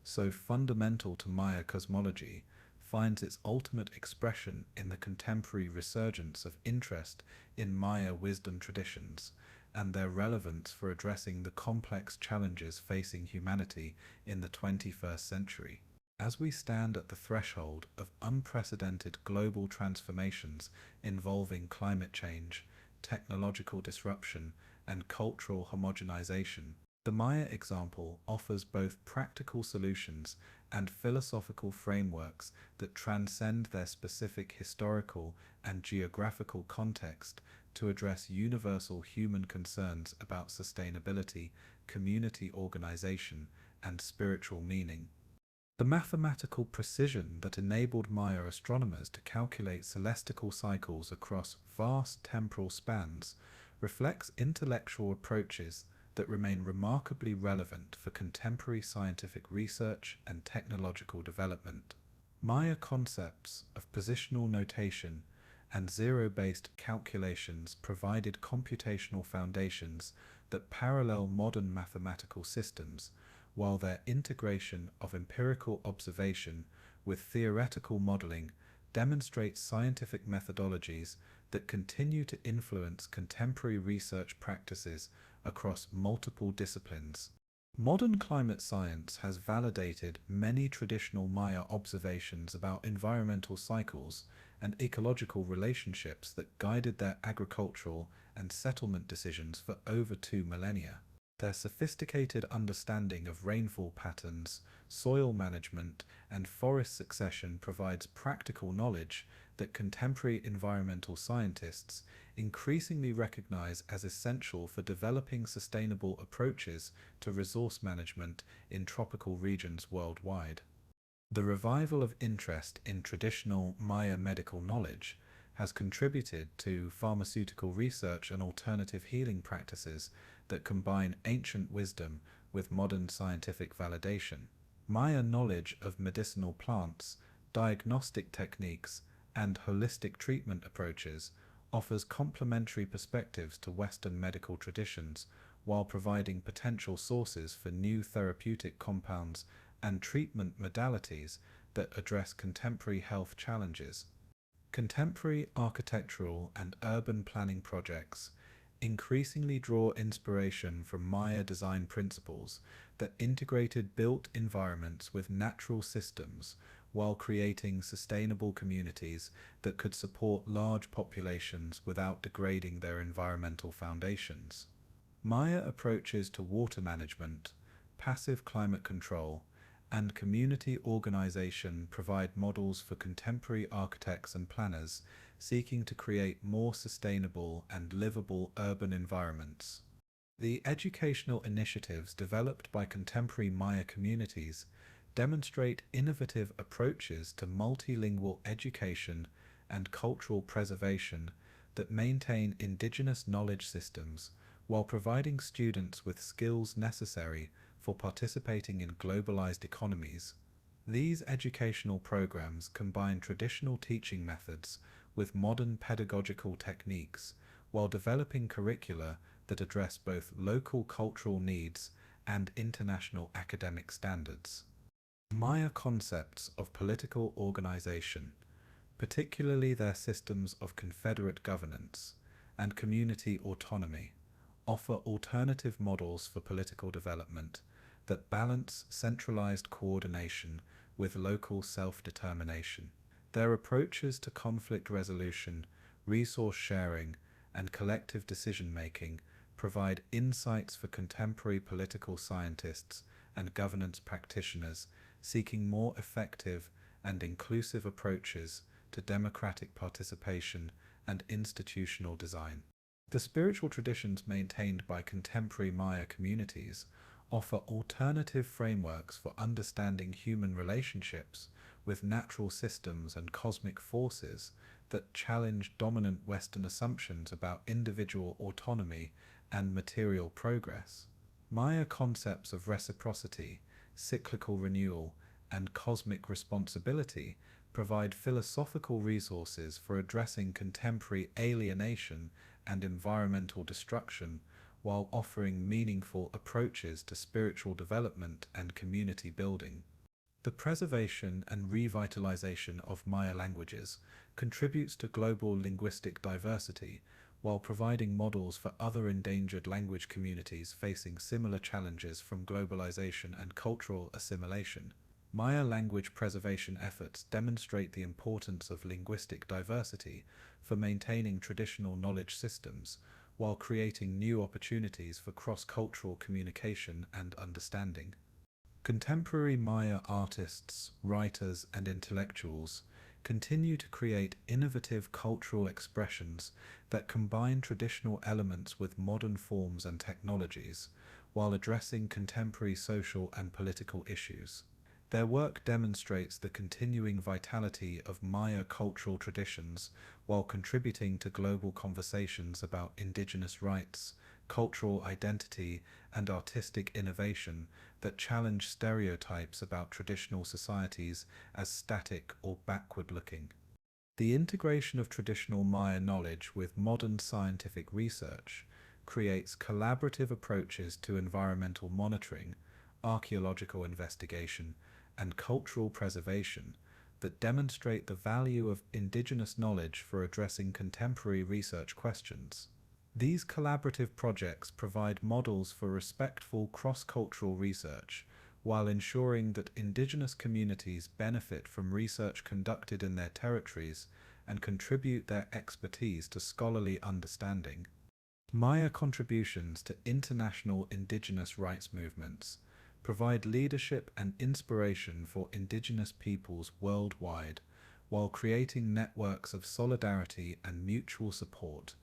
so fundamental to Maya cosmology, finds its ultimate expression in the contemporary resurgence of interest in Maya wisdom traditions and their relevance for addressing the complex challenges facing humanity in the 21st century. As we stand at the threshold of unprecedented global transformations involving climate change, technological disruption, and cultural homogenization, The Maya example offers both practical solutions and philosophical frameworks that transcend their specific historical and geographical context to address universal human concerns about sustainability, community organization, and spiritual meaning. The mathematical precision that enabled Maya astronomers to calculate celestial cycles across vast temporal spans reflects intellectual approaches that remain remarkably relevant for contemporary scientific research and technological development. Maya concepts of positional notation and zero-based calculations provided computational foundations that parallel modern mathematical systems, while their integration of empirical observation with theoretical modeling demonstrates scientific methodologies that continue to influence contemporary research practices across multiple disciplines. Modern climate science has validated many traditional Maya observations about environmental cycles and ecological relationships that guided their agricultural and settlement decisions for over 2 millennia. Their sophisticated understanding of rainfall patterns, soil management, and forest succession provides practical knowledge that contemporary environmental scientists increasingly recognize as essential for developing sustainable approaches to resource management in tropical regions worldwide. The revival of interest in traditional Maya medical knowledge has contributed to pharmaceutical research and alternative healing practices that combine ancient wisdom with modern scientific validation. Maya knowledge of medicinal plants, diagnostic techniques, and holistic treatment approaches offers complementary perspectives to Western medical traditions while providing potential sources for new therapeutic compounds and treatment modalities that address contemporary health challenges. Contemporary architectural and urban planning projects increasingly draw inspiration from Maya design principles that integrated built environments with natural systems while creating sustainable communities that could support large populations without degrading their environmental foundations. Maya approaches to water management, passive climate control, and community organization provide models for contemporary architects and planners seeking to create more sustainable and livable urban environments. The educational initiatives developed by contemporary Maya communities demonstrate innovative approaches to multilingual education and cultural preservation that maintain indigenous knowledge systems while providing students with skills necessary for participating in globalized economies. These educational programs combine traditional teaching methods with modern pedagogical techniques while developing curricula that address both local cultural needs and international academic standards. Maya concepts of political organization, particularly their systems of confederate governance and community autonomy, offer alternative models for political development that balance centralized coordination with local self-determination. Their approaches to conflict resolution, resource sharing, and collective decision-making provide insights for contemporary political scientists and governance practitioners seeking more effective and inclusive approaches to democratic participation and institutional design. The spiritual traditions maintained by contemporary Maya communities offer alternative frameworks for understanding human relationships with natural systems and cosmic forces that challenge dominant Western assumptions about individual autonomy and material progress. Maya concepts of reciprocity, cyclical renewal, and cosmic responsibility provide philosophical resources for addressing contemporary alienation and environmental destruction while offering meaningful approaches to spiritual development and community building. The preservation and revitalization of Maya languages contributes to global linguistic diversity while providing models for other endangered language communities facing similar challenges from globalization and cultural assimilation. Maya language preservation efforts demonstrate the importance of linguistic diversity for maintaining traditional knowledge systems, while creating new opportunities for cross-cultural communication and understanding. Contemporary Maya artists, writers, and intellectuals continue to create innovative cultural expressions that combine traditional elements with modern forms and technologies, while addressing contemporary social and political issues. Their work demonstrates the continuing vitality of Maya cultural traditions while contributing to global conversations about indigenous rights, cultural identity, and artistic innovation that challenge stereotypes about traditional societies as static or backward-looking. The integration of traditional Maya knowledge with modern scientific research creates collaborative approaches to environmental monitoring, archaeological investigation, and cultural preservation that demonstrate the value of indigenous knowledge for addressing contemporary research questions. These collaborative projects provide models for respectful cross-cultural research, while ensuring that indigenous communities benefit from research conducted in their territories and contribute their expertise to scholarly understanding. Maya contributions to international indigenous rights movements provide leadership and inspiration for indigenous peoples worldwide, while creating networks of solidarity and mutual support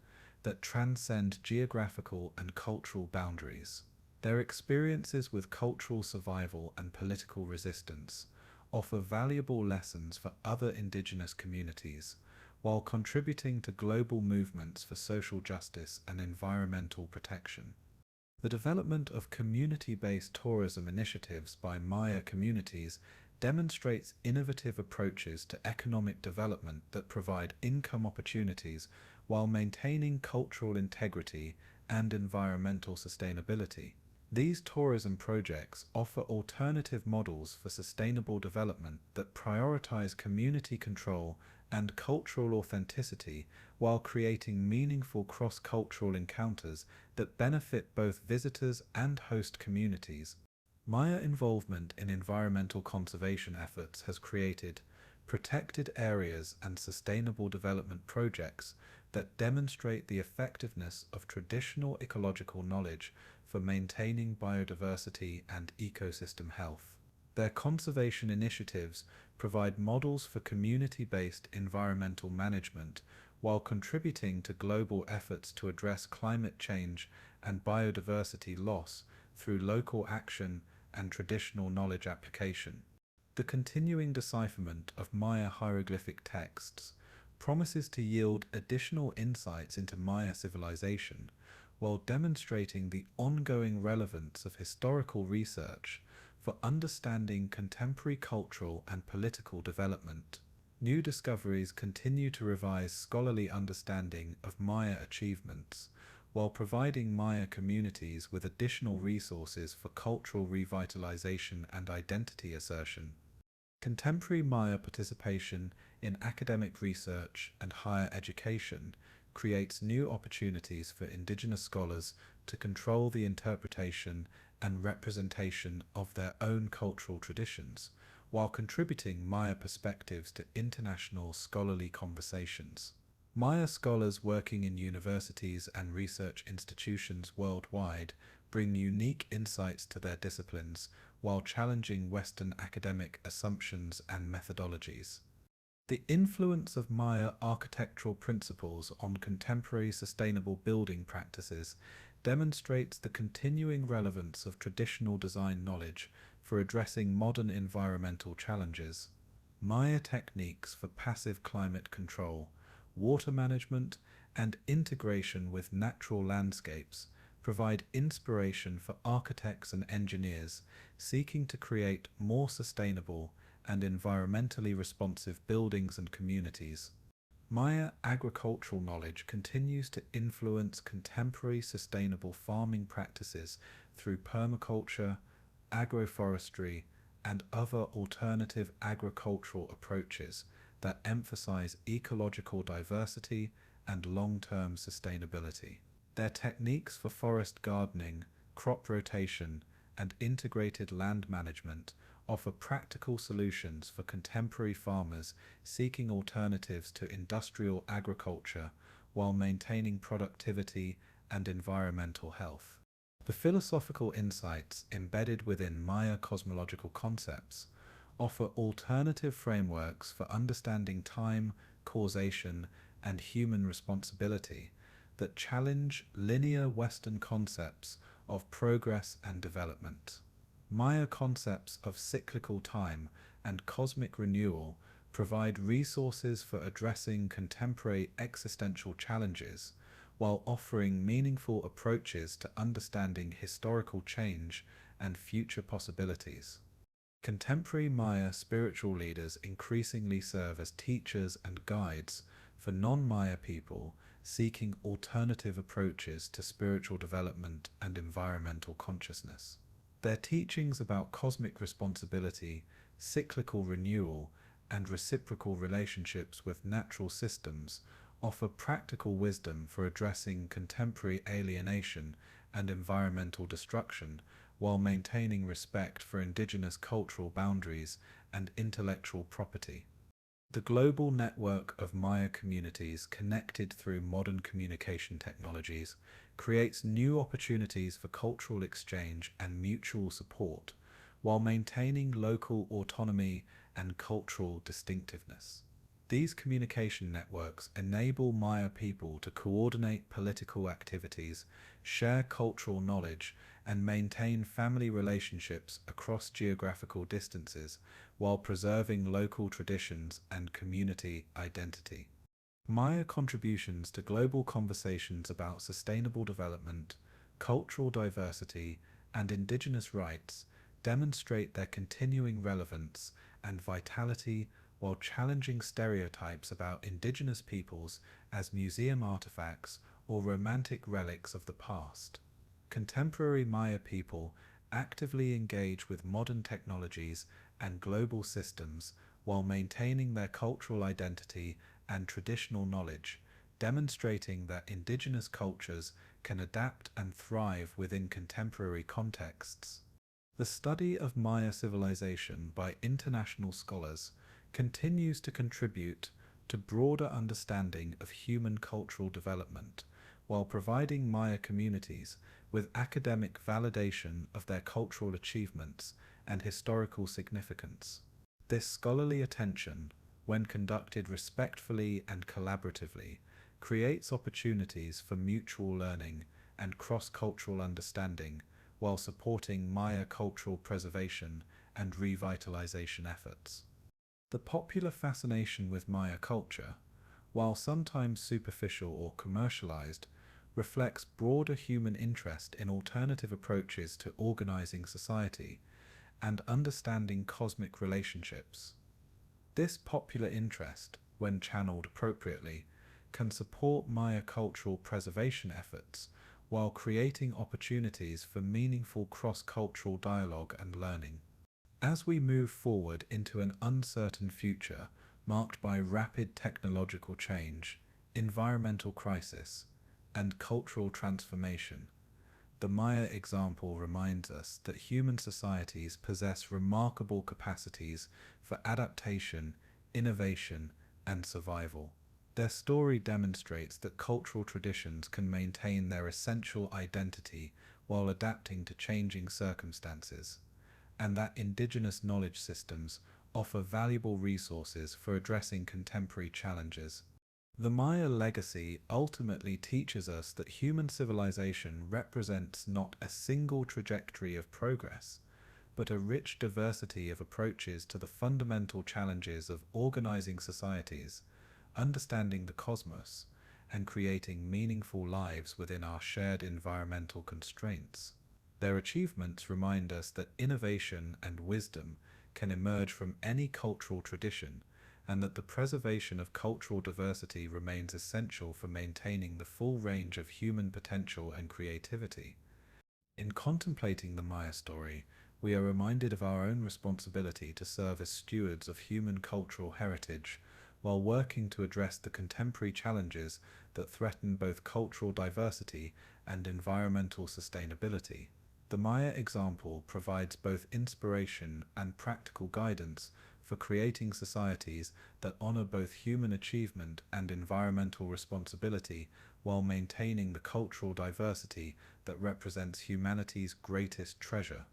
that transcend geographical and cultural boundaries. Their experiences with cultural survival and political resistance offer valuable lessons for other indigenous communities, while contributing to global movements for social justice and environmental protection. The development of community-based tourism initiatives by Maya communities demonstrates innovative approaches to economic development that provide income opportunities while maintaining cultural integrity and environmental sustainability. These tourism projects offer alternative models for sustainable development that prioritize community control and cultural authenticity while creating meaningful cross-cultural encounters that benefit both visitors and host communities. Maya involvement in environmental conservation efforts has created protected areas and sustainable development projects that demonstrate the effectiveness of traditional ecological knowledge for maintaining biodiversity and ecosystem health. Their conservation initiatives provide models for community-based environmental management while contributing to global efforts to address climate change and biodiversity loss through local action and traditional knowledge application. The continuing decipherment of Maya hieroglyphic texts promises to yield additional insights into Maya civilization while demonstrating the ongoing relevance of historical research for understanding contemporary cultural and political development. New discoveries continue to revise scholarly understanding of Maya achievements, while providing Maya communities with additional resources for cultural revitalization and identity assertion. Contemporary Maya participation in academic research and higher education creates new opportunities for indigenous scholars to control the interpretation and representation of their own cultural traditions, while contributing Maya perspectives to international scholarly conversations. Maya scholars working in universities and research institutions worldwide bring unique insights to their disciplines while challenging Western academic assumptions and methodologies. The influence of Maya architectural principles on contemporary sustainable building practices demonstrates the continuing relevance of traditional design knowledge for addressing modern environmental challenges. Maya techniques for passive climate control, water management, and integration with natural landscapes provide inspiration for architects and engineers seeking to create more sustainable and environmentally responsive buildings and communities. Maya agricultural knowledge continues to influence contemporary sustainable farming practices through permaculture, agroforestry, and other alternative agricultural approaches that emphasize ecological diversity and long-term sustainability. Their techniques for forest gardening, crop rotation, and integrated land management offer practical solutions for contemporary farmers seeking alternatives to industrial agriculture while maintaining productivity and environmental health. The philosophical insights embedded within Maya cosmological concepts offer alternative frameworks for understanding time, causation, and human responsibility that challenge linear Western concepts of progress and development. Maya concepts of cyclical time and cosmic renewal provide resources for addressing contemporary existential challenges while offering meaningful approaches to understanding historical change and future possibilities. Contemporary Maya spiritual leaders increasingly serve as teachers and guides for non-Maya people seeking alternative approaches to spiritual development and environmental consciousness. Their teachings about cosmic responsibility, cyclical renewal, and reciprocal relationships with natural systems offer practical wisdom for addressing contemporary alienation and environmental destruction while maintaining respect for indigenous cultural boundaries and intellectual property. The global network of Maya communities connected through modern communication technologies creates new opportunities for cultural exchange and mutual support while maintaining local autonomy and cultural distinctiveness. These communication networks enable Maya people to coordinate political activities, share cultural knowledge, and maintain family relationships across geographical distances while preserving local traditions and community identity. Maya contributions to global conversations about sustainable development, cultural diversity, and indigenous rights demonstrate their continuing relevance and vitality while challenging stereotypes about indigenous peoples as museum artifacts or romantic relics of the past. Contemporary Maya people actively engage with modern technologies and global systems while maintaining their cultural identity and traditional knowledge, demonstrating that indigenous cultures can adapt and thrive within contemporary contexts. The study of Maya civilization by international scholars continues to contribute to broader understanding of human cultural development, while providing Maya communities with academic validation of their cultural achievements and historical significance. This scholarly attention, when conducted respectfully and collaboratively, creates opportunities for mutual learning and cross-cultural understanding while supporting Maya cultural preservation and revitalization efforts. The popular fascination with Maya culture, while sometimes superficial or commercialized, reflects broader human interest in alternative approaches to organizing society and understanding cosmic relationships. This popular interest, when channeled appropriately, can support Maya cultural preservation efforts while creating opportunities for meaningful cross-cultural dialogue and learning. As we move forward into an uncertain future marked by rapid technological change, environmental crisis, and cultural transformation, the Maya example reminds us that human societies possess remarkable capacities for adaptation, innovation, and survival. Their story demonstrates that cultural traditions can maintain their essential identity while adapting to changing circumstances, and that indigenous knowledge systems offer valuable resources for addressing contemporary challenges. The Maya legacy ultimately teaches us that human civilization represents not a single trajectory of progress, but a rich diversity of approaches to the fundamental challenges of organizing societies, understanding the cosmos, and creating meaningful lives within our shared environmental constraints. Their achievements remind us that innovation and wisdom can emerge from any cultural tradition, and that the preservation of cultural diversity remains essential for maintaining the full range of human potential and creativity. In contemplating the Maya story, we are reminded of our own responsibility to serve as stewards of human cultural heritage, while working to address the contemporary challenges that threaten both cultural diversity and environmental sustainability. The Maya example provides both inspiration and practical guidance for creating societies that honor both human achievement and environmental responsibility while maintaining the cultural diversity that represents humanity's greatest treasure.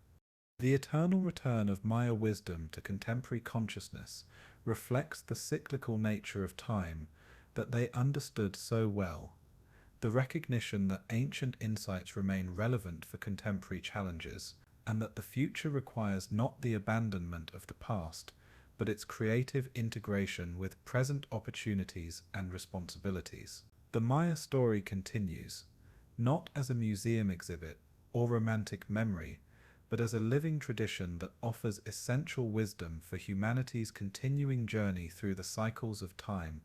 The eternal return of Maya wisdom to contemporary consciousness reflects the cyclical nature of time that they understood so well, the recognition that ancient insights remain relevant for contemporary challenges, and that the future requires not the abandonment of the past, but its creative integration with present opportunities and responsibilities. The Maya story continues, not as a museum exhibit or romantic memory, but as a living tradition that offers essential wisdom for humanity's continuing journey through the cycles of time